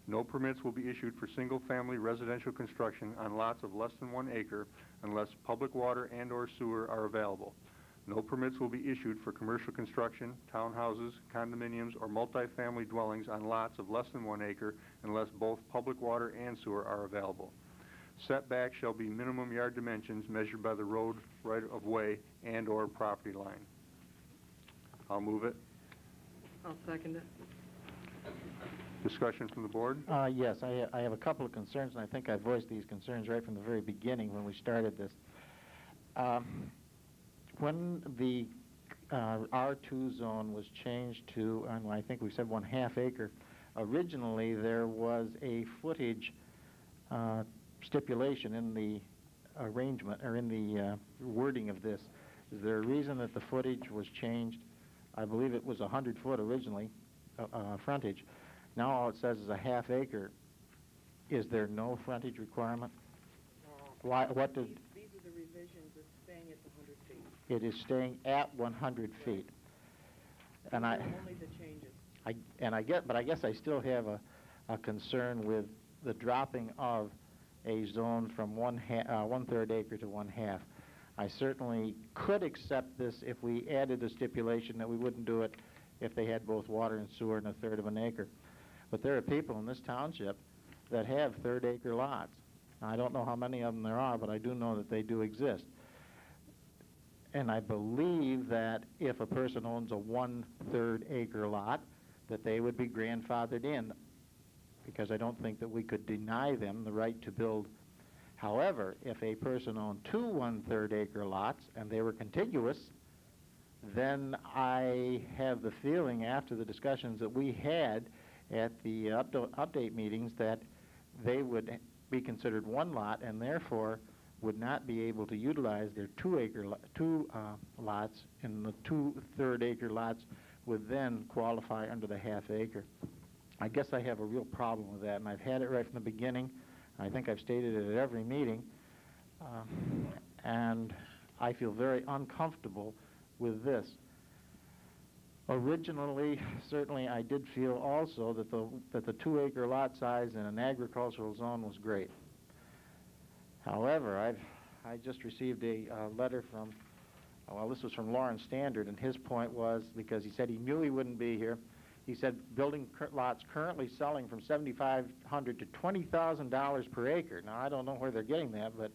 No permits will be issued for single-family residential construction on lots of less than 1 acre unless public water and/or sewer are available. No permits will be issued for commercial construction, townhouses, condominiums, or multifamily dwellings on lots of less than 1 acre unless both public water and sewer are available. Setback shall be minimum yard dimensions measured by the road right-of-way and/or property line. I'll move it. I'll second it. Discussion from the board? Yes, I have a couple of concerns, and I think I voiced these concerns right from the very beginning when we started this. When the R2 zone was changed to, I think we said 1/2 acre, originally there was a footage stipulation in the arrangement, or in the wording of this? Is there a reason that the footage was changed? I believe it was 100 foot originally, frontage. Now all it says is a half acre. Is there no frontage requirement? Why? What did? These are the revisions. It's staying at the 100 feet. It is staying at 100 feet. And Only the changes. But I guess I still have a concern with the dropping of a zone from 1/3 acre to 1/2. I certainly could accept this if we added a stipulation that we wouldn't do it if they had both water and sewer and 1/3 of an acre. But there are people in this township that have 1/3 acre lots. Now, I don't know how many of them there are, but I do know that they do exist. And I believe that if a person owns a 1/3 acre lot, that they would be grandfathered in, because I don't think that we could deny them the right to build. However, if a person owned two 1/3 acre lots and they were contiguous, then I have the feeling, after the discussions that we had at the update meetings, that they would be considered one lot and therefore would not be able to utilize their 2 lots, and the 2/3 acre lots would then qualify under the half acre. I guess I have a real problem with that, and I've had it right from the beginning. I think I've stated it at every meeting, and I feel very uncomfortable with this. Originally, certainly I did feel also that the 2 acre lot size in an agricultural zone was great. However, I just received a letter from, well, this was from Lawrence Standard, and his point was, because he said he knew he wouldn't be here, he said building lots currently selling from $7,500 to $20,000 per acre. Now, I don't know where they're getting that, but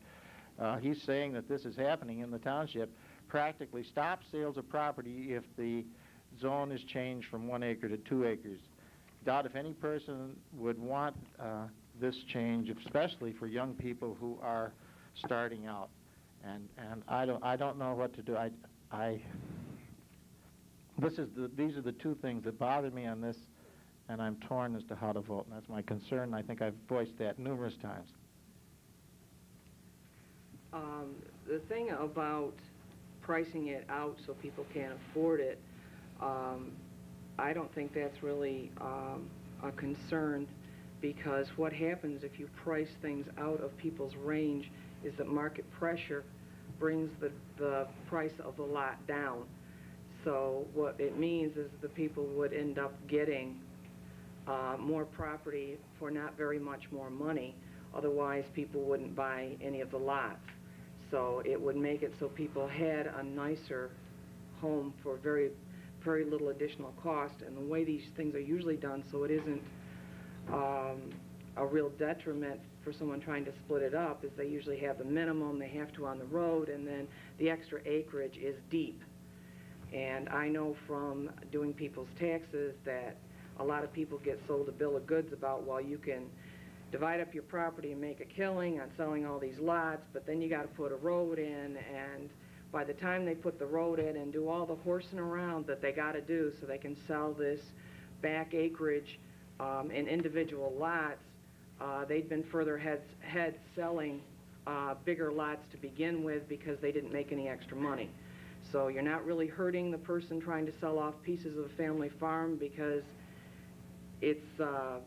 he's saying that this is happening in the township. Practically stops sales of property if the zone is changed from 1 acre to 2 acres. Doubt if any person would want this change, especially for young people who are starting out. And I don't know what to do. These are the two things that bother me on this, and I'm torn as to how to vote. And that's my concern. I think I've voiced that numerous times. The thing about pricing it out so people can't afford it, I don't think that's really a concern, because what happens if you price things out of people's range is that market pressure brings the price of the lot down. So what it means is the people would end up getting more property for not very much more money. Otherwise, people wouldn't buy any of the lots. So it would make it so people had a nicer home for very, very little additional cost. And the way these things are usually done, so it isn't a real detriment for someone trying to split it up, is they usually have the minimum they have to on the road, and then the extra acreage is deep. And I know from doing people's taxes that a lot of people get sold a bill of goods about, well, you can divide up your property and make a killing on selling all these lots, but then you got to put a road in, and by the time they put the road in and do all the horsing around that they got to do so they can sell this back acreage in individual lots, they'd been further ahead selling bigger lots to begin with because they didn't make any extra money. So you're not really hurting the person trying to sell off pieces of a family farm, because it's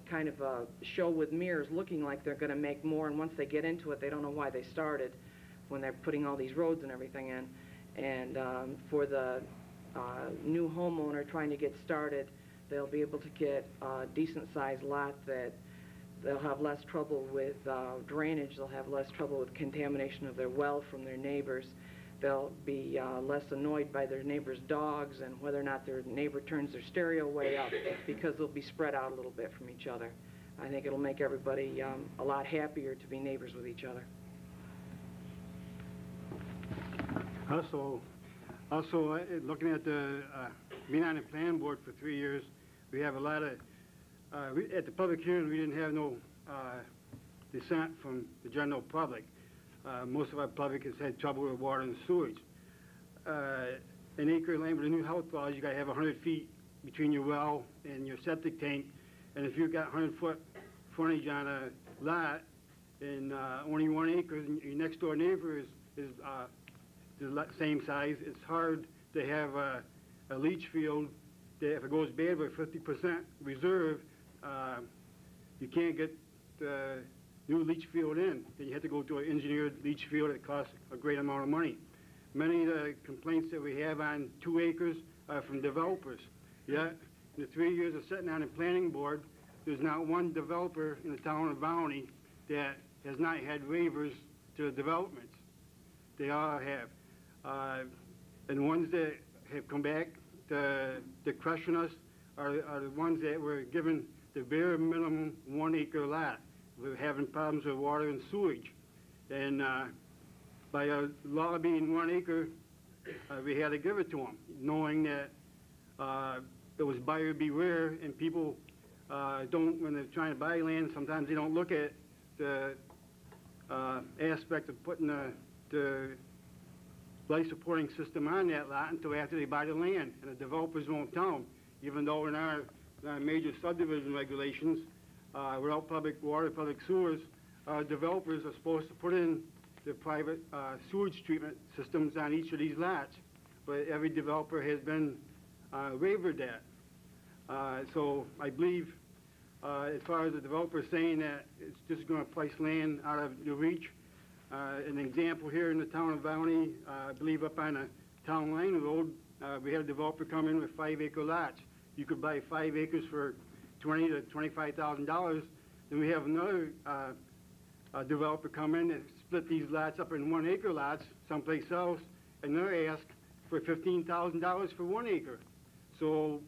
kind of a show with mirrors, looking like they're going to make more, and once they get into it, they don't know why they started when they're putting all these roads and everything in. And for the new homeowner trying to get started, they'll be able to get a decent-sized lot that they'll have less trouble with drainage, they'll have less trouble with contamination of their well from their neighbors. They'll be less annoyed by their neighbor's dogs and whether or not their neighbor turns their stereo way up, because they'll be spread out a little bit from each other. I think it'll make everybody a lot happier to be neighbors with each other. Also, looking at being on the plan board for 3 years, we have a lot of, at the public hearing, we didn't have no dissent from the general public. Most of our public has had trouble with water and sewage. An acre of land with a new house laws, you got to have 100 feet between your well and your septic tank. And if you've got 100-foot frontage on a lot, and only 1 acre, and your next door neighbor is the same size, it's hard to have a leach field that if it goes bad with 50% reserve, you can't get the new leach field in. Then you have to go to an engineered leach field that costs a great amount of money. Many of the complaints that we have on 2 acres are from developers. Yet, in the 3 years of sitting on the planning board, there's not one developer in the town of Volney that has not had waivers to the developments. They all have. And the ones that have come back to question us are the ones that were given the bare minimum 1 acre lot. We're having problems with water and sewage. And by a law being 1 acre, we had to give it to them, knowing that it was buyer beware, and people when they're trying to buy land, sometimes they don't look at the aspect of putting the life supporting system on that lot until after they buy the land, and the developers won't tell them, even though in our major subdivision regulations, without public water, public sewers, developers are supposed to put in the private sewage treatment systems on each of these lots, but every developer has been wavered that. So I believe, as far as the developer saying that it's just going to price land out of your reach, an example here in the town of Volney, I believe up on the town line road, we had a developer come in with 5 acre lots. You could buy 5 acres for $20,000 to $25,000. Then we have another developer come in and split these lots up in 1 acre lots someplace else, and they're asked for $15,000 for 1 acre. So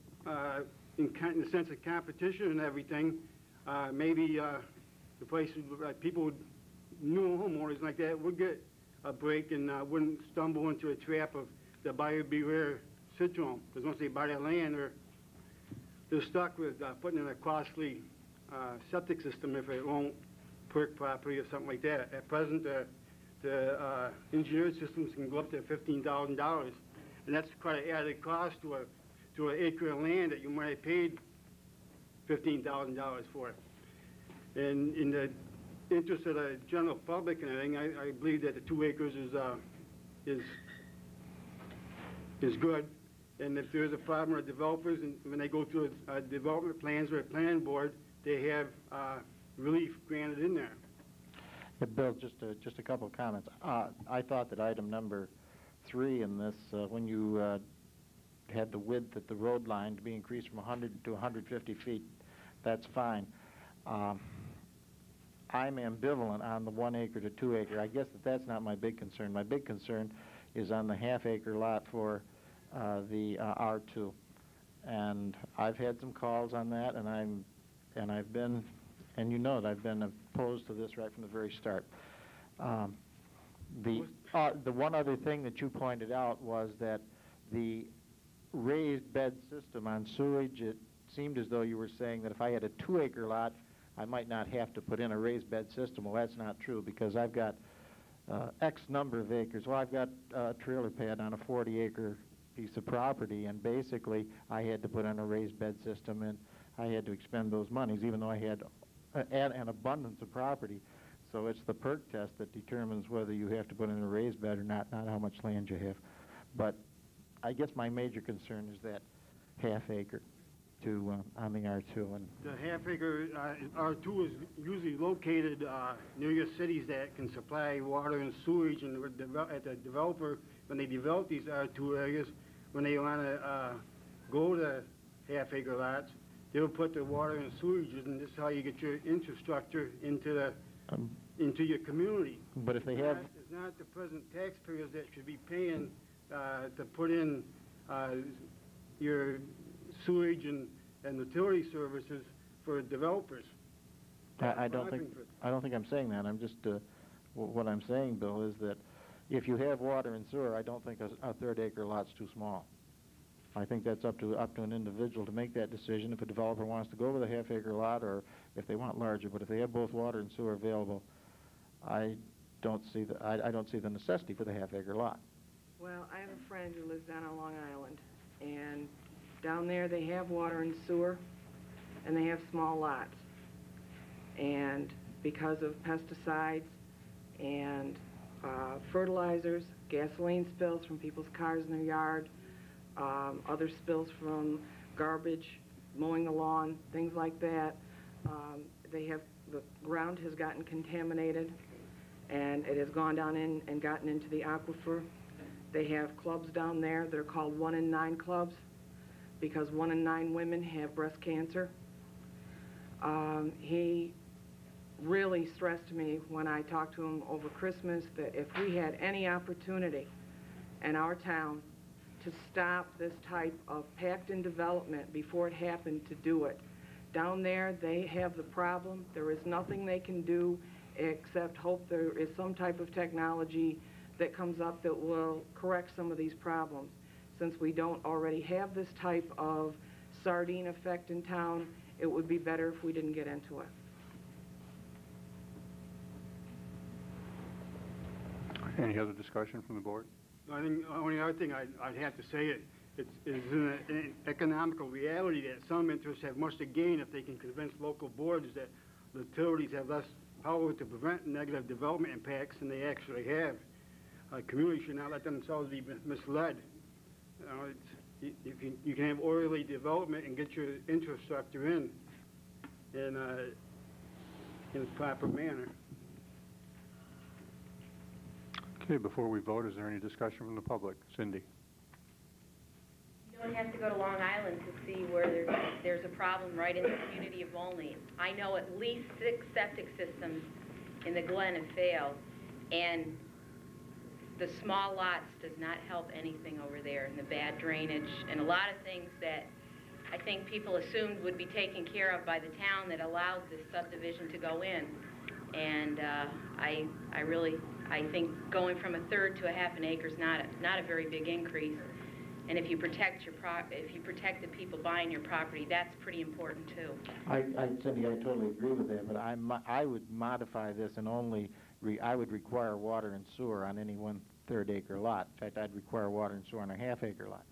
in the sense of competition and everything, maybe the places, people, new homeowners like that would get a break and wouldn't stumble into a trap of the buyer beware syndrome. Because once they buy that land, they're stuck with putting in a costly septic system if it won't perk properly or something like that. At present, the engineered systems can go up to $15,000, and that's quite an added cost to an acre of land that you might have paid $15,000 for. And in the interest of the general public and everything, I believe that the 2 acres is good. And if there's a problem with developers, and when they go through development plans or a planning board, they have relief granted in there. Yeah, Bill, just a couple of comments. I thought that item number 3 in this, when you had the width at the road line to be increased from 100 to 150 feet, that's fine. I'm ambivalent on the 1 acre to 2 acre. I guess that's not my big concern. My big concern is on the half acre lot for the R2. And I've had some calls on that, and I've been, and you know that I've been opposed to this right from the very start. The one other thing that you pointed out was that the raised bed system on sewage, it seemed as though you were saying that if I had a 2 acre lot, I might not have to put in a raised bed system. Well, that's not true, because I've got X number of acres. Well, I've got a trailer pad on a 40 acre piece of property, and basically I had to put in a raised bed system, and I had to expend those monies, even though I had an abundance of property. So it's the perk test that determines whether you have to put in a raised bed or not how much land you have. But I guess my major concern is that half acre on the R2. And the half acre R2 is usually located near your cities that can supply water and sewage, and at the developer, when they develop these R2 areas, when they want to go to half acre lots, they'll put the water and sewage, and this is how you get your infrastructure into your community. But if they have... It's not the present taxpayers that should be paying to put in your sewage and utility services for developers. I don't think I'm saying that. I'm just what I'm saying, Bill, is that if you have water and sewer, I don't think a 3rd acre lot's too small. I think that's up to an individual to make that decision. If a developer wants to go with a half acre lot, or if they want larger, but if they have both water and sewer available, I don't see the necessity for the half acre lot. Well, I have a friend who lives down on Long Island, and down there they have water and sewer, and they have small lots. And because of pesticides and fertilizers, gasoline spills from people's cars in their yard, other spills from garbage, mowing the lawn, things like that. The ground has gotten contaminated, and it has gone down in and gotten into the aquifer. They have clubs down there. They're called 1 in 9 clubs because 1 in 9 women have breast cancer. He really stressed to me when I talked to him over Christmas that if we had any opportunity in our town to stop this type of packed-in development before it happened, to do it. Down there, they have the problem. There is nothing they can do except hope there is some type of technology that comes up that will correct some of these problems. Since we don't already have this type of sardine effect in town, it would be better if we didn't get into it. Any other discussion from the board? I think the only other thing I'd have to say it's an economical reality that some interests have much to gain if they can convince local boards that the utilities have less power to prevent negative development impacts than they actually have. Communities should not let themselves be misled. You can have orderly development and get your infrastructure in a proper manner. Okay, before we vote, is there any discussion from the public? Cindy? You don't have to go to Long Island to see where there's a problem right in the community of Volney. I know at least 6 septic systems in the Glen have failed, and the small lots does not help anything over there, and the bad drainage, and a lot of things that I think people assumed would be taken care of by the town that allowed this subdivision to go in. And I think going from 1/3 to 1/2 an acre is not a very big increase. And if you protect the people buying your property, that's pretty important too. Cindy, I totally agree with that, but I would modify this and I would require water and sewer on any 1/3 acre lot. In fact, I'd require water and sewer on a 1/2 acre lot.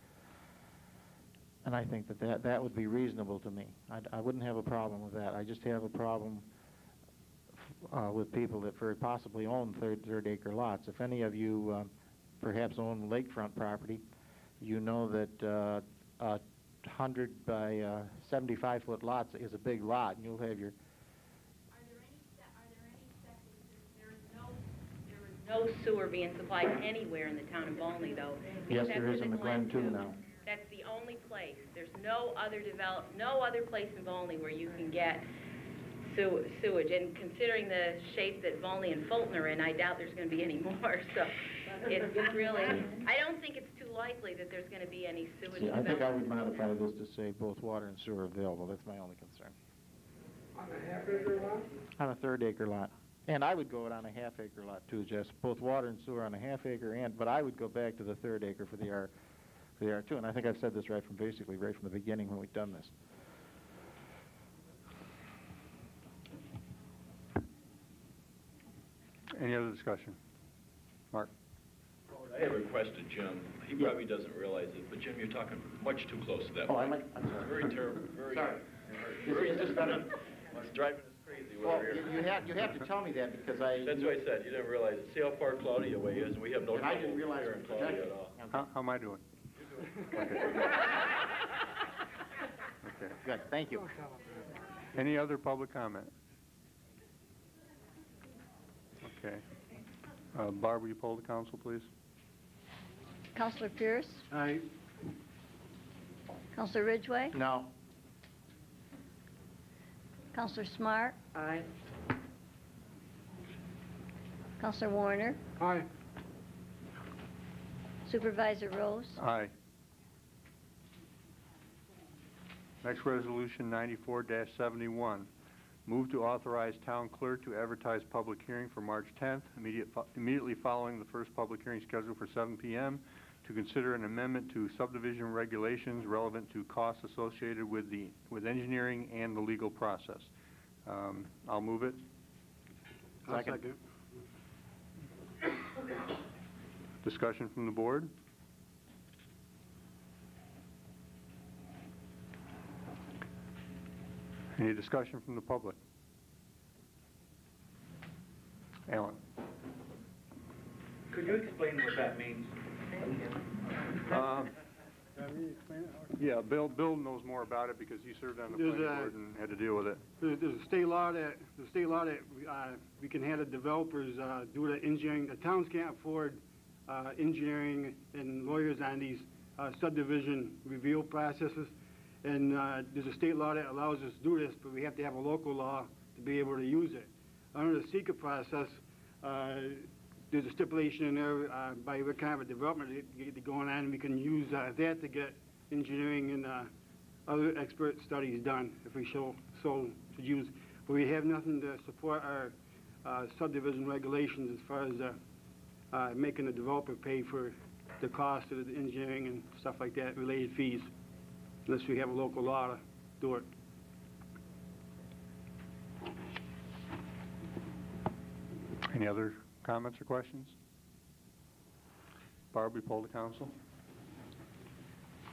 And I think that would be reasonable to me. I wouldn't have a problem with that. I just have a problem with people that very possibly own 1/3 acre lots. If any of you perhaps own lakefront property, you know that 100 by 75-foot lots is a big lot, and you'll have your... There is no sewer being supplied anywhere in the town of Volney, though. Yes, there is in the Glen too now. That's the only place. There's no other place in Volney where you can get sewage. And considering the shape that Volney and Fulton are in, I doubt there's going to be any more. So it's really, I don't think it's too likely that there's going to be any sewage. See, I think I would modify this to say both water and sewer available. That's my only concern. On a 1/2 acre lot? On a 1/3 acre lot. And I would go it on a 1/2 acre lot too, Jess. Both water and sewer on a 1/2 acre, but I would go back to the 1/3 acre for the R2. And I think I've said this right from the beginning when we've done this. Any other discussion? Mark? I have a request to Jim. He probably doesn't realize it, but Jim, you're talking much too close to that. Oh, I'm sorry. Very terrible. Very, sorry. It's driving us crazy. Well, you have to tell me that because That's what I said. You didn't realize it. See how far cloudy away is, and we have no trouble I didn't realize here in it was cloudy protected. at all. How am I doing? Okay. Okay. Good, thank you. Any other public comment? Okay. Barb, will you poll the council, please? Councilor Pierce? Aye. Councilor Ridgway? No. Councilor Smart? Aye. Councilor Warner? Aye. Supervisor Rose? Aye. Next resolution, 94-71. Move to authorize town clerk to advertise public hearing for March 10th, immediately following the first public hearing scheduled for 7 p.m. to consider an amendment to subdivision regulations relevant to costs associated with engineering and the legal process. I'll move it. Second. Discussion from the board? Any discussion from the public? Could you explain what that means? Yeah, Bill knows more about it because he served on the planning board and had to deal with it. There's a state law that we can have the developers do the engineering. The towns can't afford engineering and lawyers on these subdivision review processes. And there's a state law that allows us to do this, but we have to have a local law to be able to use it. Under the seeker process, there's a stipulation in there by what kind of a development going on, and we can use that to get engineering and other expert studies done if we so to use. But we have nothing to support our subdivision regulations as far as making the developer pay for the cost of the engineering and stuff like that, related fees, unless we have a local law to do it. Any other comments or questions? Barb, we poll the council.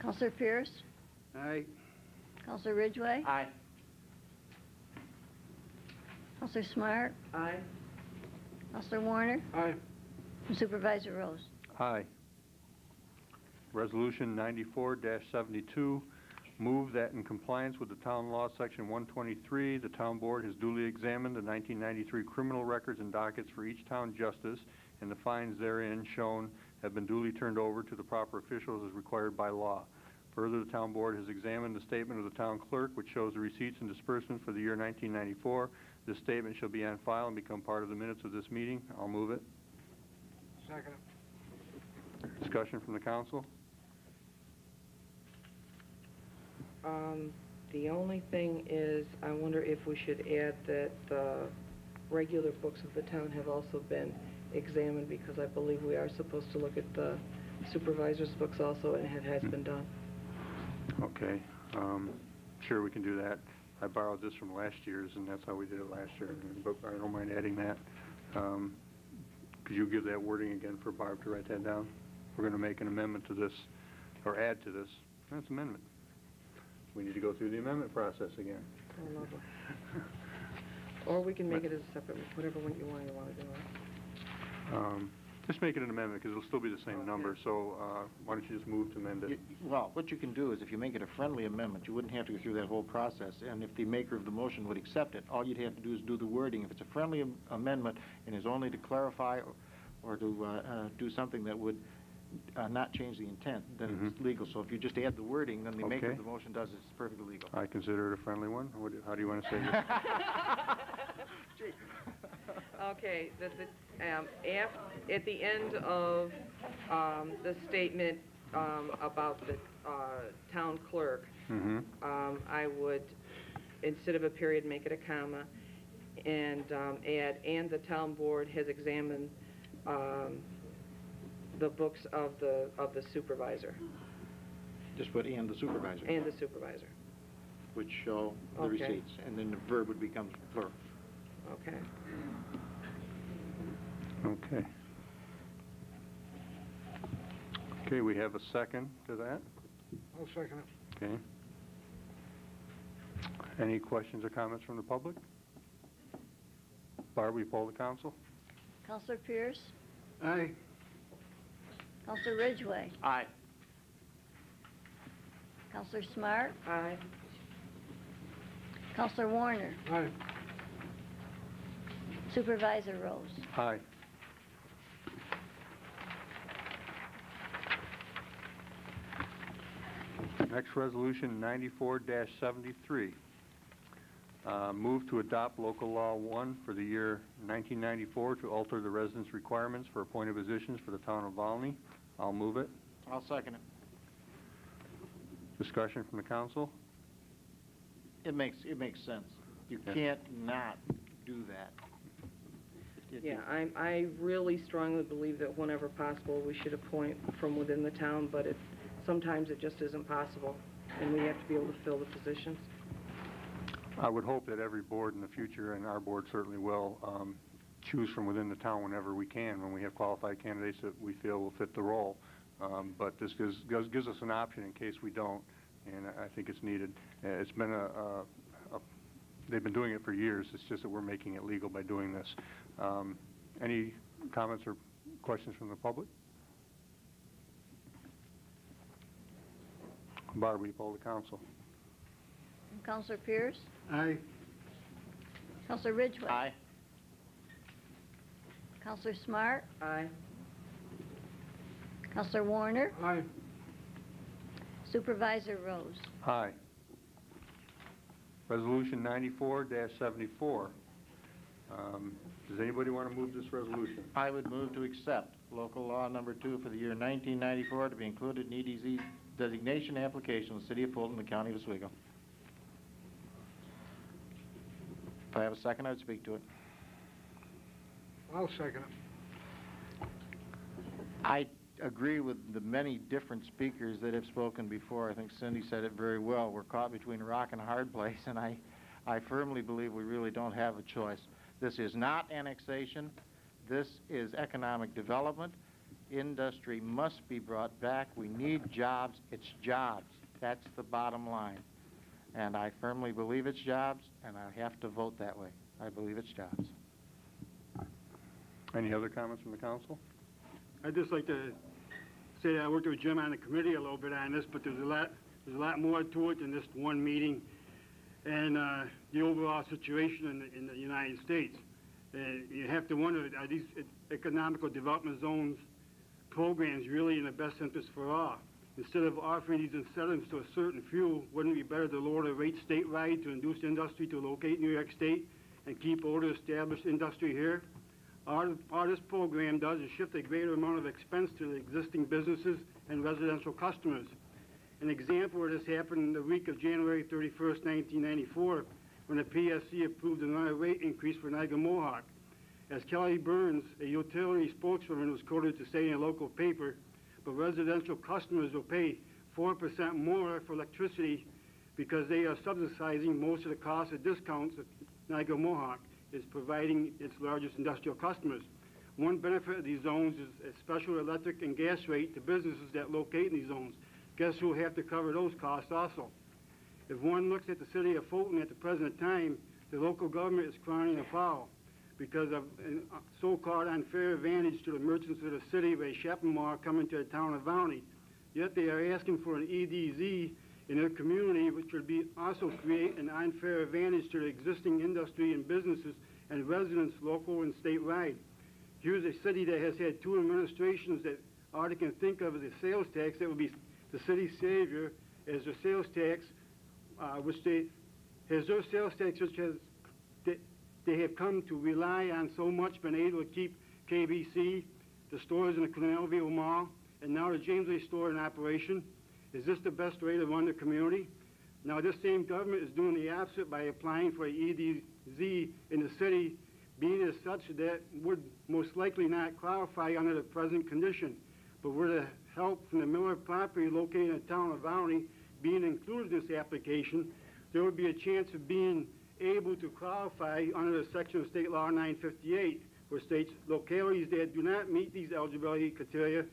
Counselor Pierce? Aye. Counselor Ridgway? Aye. Counselor Smart? Aye. Counselor Warner? Aye. And Supervisor Rose? Aye. Resolution 94-72, move that in compliance with the town law section 123, the town board has duly examined the 1993 criminal records and dockets for each town justice, and the fines therein shown have been duly turned over to the proper officials as required by law. Further, the town board has examined the statement of the town clerk, which shows the receipts and disbursements for the year 1994. This statement shall be on file and become part of the minutes of this meeting. I'll move it. Second. Discussion from the council? The only thing is, I wonder if we should add that the regular books of the town have also been examined, because I believe we are supposed to look at the supervisor's books also, and it has been done. Okay. Sure, we can do that. I borrowed this from last year's, and that's how we did it last year, but I don't mind adding that. Could you give that wording again for Barb to write that down? We're going to make an amendment to this, or add to this. That's amendment. We need to go through the amendment process again. Oh, lovely. Or we can make it as a separate, whatever one you want to do it. Just make it an amendment, because it'll still be the same number, so why don't you just move to amend it? Well, what you can do is, if you make it a friendly amendment, you wouldn't have to go through that whole process, and if the maker of the motion would accept it, all you'd have to do is do the wording. If it's a friendly amendment and is only to clarify or to do something that would not change the intent, then it's legal. So if you just add the wording, then the maker of the motion does it. It's perfectly legal. I consider it a friendly one. How do you want to say this? Okay, at the end of the statement about the town clerk, I would, instead of a period, make it a comma, and add, and the town board has examined the books of the supervisor. Just put "and the supervisor." And the supervisor. Which show the receipts, and then the verb would become plural. Okay. Okay. Okay, we have a second to that. I'll second it. Okay. Any questions or comments from the public? Barb, we poll the council? Counselor Pierce? Aye. Counselor Ridgway? Aye. Counselor Smart? Aye. Counselor Warner? Aye. Supervisor Rose? Aye. Next resolution, 94-73. Move to adopt local law 1 for the year 1994 to alter the residence requirements for appointed positions for the town of Volney. I'll move it. I'll second it. Discussion from the council? It makes sense. You can't not do that. Yeah, I really strongly believe that whenever possible, we should appoint from within the town, but sometimes it just isn't possible, and we have to be able to fill the positions. I would hope that every board in the future, and our board certainly will, choose from within the town whenever we can, when we have qualified candidates that we feel will fit the role. But this gives us an option in case we don't, and I think it's needed. It's been they've been doing it for years. It's just that we're making it legal by doing this. Any comments or Questions from the public? Barb, will you poll the council? Counselor Pierce? Aye. Counselor Ridgway? Aye. Counselor Smart? Aye. Counselor Warner? Aye. Supervisor Rose? Aye. Resolution 94-74. Does anybody want to move this resolution? I would move to accept local law number 2 for the year 1994 to be included in EDZ designation application of the City of Fulton, the County of Oswego. If I have a second, I would speak to it. I'll second it. I agree with the many different speakers that have spoken before. I think Cindy said it very well. We're caught between a rock and a hard place, and I firmly believe we really don't have a choice. This is not annexation. This is economic development. Industry must be brought back. We need jobs. It's jobs. That's the bottom line. And I firmly believe it's jobs, and I have to vote that way. I believe it's jobs. Any other comments from the council? I'd just like to say that I worked with Jim on the committee a little bit on this, but there's a lot more to it than just one meeting and the overall situation in the United States. You have to wonder, are these economical development zones programs really in the best interest for all? Instead of offering these incentives to a certain few, wouldn't it be better to lower the rate statewide to induce industry to locate in New York State and keep older established industry here? All this program does is shift a greater amount of expense to the existing businesses and residential customers. An example where this happened the week of January 31st, 1994, when the PSC approved another rate increase for Niagara Mohawk. As Kelly Burns, a utility spokeswoman, was quoted to say in a local paper, but residential customers will pay 4% more for electricity because they are subsidizing most of the cost of discounts that Niagara Mohawk is providing its largest industrial customers. One benefit of these zones is a special electric and gas rate to businesses that locate in these zones. Guess who will have to cover those costs also? If one looks at the city of Fulton at the present time, the local government is crying foul because of a so-called unfair advantage to the merchants of the city of a shopping mall coming to the town of Volney. Yet they are asking for an EDZ in their community, which would be also create an unfair advantage to the existing industry and businesses and residents, local and statewide. Here's a city that has had 2 administrations that all they can think of as a sales tax that would be the city's savior as their sales tax, which they have come to rely on so much, been able to keep KBC, the stores in the Cornellville Mall, and now the Jamesley store in operation. Is this the best way to run the community? Now, this same government is doing the opposite by applying for an EDZ in the city, being as such that would most likely not qualify under the present condition. But with the help from the Miller property located in the town of Volney being included in this application, there would be a chance of being able to qualify under the section of State Law 958, where states localities that do not meet these eligibility criteria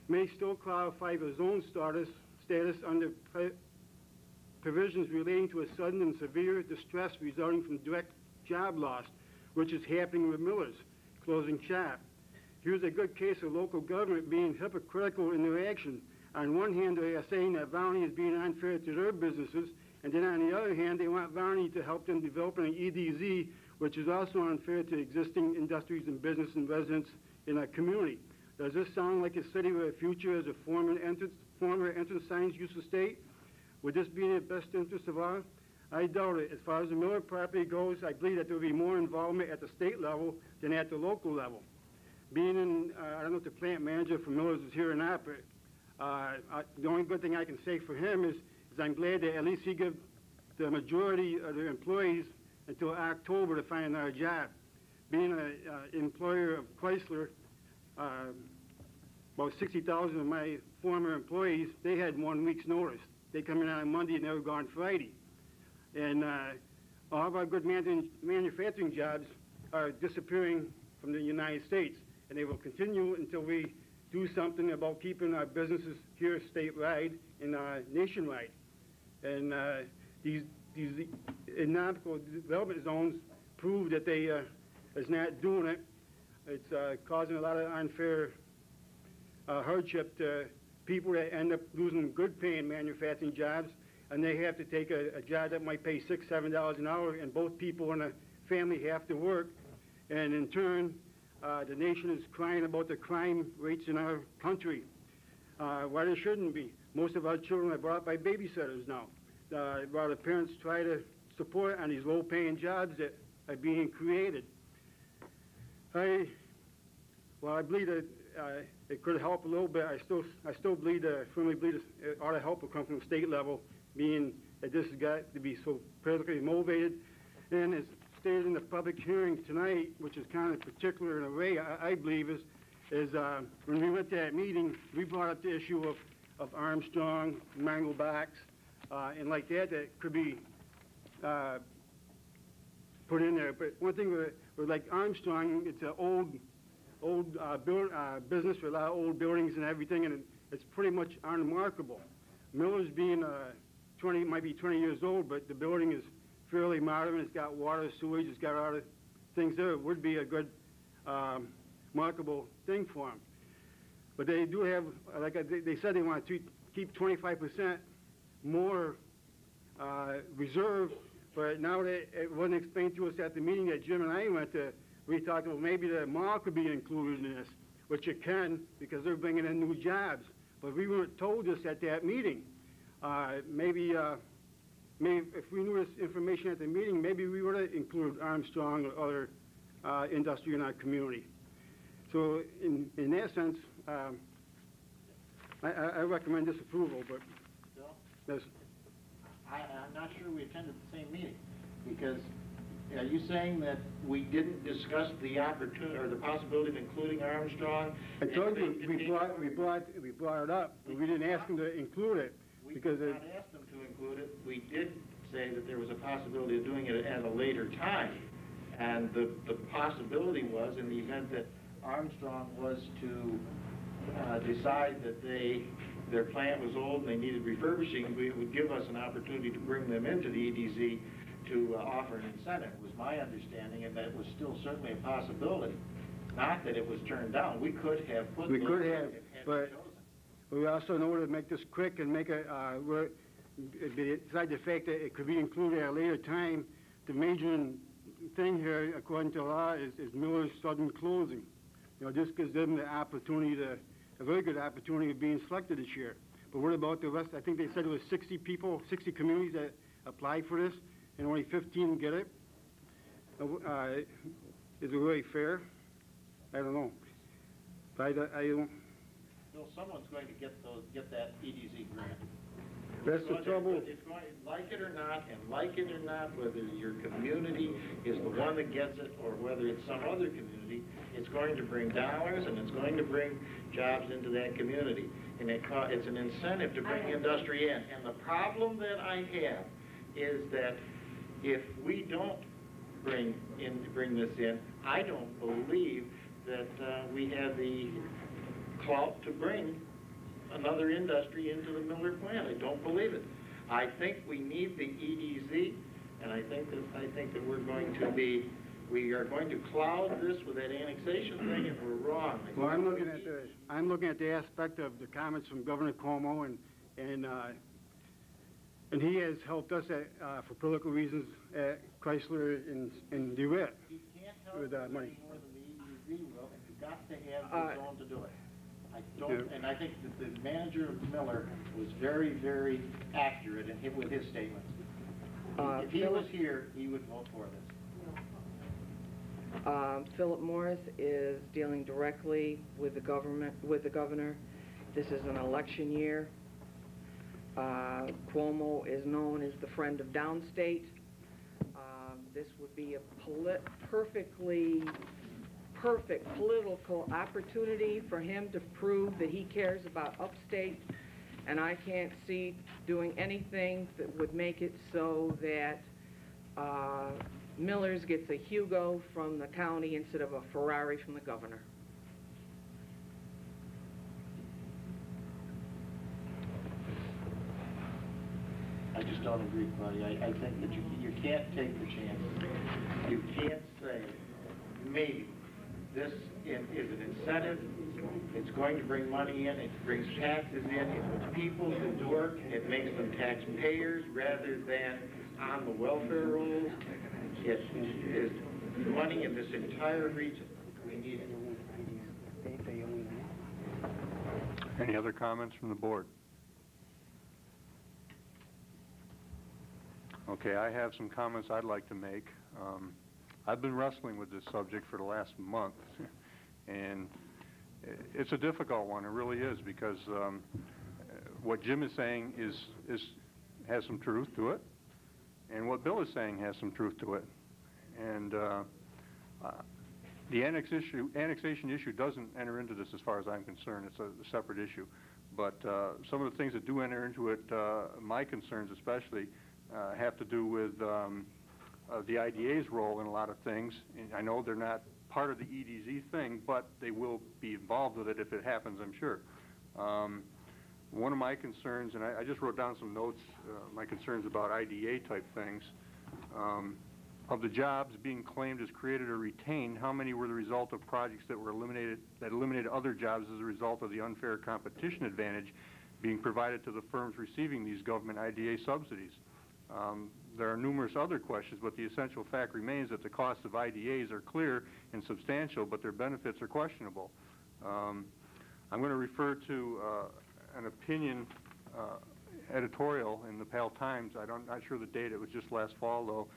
may still qualify for zone status under provisions relating to a sudden and severe distress resulting from direct job loss, which is happening with Miller's closing shop. Here's a good case of local government being hypocritical in their action. On one hand, they are saying that Volney is being unfair to their businesses, and then on the other hand, they want Volney to help them develop an EDZ, which is also unfair to existing industries and business and residents in our community. Does this sound like a city with a future as a former entrance signs used to state? Would this be in the best interest of all? I doubt it. As far as the Miller property goes, I believe that there will be more involvement at the state level than at the local level. Being in, I don't know if the plant manager for Miller's is here or not, but the only good thing I can say for him is I'm glad that at least he gives the majority of the employees until October to find another job. Being an employer of Chrysler, about 60,000 of my former employees, they had 1 week's notice. They come in on Monday and they were gone Friday. And all of our good manufacturing jobs are disappearing from the United States, and they will continue until we do something about keeping our businesses here statewide and nationwide. And these economical development zones prove that they is not doing it. It's causing a lot of unfair hardship to people that end up losing good-paying manufacturing jobs, and they have to take a job that might pay $6, $7 an hour, and both people in a family have to work. And in turn, the nation is crying about the crime rates in our country. Why there shouldn't be. Most of our children are brought up by babysitters now, while the parents try to support on these low-paying jobs that are being created. I believe that it could help a little bit. I still believe, firmly believe it ought to help will come from the state level, being that this has got to be so politically motivated. And as stated in the public hearing tonight, which is kind of particular in a way, I believe, is when we went to that meeting, we brought up the issue of Armstrong, mangled backs, and like that could be put in there. But one thing with like Armstrong, it's an old business with a lot of old buildings and everything, and it's pretty much unremarkable. Miller's being might be 20 years old, but the building is fairly modern. It's got water, sewage, it's got a lot of things there. It would be a good, remarkable thing for them. But they do have, like they said, they want to keep 25% more reserve. But now that it wasn't explained to us at the meeting that Jim and I went to, we talked about maybe the mall could be included in this, which it can because they're bringing in new jobs. But we weren't told this at that meeting. Maybe if we knew this information at the meeting, maybe we would have included Armstrong or other industry in our community. So in that sense, I recommend disapproval, but Bill? I'm not sure we attended the same meeting, because are you saying that we didn't discuss the opportunity or the possibility of including Armstrong? I told you we brought it up, but we didn't ask them to include it. We did not ask them to include it. We did say that there was a possibility of doing it at a later time, and the possibility was, in the event that Armstrong was to decide that their plant was old and they needed refurbishing, it would give us an opportunity to bring them into the EDZ to offer an incentive, was my understanding, and that was still certainly a possibility. Not that it was turned down. We could have put we could have, but we also know to make this quick and make besides the fact that it could be included at a later time, the major thing here, according to law, is Miller's sudden closing. You know, this gives them the opportunity a very good opportunity of being selected this year. But what about the rest? I think they said it was 60 people, 60 communities that applied for this, and only 15 get it. Is it really fair? I don't know. But I don't. Bill, someone's going to get that EDZ grant. That's the trouble. It's going, like it or not, whether your community is the one that gets it or whether it's some other community, it's going to bring dollars and it's going to bring jobs into that community. And it's an incentive to bring industry in. And the problem that I have is that if we don't bring this in, I don't believe that we have the clout to bring another industry into the Miller plant. I don't believe it. I think we need the EDZ, and I think that we are going to cloud this with that annexation thing, and we're wrong. Well, I'm looking at the aspect of the comments from Governor Cuomo, and he has helped us for political reasons at Chrysler and DeWitt with money. More than the EDZ will, and you've got to have the zone to do it. And I think that the manager of Miller was very, very accurate with his statements. If he was here, he would vote for this. Philip Morris is dealing directly with the governor. This is an election year. Cuomo is known as the friend of downstate. This would be a perfect political opportunity for him to prove that he cares about upstate, and I can't see doing anything that would make it so that Miller's gets a Hugo from the county instead of a Ferrari from the governor. I just don't agree, buddy. I think that you can't take the chance. You can't say maybe this is an incentive. It's going to bring money in. It brings taxes in. It puts people to work. It makes them taxpayers rather than on the welfare rolls. It is money in this entire region. We need it. Any other comments from the board? Okay, I have some comments I'd like to make. I've been wrestling with this subject for the last month, and it's a difficult one. It really is, because what Jim is saying has some truth to it, and what Bill is saying has some truth to it. And the annexation issue doesn't enter into this as far as I'm concerned. It's a separate issue. But some of the things that do enter into it, my concerns especially, have to do with the IDA's role in a lot of things. And I know they're not part of the EDZ thing, but they will be involved with it if it happens, I'm sure. One of my concerns, and I just wrote down some notes, my concerns about IDA type things. Of the jobs being claimed as created or retained, how many were the result of projects that were eliminated other jobs as a result of the unfair competition advantage being provided to the firms receiving these government IDA subsidies? There are numerous other questions, but the essential fact remains that the costs of IDAs are clear and substantial, but their benefits are questionable. I'm going to refer to an opinion editorial in the Pal Times. I'm not sure the date. It was just last fall, though.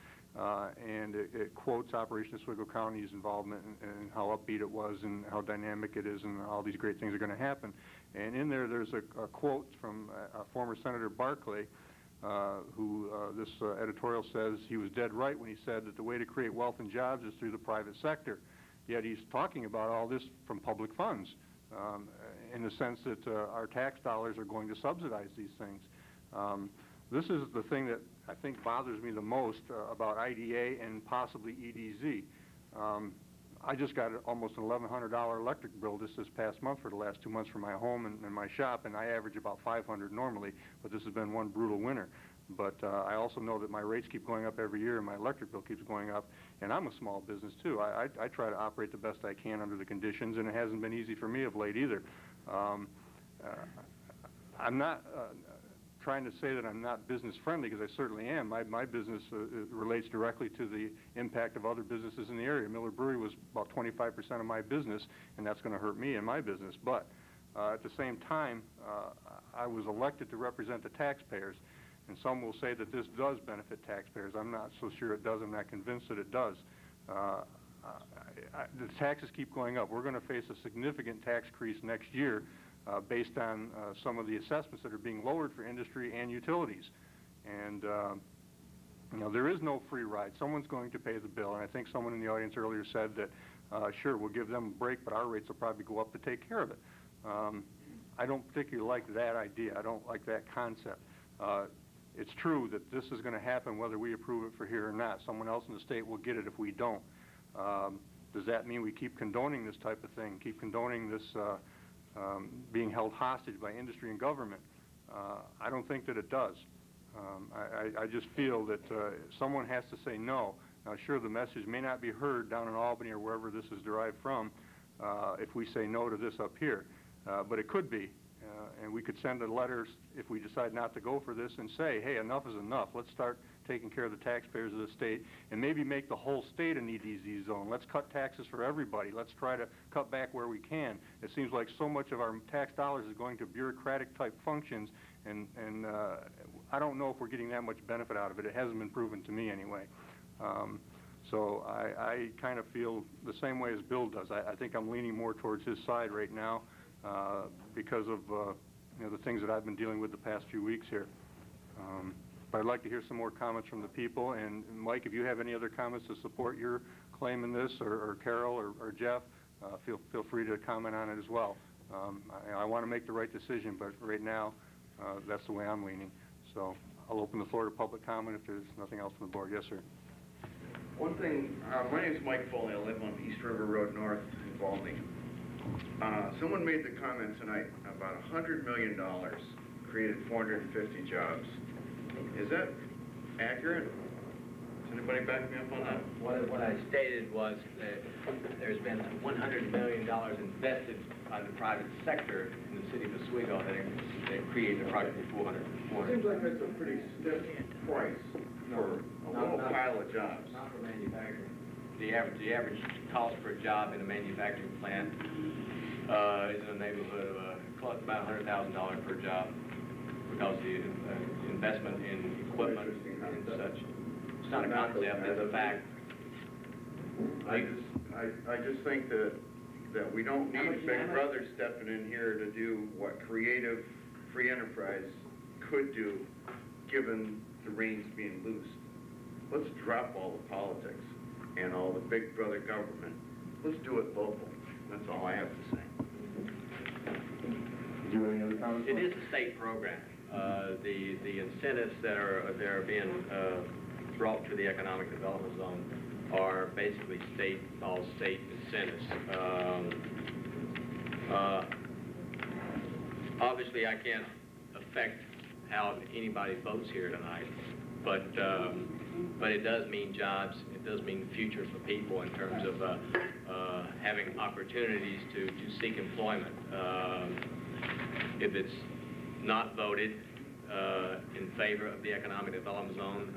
And it quotes Operation Oswego County's involvement and how upbeat it was and how dynamic it is and all these great things are going to happen. And in there's a quote from former Senator Barclay, who this editorial says he was dead right when he said that the way to create wealth and jobs is through the private sector. Yet he's talking about all this from public funds, in the sense that our tax dollars are going to subsidize these things. This is the thing that I think bothers me the most about IDA and possibly EDZ. I just got almost an $1,100 electric bill this past month for the last 2 months for my home and my shop, and I average about $500 normally, but this has been one brutal winter. But I also know that my rates keep going up every year and my electric bill keeps going up, and I'm a small business too. I try to operate the best I can under the conditions, and it hasn't been easy for me of late either. I'm not trying to say that I'm not business friendly, because I certainly am. My business relates directly to the impact of other businesses in the area. Miller Brewery was about 25% of my business, and that's going to hurt me and my business. But at the same time, I was elected to represent the taxpayers, and some will say that this does benefit taxpayers. I'm not so sure it does. I'm not convinced that it does. The taxes keep going up. We're going to face a significant tax increase next year, based on some of the assessments that are being lowered for industry and utilities. And, you know, there is no free ride. Someone's going to pay the bill, and I think someone in the audience earlier said that, sure, we'll give them a break, but our rates will probably go up to take care of it. I don't particularly like that idea. I don't like that concept. It's true that this is going to happen whether we approve it for here or not. Someone else in the state will get it if we don't. Does that mean we keep condoning this type of thing, keep condoning this being held hostage by industry and government? I don't think that it does. I just feel that someone has to say no. Now, sure, the message may not be heard down in Albany or wherever this is derived from if we say no to this up here, but it could be. And we could send a letter if we decide not to go for this and say, hey, enough is enough. Let's start taking care of the taxpayers of the state and maybe make the whole state an EDZ zone. Let's cut taxes for everybody. Let's try to cut back where we can. It seems like so much of our tax dollars is going to bureaucratic type functions, and I don't know if we're getting that much benefit out of it. It hasn't been proven to me anyway. So I kind of feel the same way as Bill does. I think I'm leaning more towards his side right now because of you know, the things that I've been dealing with the past few weeks here. But I'd like to hear some more comments from the people. And Mike, if you have any other comments to support your claim in this, or Carol or Jeff, feel free to comment on it as well. I want to make the right decision, but right now that's the way I'm leaning. So I'll open the floor to public comment if there's nothing else from the board. Yes, sir. One thing, my name is Mike Volney. I live on East River Road North in Volney. Someone made the comment tonight about $100 million created 450 jobs. Is that accurate? Anybody back me up on that? What I stated was that there's been $100 million invested by the private sector in the city of Oswego that creates approximately 400. Seems like that's a pretty stiff price for a little pile of jobs. Not for manufacturing. The average cost per job in a manufacturing plant is in the neighborhood of about $100,000 per job because the investment in equipment and such. It's not a concept, it's a fact. I just think that we don't need Big Brother stepping in here to do what creative free enterprise could do, given the reins being loosed. Let's drop all the politics and all the Big Brother government. Let's do it local. That's all I have to say. Do you have any other comments? It is a state program. The incentives that are being brought to the economic development zone are basically all state incentives. Obviously, I can't affect how anybody votes here tonight, but it does mean jobs. It does mean the future for people in terms of having opportunities to seek employment. If it's not voted in favor of the economic development zone,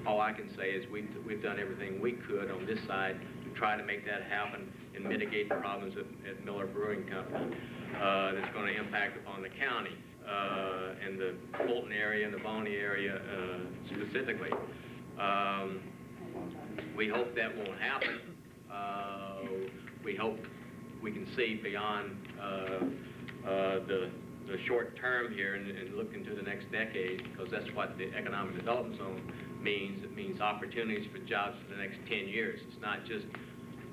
all I can say is we've done everything we could on this side to try to make that happen and mitigate the problems at Miller Brewing Company that's going to impact upon the county and the Fulton area and the Volney area specifically. We hope that won't happen. We hope we can see beyond the short term here and look into the next decade, because that's what the economic development zone means. It means opportunities for jobs for the next 10 years. It's not just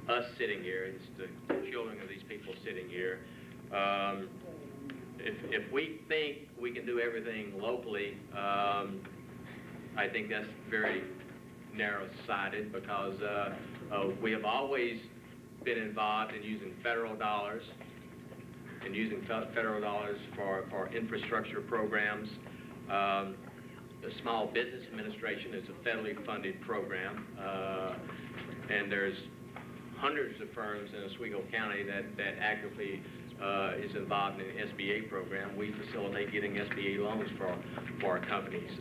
us sitting here, it's the children of these people sitting here. If we think we can do everything locally, I think that's very narrow-sighted, because we have always been involved in using federal dollars for infrastructure programs. The Small Business Administration is a federally funded program, and there's hundreds of firms in Oswego County that actively is involved in the SBA program. We facilitate getting SBA loans for our companies.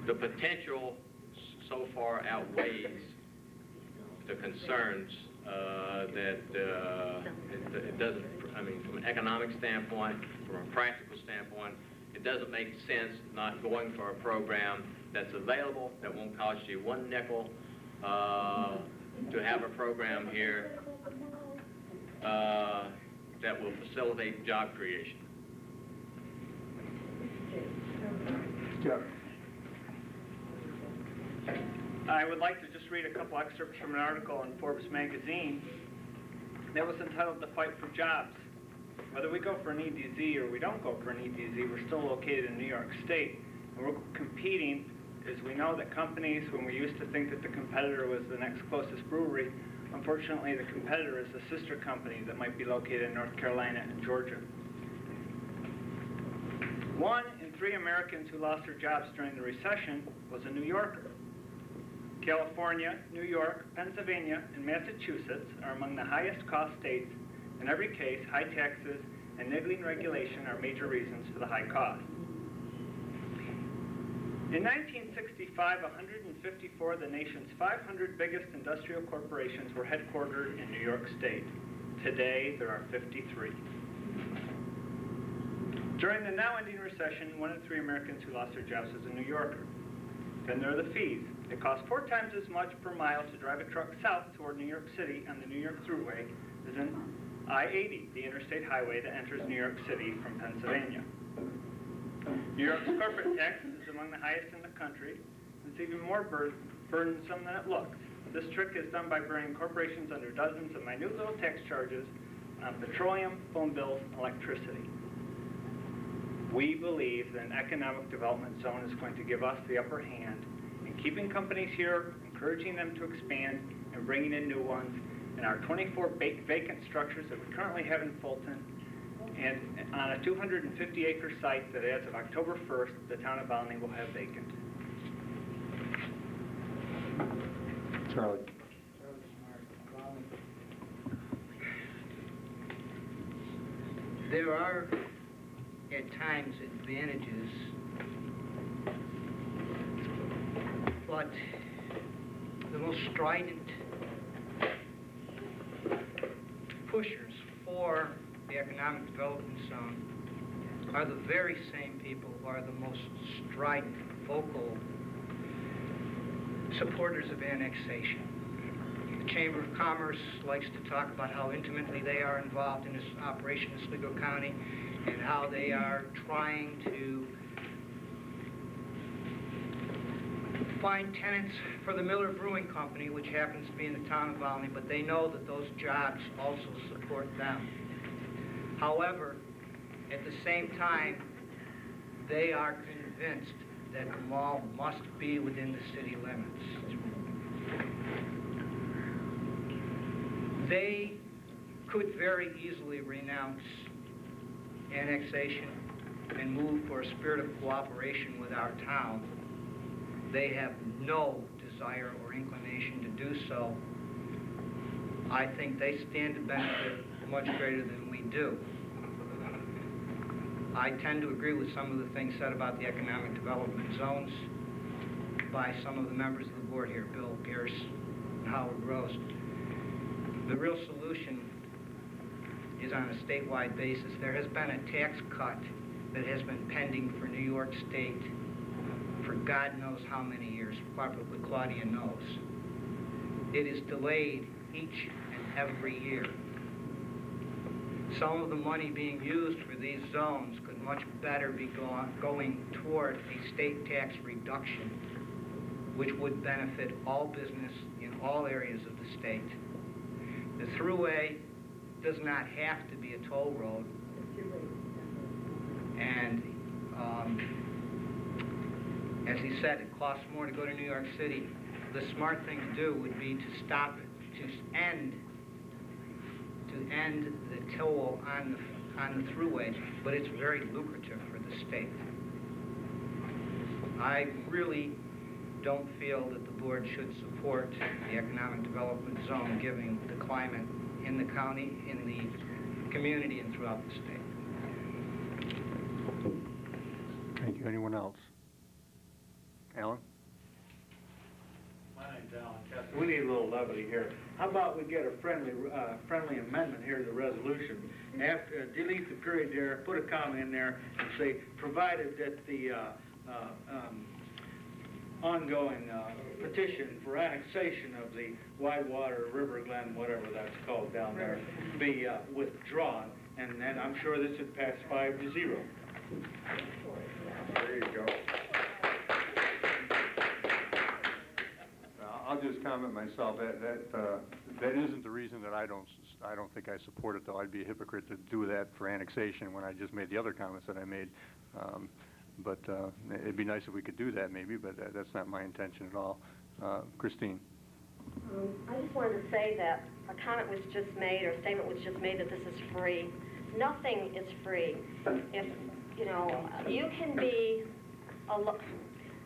The potential so far outweighs the concerns that it doesn't, I mean, from an economic standpoint, from a practical standpoint, it doesn't make sense not going for a program that's available, that won't cost you one nickel, to have a program here that will facilitate job creation. Jeff. I would like to just read a couple excerpts from an article in Forbes magazine that was entitled "The Fight for Jobs." Whether we go for an EDZ or we don't go for an EDZ, we're still located in New York State. And we're competing, as we know that companies, when we used to think that the competitor was the next closest brewery, unfortunately the competitor is a sister company that might be located in North Carolina and Georgia. 1 in 3 Americans who lost their jobs during the recession was a New Yorker. California, New York, Pennsylvania, and Massachusetts are among the highest cost states. In every case, high taxes and niggling regulation are major reasons for the high cost. In 1965, 154 of the nation's 500 biggest industrial corporations were headquartered in New York State. Today, there are 53. During the now-ending recession, 1 in 3 Americans who lost their jobs was a New Yorker. Then there are the fees. It costs 4 times as much per mile to drive a truck south toward New York City on the New York Thruway as in I-80, the interstate highway that enters New York City from Pennsylvania. New York's corporate tax is among the highest in the country. It's even more burdensome than it looks. This trick is done by burning corporations under dozens of minute little tax charges on petroleum, phone bills, and electricity. We believe that an economic development zone is going to give us the upper hand in keeping companies here, encouraging them to expand, and bringing in new ones. And our 24 vacant structures that we currently have in Fulton And on a 250-acre site that as of October 1st, the town of Volney will have vacant. Charlie. There are, at times, advantages, but the most strident pushers for the economic development zone are the very same people who are the most strident, vocal supporters of annexation. The Chamber of Commerce likes to talk about how intimately they are involved in this operation in Sligo County and how they are trying to find tenants for the Miller Brewing Company, which happens to be in the town of Volney, but they know that those jobs also support them. However, at the same time, they are convinced that the mall must be within the city limits. They could very easily renounce annexation and move for a spirit of cooperation with our town. They have no desire or inclination to do so. I think they stand to benefit much greater than we do. I tend to agree with some of the things said about the economic development zones by some of the members of the board here, Bill Pierce and Howard Rose. The real solution is on a statewide basis. There has been a tax cut that has been pending for New York State for God knows how many years, probably Claudia knows. It is delayed each and every year. Some of the money being used for these zones could much better be going toward a state tax reduction, which would benefit all business in all areas of the state. The thruway does not have to be a toll road, and as he said, it costs more to go to New York City. The smart thing to do would be to stop it, to end the toll on the thruway, but it's very lucrative for the state. I really don't feel that the board should support the economic development zone given the climate in the county, in the community, and throughout the state. Thank you. Anyone else? Alan? My name's Alan Kessler. We need a little levity here. How about we get a friendly amendment here to the resolution? After, delete the period there, put a comma in there, and say, provided that the ongoing petition for annexation of the Widewater, River Glen, whatever that's called down there, be withdrawn, and then I'm sure this would pass 5-0. There you go. I'll just comment myself. That isn't the reason that I don't think I support it, though. I'd be a hypocrite to do that for annexation when I just made the other comments that I made. But it'd be nice if we could do that, maybe. But that's not my intention at all. Christine. I just wanted to say that a comment was just made, or a statement was just made, that this is free. Nothing is free. If you can be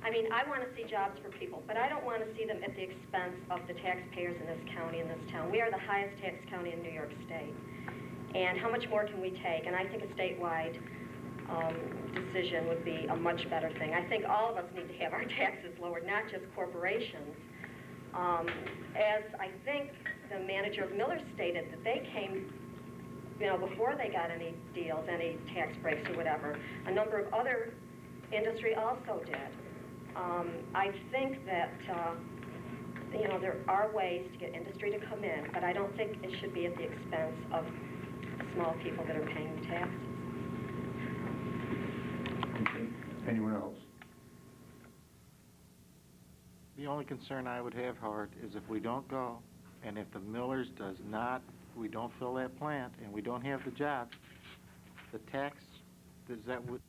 I mean, I want to see jobs for people, but I don't want to see them at the expense of the taxpayers in this county, in this town. We are the highest tax county in New York State. And how much more can we take? And I think a statewide decision would be a much better thing. I think all of us need to have our taxes lowered, not just corporations. As I think the manager of Miller stated, that they came, before they got any deals, any tax breaks or whatever. A number of other industry also did. I think that, there are ways to get industry to come in, but I don't think it should be at the expense of small people that are paying taxes. Anyone else? The only concern I would have, Howard, is if we don't go, and if the Millers we don't fill that plant, and we don't have the jobs, the tax, that would